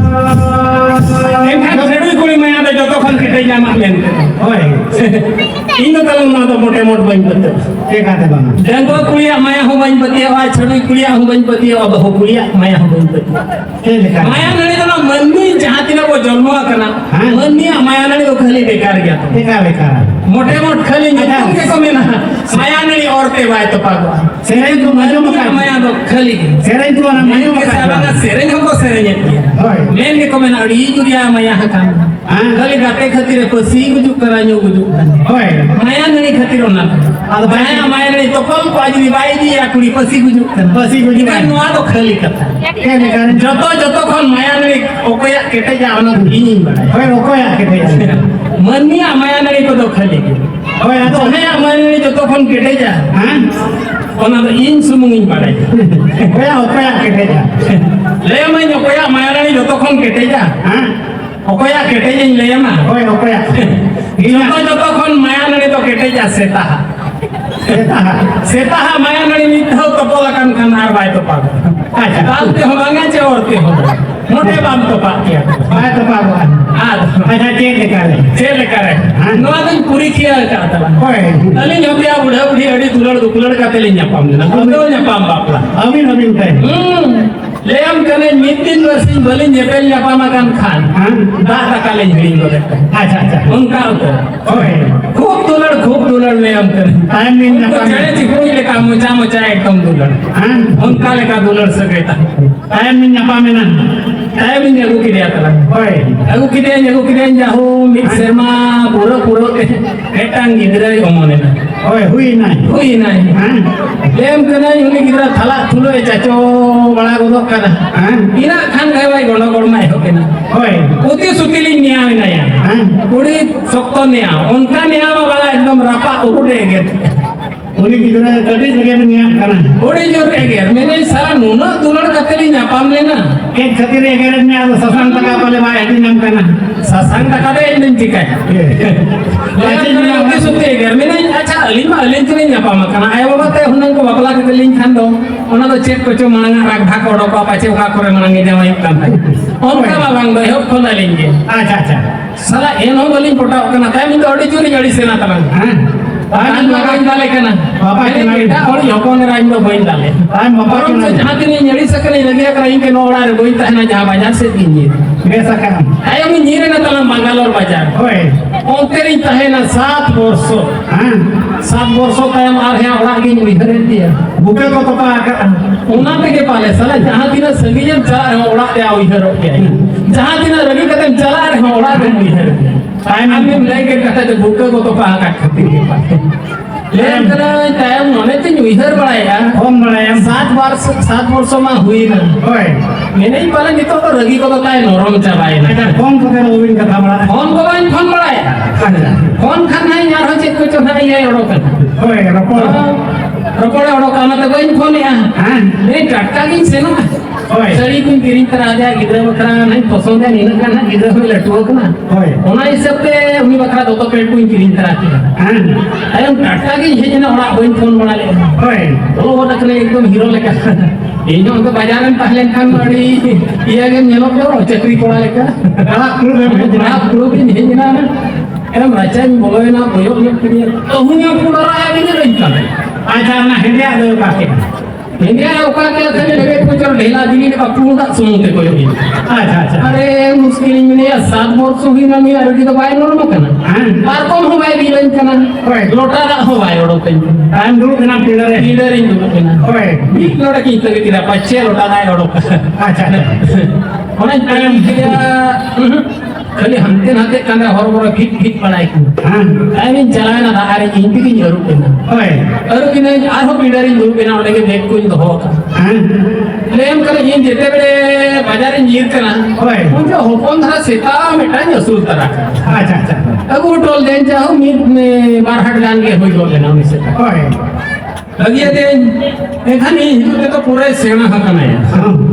इन तलंग ना तो मोटे मोट बन पते Ke kata bang. डंगो कुड़िया माया हो बन पतिया वा छड़ी कुड़िया हो बन पतिया अब हो कुड़िया माया हो बन पतिया Ke lekat. माया नड़ी तो ना मननी जहां तिना वो जन्म करना मननी माया नड़ी तो खाली बेकार गया तो Ke lekat. मोटे मोट खाली निकल के को मेना माया नड़ी औरते बाय तो पागवा Sering tu maju makan. माया तो खाली Sering tu orang maju के सारा makan. सेरेंग हमको सेरेंग Hoi. मेन के को मेना अड़ी जुरिया माया हकाम खाली गाते खातिर पसी गुजु कराño गुजु Hoi. माया नड़ी ᱱᱟᱹᱲᱤ ᱠᱷᱟᱹᱛᱤᱨ ᱚᱱᱟ ᱟᱫᱚ ᱡᱟᱦᱟᱸᱭᱟᱜ ᱢᱟᱭᱟ ᱱᱟᱹᱲᱤ ᱛᱚᱠᱚᱢ ᱠᱚ ᱡᱩᱫᱤ ᱵᱟᱭ ᱤᱫᱤᱭᱟ ᱠᱩᱲᱤ ᱯᱟᱹᱥᱤ ᱜᱩᱡᱩᱜ ᱠᱟᱱᱟ ᱯᱟᱹᱥᱤ ᱜᱩᱡᱩᱜ ᱠᱟᱱᱟ ᱱᱚᱣᱟ ᱫᱚ ᱠᱷᱟᱹᱞᱤ ᱠᱟᱛᱷᱟ ᱡᱚᱛᱚ ᱠᱷᱚᱱ ᱢᱟᱭᱟ ᱱᱟᱹᱲᱤ ᱚᱠᱚᱭᱟᱜ ᱠᱮᱴᱮᱡᱟ ᱚᱱᱟ ᱫᱚ ᱤᱧᱤᱧ ᱵᱟᱲᱟᱭᱟ ᱦᱳᱭ ᱚᱠᱚᱭᱟᱜ ᱠᱮᱴᱮᱡᱟ ᱢᱟᱹᱱᱢᱤᱭᱟᱜ ᱢᱟᱭᱟ ᱱᱟᱹᱲᱤ ᱠᱚᱫᱚ ᱠᱷᱟᱹᱞᱤ ᱦᱳᱭ ᱟᱫᱚ ᱡᱟᱦᱟᱸᱭᱟᱜ ᱢᱟᱭᱟ ᱱᱟᱹᱲᱤ ᱡᱚᱛᱚ ᱠᱷᱚᱱ ᱠᱮᱴᱮᱡᱟ ᱚᱱᱟ ᱫᱚ ᱤᱧ ᱥᱩᱢᱩᱝᱤᱧ ᱵᱟᱲᱟᱭᱟ ᱚᱠᱚᱭᱟᱜ ᱠᱮᱴᱮᱡᱟ ᱞᱟᱹᱭᱟᱢᱟᱹᱧ ᱚᱠᱚᱭᱟᱜ ᱢᱟᱭᱟ ᱱᱟᱹᱲᱤ ᱡᱚᱛᱚ ᱠᱷᱚᱱ ᱠᱮᱴᱮᱡᱟ ᱚᱠᱚᱭᱟᱜ ᱠᱮᱴᱮᱡᱤᱧ ᱞᱟᱹᱭᱟᱢᱟ ᱦᱳᱭ ᱚᱠᱚᱭᱟᱜ ᱡᱚᱛᱚ ᱠᱷᱚᱱ ᱢᱟᱭᱟ ᱱᱟᱹᱲᱤ ᱫᱚ ᱠᱮᱴᱮᱡᱟ ᱥᱮᱛᱟᱦᱟ ᱥᱮᱛᱟᱦᱟ ᱢᱟᱭᱟ ᱱᱟᱹᱲᱤ ᱢᱤᱫ ᱫᱷᱟᱣ ᱛᱚᱯᱚᱞ ᱟᱠᱟᱱ ᱠᱷᱟᱱ ᱟᱨ ᱵᱟᱭ ᱛᱚᱯᱟᱜᱟ ᱟᱪᱪᱷᱟ ᱫᱟᱞ ᱛᱮᱦᱚᱸ ᱵᱟᱝᱟ ᱪᱮ ᱚᱨ ᱛᱮᱦᱚᱸ ᱱᱚᱰᱮ ᱵᱟᱢ ᱛᱚᱯᱟᱜ ᱜᱮᱭᱟ ᱵᱟᱭ ᱛᱚᱯᱟᱜᱚᱜᱼᱟ ᱟᱪᱪᱷᱟ ᱪᱮᱫ ᱞᱮᱠᱟᱨᱮ ᱱᱚᱣᱟ ᱫᱚᱧ ᱯᱚᱨᱤᱠᱷᱟ ᱟᱠᱟᱫ ᱛᱟᱞᱟᱝ ᱦᱳᱭ ᱟᱹᱞᱤᱧ ᱦᱚᱸ ᱯᱮᱭᱟ ᱵᱩᱰᱷᱟᱹ ᱵᱩᱰᱷᱤ ᱟᱹᱰᱤ ᱫᱩᱞᱟᱹᱲ ᱠᱟᱛᱮ ᱞᱤᱧ ᱧᱟᱯᱟᱢ ᱞᱮᱱᱟ ᱵᱩᱰᱷᱟᱹ ᱧᱟᱯᱟᱢ ᱵᱟᱯᱞᱟ ᱟᱹᱵᱤᱱ ᱛᱮ ᱞᱟᱹᱭᱟᱢ ᱠᱟᱹᱱᱟᱹᱧ ᱢᱤᱫ ᱫᱤᱱ ᱵᱟᱨᱥᱤᱧ ᱵᱟᱹᱞᱤᱧ ᱧᱮᱯᱮᱞ ᱧᱟᱯᱟᱢ ᱟᱠᱟᱱ ᱠᱷᱟᱱ ᱫᱟᱜ ᱫᱟᱠᱟ ᱞᱤᱧ ᱦᱤᱲᱤᱧ ᱜᱚᱫ ᱟᱪᱪᱷᱟ ᱚᱱᱠᱟ ᱩᱛᱟᱹᱨ ᱦᱳᱭ খুব দুলার ᱞᱟᱹᱭᱟᱢ ᱠᱟᱹᱱᱟᱹᱧ ᱛᱟᱭᱚᱢ ᱫᱤᱱ ᱪᱮᱬᱮ ᱪᱤᱯᱨᱩᱡ ᱞᱮᱠᱟ ᱢᱚᱪᱟ ᱮᱠᱫᱚম দুলার ᱚᱱᱠᱟ ᱞᱮᱠᱟ দুলার ᱥᱟᱹᱜᱟᱹᱭ ᱛᱟᱭᱚᱢ ᱫᱤᱱ ᱧᱟᱯᱟᱢᱮᱱᱟ ᱛᱟᱭᱚᱢᱤᱧ ᱟᱹᱜᱩ ᱠᱮᱫᱮᱭᱟ ᱛᱟᱞᱟᱝ ᱦᱳᱭ ᱟᱹᱜᱩ ᱠᱮᱫᱮᱭᱟᱹᱧ ᱡᱟᱦᱳ ᱢᱤᱫ ᱥᱮᱨᱢᱟ ᱯᱩᱨᱟᱹ ᱛᱮ ᱢᱤᱫᱴᱟᱝ ᱜᱤᱫᱽᱨᱟᱹᱭ ᱚᱢᱚᱱᱮᱱᱟ ᱦᱳᱭ ᱦᱩᱭᱱᱟᱭ ᱞᱟᱹᱭᱟᱢ ᱠᱟᱹᱱᱟᱹᱧ ᱩᱱᱤ ᱜᱤᱫᱽᱨᱟᱹ ᱛᱷᱟᱞᱟᱜ ᱛᱷᱩᱞᱟᱹᱭ ᱪᱟᱪᱳ ᱵᱟᱲᱟ ᱜᱚᱫᱚᱜ ᱠᱟᱱᱟ ᱤᱱᱟᱹᱜ ᱠᱷᱟᱱ ᱜᱮ ᱜᱚᱲᱚᱢᱟ ᱮᱦᱚᱵ ᱮᱱᱟ ᱦᱳᱭ ᱩᱛᱤ ᱥᱩᱛᱤᱞᱤᱧ ᱱᱮᱭᱟᱣ ᱮᱱᱟᱭᱟ ᱠᱩᱲᱤ ᱥᱚᱠᱛᱚ ᱱᱮᱭᱟᱣ ᱚᱱᱠᱟ ᱱᱮᱭᱟᱣ ᱵᱟᱲᱟ একদম রাপা উড়ে গেছে উনি গিদরা কাটি জায়গা নিয়া কানা উড়ে জোর এগের মেনে সারা নুনা দুলার কাতেলি নাপাম লেনা এক খাতির এগের নিয়া সসাং টাকা বলে ভাই এটি নাম কানা সসাং টাকা দে ইন চিকায় ᱞᱟᱹᱭᱟᱢ ᱥᱩᱛᱤ ᱮᱜᱮᱨ ᱢᱮᱱᱟᱹᱧ ᱟᱪᱪᱷᱟ ᱟᱹᱞᱤᱧ ᱢᱟ ᱟᱹᱞᱤᱧ ᱛᱮᱞᱤᱧ ᱧᱟᱯᱟᱢ ᱟᱠᱟᱱᱟ ᱟᱭᱳ ᱵᱟᱵᱟ ᱛᱮ ᱦᱩᱱᱟᱹᱝ ᱠᱚ ᱵᱟᱯᱞᱟ ᱠᱟᱛᱮᱞᱤᱧ ᱠᱷᱟᱱ ᱫᱚ ᱚᱱᱟ ᱫᱚ ᱪᱮᱫ ᱠᱚᱪᱚ ᱢᱟᱲᱟᱝ ᱨᱟᱜ ᱵᱷᱟᱜ ᱚᱰᱚᱠᱚᱜᱼᱟ ᱯᱟᱪᱷᱮ ᱚᱠᱟ ᱠᱚᱨᱮ ᱢᱟᱲᱟᱝ ᱡᱟᱶᱟᱭᱚᱜ ᱠᱟᱱ ᱛᱟᱦᱮᱸ ᱚᱱᱠᱟ ᱢᱟ ᱵᱟᱝ ᱫᱚ ᱮᱦᱚᱵ ᱠᱷᱚᱱ ᱟᱹᱞᱤᱧ ᱜᱮ ᱟᱪᱪᱷᱟ ᱥᱟᱞᱟ ᱮᱱᱦᱚᱸ ᱵᱟᱹᱞᱤᱧ ᱯᱚᱴᱟᱣᱚᱜ ᱠᱟᱱᱟ ᱛᱟᱭᱚᱢ ᱤᱧ ᱫᱚ ᱟᱹᱰᱤ ᱡᱳᱨᱤᱧ ᱟᱹᱲᱤᱥᱮᱱᱟ ᱛᱟᱞᱟᱝ ᱟᱹᱞᱤᱧ ᱵᱟᱹᱧ ᱫᱟᱞᱮ ᱠᱟᱱᱟ ᱮᱴᱟᱜ ᱦᱚᱲ ᱦᱚᱯᱚᱱ ᱮᱨᱟ ᱤᱧ ᱫᱚ ᱵᱟᱹᱧ ᱫᱟᱞᱮ ᱵᱚᱨᱚᱝ ᱡᱟᱦᱟᱸ ᱛᱤᱱᱟᱹᱜ ᱟᱹᱲᱤᱥ ᱟᱠᱟᱱᱟᱹᱧ ᱞᱟᱹᱜᱤᱫ ᱟᱠᱟᱱᱟ ᱤᱧ ᱱᱚᱣᱟ ᱚᱲᱟᱜ ᱨᱮ ᱵᱟᱹᱧ ᱛᱟᱦᱮᱱᱟ ᱡᱟᱦᱟᱸ ᱵᱟᱡᱟᱨ ᱥᱮᱫ ᱜᱤᱧ ᱧᱤᱨ ᱵᱮᱥ ᱟᱠᱟᱱᱟ ᱛᱟᱭᱚᱢ ᱤᱧ ᱧᱤᱨᱮᱱᱟ ᱛᱟᱞᱟᱝ ᱵᱟᱝᱜᱟᱞᱳᱨ ᱵᱟᱡᱟর ᱦᱳᱭ ᱚᱱᱛᱮ ᱨᱤᱧ ᱛᱟᱦᱮᱱᱟ 7 বর্ষ 7 বর্ষ ᱛᱟᱭᱚᱢ ᱟᱨᱦᱚᱸ ᱚᱲᱟᱜ ᱜᱤᱧ ᱩᱭᱦᱟᱹᱨᱮᱫᱤᱭᱟ ᱵᱩᱠᱟᱹ ᱠᱚ ᱛᱚᱯᱟ ᱟᱠᱟᱫᱼᱟ ᱚᱱᱟ ᱛᱮᱜᱮ ᱯᱟᱞᱮ ᱥᱟᱞᱟ ᱡᱟᱦᱟᱸ ᱛᱤᱱᱟᱹᱜ ᱥᱟᱺᱜᱤᱧᱮᱢ ᱪᱟᱞᱟᱜ ᱨᱮᱦᱚᱸ ᱚᱲᱟᱜ ᱨᱮᱭᱟᱜ ᱩᱭᱦᱟᱹᱨᱚᱜ ᱜᱮᱭᱟ ᱡᱟᱦᱟᱸ ᱛᱤᱱᱟᱹᱜ ᱨᱟᱹᱜᱤ ᱠᱟᱛᱮᱢ ᱪᱟᱞᱟᱜ ᱨᱮᱦᱚᱸ ᱚᱲᱟᱜ ᱨᱮᱢ ᱩᱭᱦᱟᱹᱨ ᱜᱮᱭᱟ ᱛᱟᱭᱚᱢᱮᱢ ᱞᱟᱹᱭ ᱠᱮᱫ ᱠᱟᱛᱷᱟ ᱡᱮ ᱵᱩᱠᱟᱹ ᱠᱚ ᱛᱚᱯᱟ ᱟᱠᱟᱫ ᱠᱷᱟᱹᱛᱤᱨ ᱜᱮ ᱞᱟᱹᱭᱟᱢ ᱠᱟᱹᱱᱟᱹᱧ ᱛᱟᱭᱚᱢ ᱢᱚᱱᱮ ᱛᱤᱧ ᱩᱭᱦᱟᱹᱨ ᱵᱟᱲᱟᱭᱟ 7 ᱵᱚᱨষ ᱢᱟ ᱦᱩᱭᱱᱟ ᱦᱳᱭ ᱢᱮᱱᱮᱧ ᱯᱟᱞᱮ ᱱᱤᱛᱚᱜ ᱫᱚ ᱨᱟᱹᱜᱤ ᱠᱚᱫᱚ ᱛᱟᱭ ᱱᱚᱨᱚᱢ ᱪᱟᱵᱟᱭᱮᱱᱟ ᱯᱷᱳᱱ ᱠᱚᱛᱮ ᱵᱟᱹᱵᱤᱱ ᱠᱟᱛᱷᱟ ᱵᱟᱲᱟᱭᱟ ᱯᱷᱳᱱ ᱠᱚ ᱵᱟᱹᱧ ᱯᱷᱳᱱ ᱵᱟᱲᱟᱭᱟ ᱯᱷᱳᱱ ᱠᱷᱟᱱ ᱦᱟᱸᱜ ᱟᱨᱦᱚᱸ ᱪᱮᱫ ᱠᱚᱪᱚ ᱦᱟᱸᱜ ᱤᱭᱟᱹ ᱚᱰᱚᱠᱟᱱᱟ ᱦᱳᱭ ᱨᱚᱯᱚᱲᱮ ᱚᱰᱚᱠᱟ ᱚᱱᱟᱛᱮ ᱵᱟᱹᱧ ᱯᱷᱳᱱᱮᱜᱼᱟ ᱴᱟᱴᱠᱟ ᱜᱤᱧ ᱥᱮᱱᱚᱜᱼᱟ ᱥᱟᱹᱲᱤ ᱠᱚᱧ ᱠᱤᱨᱤᱧ ᱛᱚᱨᱟ ᱟᱫᱮᱭᱟ ᱜᱤᱫᱽᱨᱟᱹ ᱵᱟᱠᱷᱨᱟ ᱱᱟᱧ ᱯᱚᱥᱚᱱᱫᱮᱭᱟ ᱱᱤᱱᱟᱹᱜ ᱜᱟᱱ ᱦᱟᱸᱜ ᱜᱤᱫᱽᱨᱟᱹ ᱦᱚᱸᱭ ᱞᱟᱹᱴᱩ ᱟᱠᱟᱱᱟ ᱚᱱᱟ ᱦᱤᱥᱟᱹᱵ ᱛᱮ ᱩᱱᱤ ᱵᱟᱠᱷᱨᱟ ᱫᱚᱛᱚ ᱯᱮᱱᱴ ᱠᱚᱧ ᱠᱤᱨᱤᱧ ᱛᱚᱨᱟ ᱠᱮᱫᱟ ᱛᱟᱭᱚᱢ ᱴᱟᱴᱠᱟ ᱜᱤᱧ ᱦᱮᱡ ᱮᱱᱟ ᱚᱲᱟᱜ ᱵᱟᱹᱧ ᱯᱷᱳᱱ ᱵᱟᱲᱟ ᱞᱮᱫᱟ ᱵᱚᱞᱚ ᱜᱚᱫ ᱟᱠᱟᱱᱟ ᱮᱠᱫᱚᱢ ᱦᱤᱨᱳ ᱞᱮᱠᱟ ᱤᱧ ᱦᱚᱸ ᱵᱟᱡᱟᱨ ᱨᱮᱢ ᱛᱟᱦᱮᱸ ᱞᱮᱱᱠᱷᱟᱱ ᱟᱹᱰᱤ ᱤᱭᱟᱹ ᱜᱮᱢ ᱧᱮᱞᱚᱜ ᱫᱚ ᱪᱟᱹᱠᱨᱤ ᱠᱚᱲᱟ ᱞᱮᱠᱟ ᱠᱩᱲᱩᱵᱤᱧ ᱦᱮᱡ ᱮᱱᱟ ᱮᱢ ᱨᱟᱪᱟᱧ ᱵᱚᱞᱚᱭᱮᱱᱟ ᱵᱚᱭᱚᱜ ᱧᱚᱜ ᱠᱤᱫᱤᱧᱟ ᱟᱹᱦᱩᱧ ᱯᱩᱱᱟᱨᱟᱭ ᱜᱤᱧ ᱠᱟᱱᱟ ᱟᱪᱪᱷᱟ ᱚᱱᱟ ᱦᱮᱸᱫᱮᱭᱟᱜ ᱫᱚ ᱚᱠᱟ ᱠᱮᱫᱟ ᱦᱮᱸᱫᱮᱭᱟᱜ ᱚᱠᱟ ᱠᱮᱫᱟ ᱛᱟᱦᱞᱮ ᱞᱮᱵᱮᱫ ᱠᱚᱪᱚ ᱰᱷᱮᱞᱟ ᱫᱤᱱᱤ ᱞᱮᱠᱟ ᱯᱩᱸᱰᱟᱜ ᱥᱩᱢᱩᱝ ᱛᱮ ᱠᱚᱭᱚᱜ ᱤᱧ ᱟᱪᱪᱷᱟ ᱟᱨᱮ ᱢᱩᱥᱠᱤᱞᱤᱧ ᱢᱮᱱᱮᱭᱟ 7 বর্ষ ᱦᱩᱭᱱᱟ ᱱᱤᱭᱟᱹ ᱨᱟᱹᱜᱤ ᱫᱚ ᱵᱟᱭ ᱱᱚᱨᱢ ᱠᱟᱱᱟ ᱯᱟᱨᱠᱚᱢ ᱦᱚᱸ ᱵᱟᱭ ᱵᱤᱞᱟᱹᱧ ᱠᱟᱱᱟ ᱞᱚᱴᱟ ᱫᱟᱜ ᱦᱚᱸ ᱵᱟᱭ ᱚᱰᱚᱠᱟᱹᱧ ᱟᱢ ᱫᱩᱲᱩᱵ ᱮᱱᱟ ᱯᱤᱸᱰᱟᱹᱨᱤᱧ ᱫᱩᱲᱩᱵ ᱮᱱᱟ ᱢᱤᱫ ᱞᱚᱴᱟ ᱠᱤᱧ ᱛᱟᱹᱜᱤ ᱠᱮᱫᱟ ᱯᱟᱪᱷᱮ ᱞᱚᱴᱟ ᱫᱟᱜ ᱚᱰᱚᱠᱟ ᱟᱪᱪᱷᱟ ᱚᱱᱟᱧ ᱛᱟᱭᱚᱢ ᱠᱮᱫᱟ खाली हंते नाते कांदा हर बड़ा फिट पड़ाई को आई चलाना दारे इंटी की जरूर केना ओए अरु किने आरो पिडारी दुरु केना ओडे के बैग को दो का लेम करे इन जेते बड़े बाजार नीर केना ओए उनके होपन धरा सेता मेटा नसुल तरा अच्छा अगु टोल देन जाओ मीट में बारहट गान के होई गो लेना उनसे ओए लगिया दे एखानी हिजुते तो पूरा सेना हकना है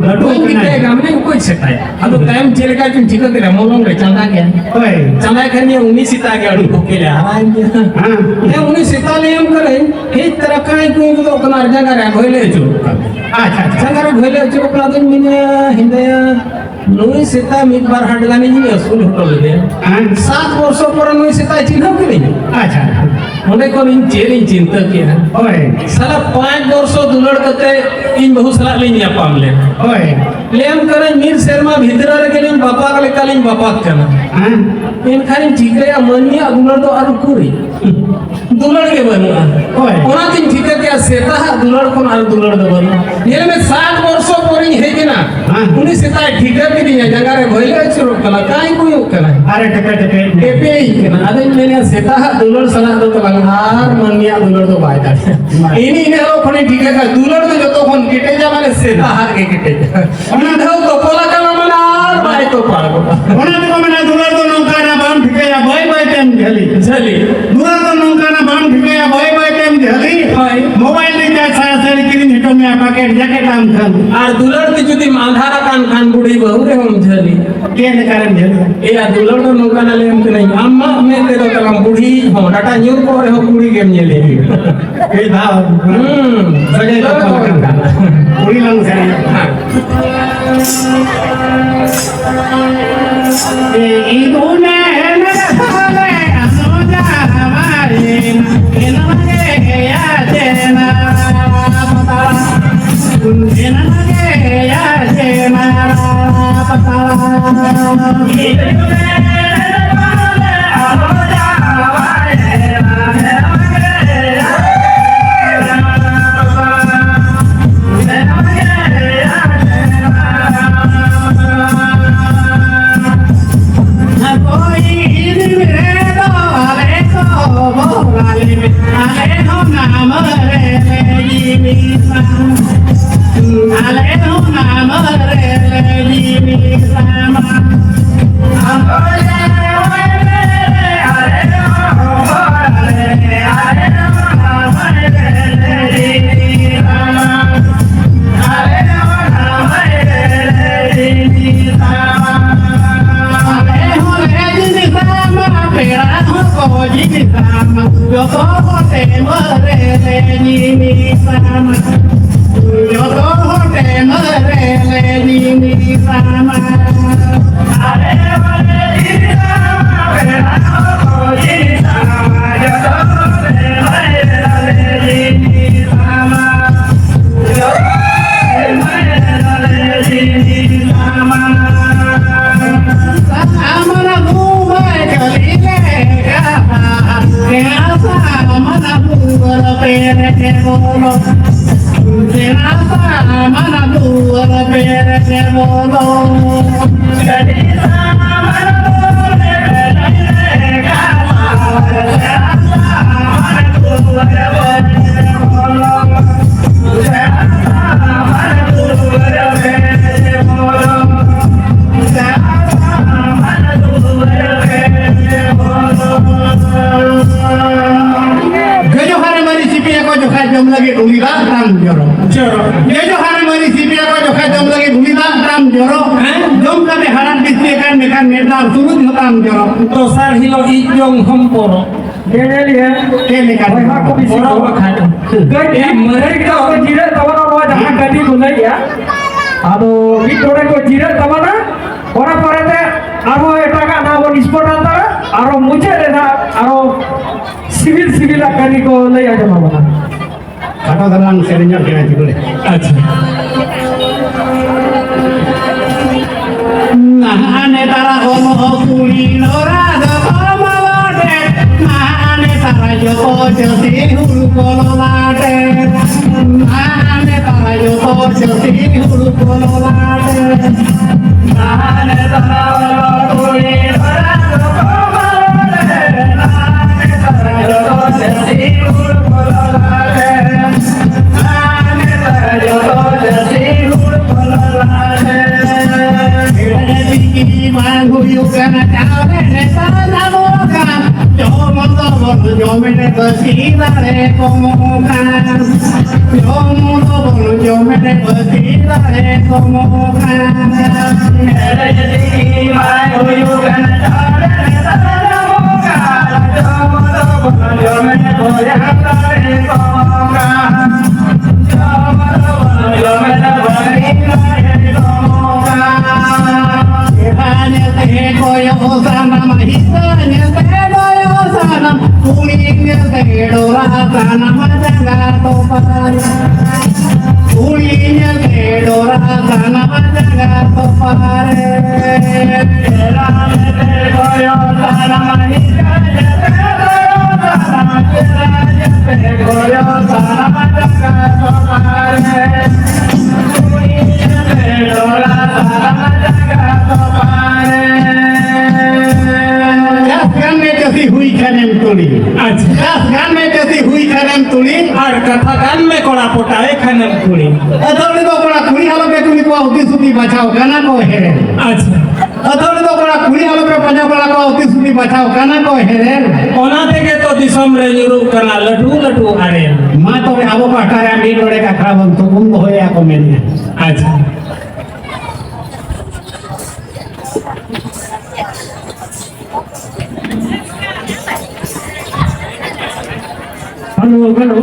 लड्डू किते गामने कोई सेताय अब टाइम चलेगा तुम ठीक करे मोलंग रे चंदा के ओए चंदा खनी 19 सीता के अड़ू के ले आराम के हां ये 19 सीता ले हम करे हे तरह काई को तो अपना जगह रे भइले छु अच्छा जगह रे भइले छु अपना दिन मिने हिंदे नुई सीता मिट बार हट गानी जी स्कूल होटल दे 7 वर्ष पर नुई सीता चिन्ह के ले अच्छा ओने को इन चेरिंग चिंता के ओए साला 5 वर्ष दुलड़ कते इन बहुत साला ले ᱧᱟᱯᱟᱢ ले ओए लेम करे मीर शर्मा भितरा रे गेलिन बापा के कालिन बापा कना इन खाली चिकया मनिया दुलड़ तो आरु कुरी दुलड़ के बनुआ ओए ओना दिन ठीक के सेता दुलड़ कोन आरु दुलड़ दो बनु ये में 7 वर्ष पर ही है कि ना उन्हीं से ताई ठीक है कि नहीं जगह रे भइले शुरू कला काई कोई कला अरे टके टेपे ही ना अदे मैंने सेता दुलड़ सला दो तो हार मनिया दुलड़ तो बाय दाड़े इनी ने रो खने ठीक है दुलड़ तो जतो कोन केटे जा माने सेता हार के केटे उन्हें धो तो कोला कला माने हार बाय तो पार ओना तो मैंने दुलर तो नौका ना बाम ठिके या बाय बाय टाइम झली दुलर तो नौका ना बाम ठिके या बाय बाय टाइम झली मोबाइल ले जाय साया सारी किरिन हिटो में पैकेट जैकेट आम खान আর দুলড় দি যদি মালধারা কান খান বুড়ি বহু রে हम झली के ने कारण झली ए दुलड़ तो नौका ना ले हम नहीं अम्मा मैं तेरो तलम बुढ़ी हो डाटा न्यूर को रे हो बुढ़ी गेम झली ए भाव सगे तो पूरी लंग से ए इदुने ने साले अनोजा हमारे इन लगे या देना पता इन लगे या देना पता इदुने साले अनोजा हमारे yo todo te muere de mi sama yo todo te muere de mi sama ale vale di sama pero no di sama yo todo te muere de mi sama yo te muere de mi sama amara duma jalile mana buar pere ke bolo mana buar pere ke bolo jadi mana buar pere ke jom lagi gulida ram joro ye jo hare mari sipia ko jo jom lagi gulida ram joro jom kane haran disne kan mekan meda turut ram joro तो सर हिलो इजोंग हम पोरो ye ye ke ne kan को भी पोरो खातो गड्डी मरे का जिरे तवना नो जहां गड्डी बुलाई या आदो बी तोड़े को जिरे तवना ओरा परेते आरो एटाका ना वो स्पोर्ट आता आरो मुझे रेना आरो सिविल आकानी को ले आ जाना बना kata dalam serinya kena dulu अच्छा nah ane tara kono kuli lora da pamawade nah ane tara joko joti hulu kololade nah ane tara joko joti hulu kololade nah ane tara kuli lora da pamawade nah ane tara joko joti hulu kololade Mangu yukana chave netana moka, yo mundo bolu yo mene basira re komoka, yo mundo bolu yo mene basira re komoka. Ere jadi mangu yukana chave netana moka, yo mundo bolu yo mene basira re komoka, yo mundo bolu yo mene basira re komoka. Te koyo sanam hisanya te koyo sanam kuning te dora sanam jaga topar kuning te dora sanam jaga topar tera te koyo sanam hisanya te koyo sanam te koyo sanam jaga topar kuning te dora तुड़ी अच्छा दस गान में जैसी हुई खानम तुड़ी और कथा गान में कोड़ा पोटाए खानम कुड़ी अथोड़ी तो कोड़ा कुड़ी हालो पे कुड़ी को होती सुती बचाओ गाना को हेरे अच्छा अथोड़ी तो कोड़ा कुड़ी हालो पे पंजा कोड़ा को होती सुती बचाओ गाना को हेरे ओना तेगे तो दिसम रे जुरु कना लटू लटू आरे मां तो आबो पाटारे मी डोड़े का खराब तो गुम होया को मेने अच्छा हेलो हेलो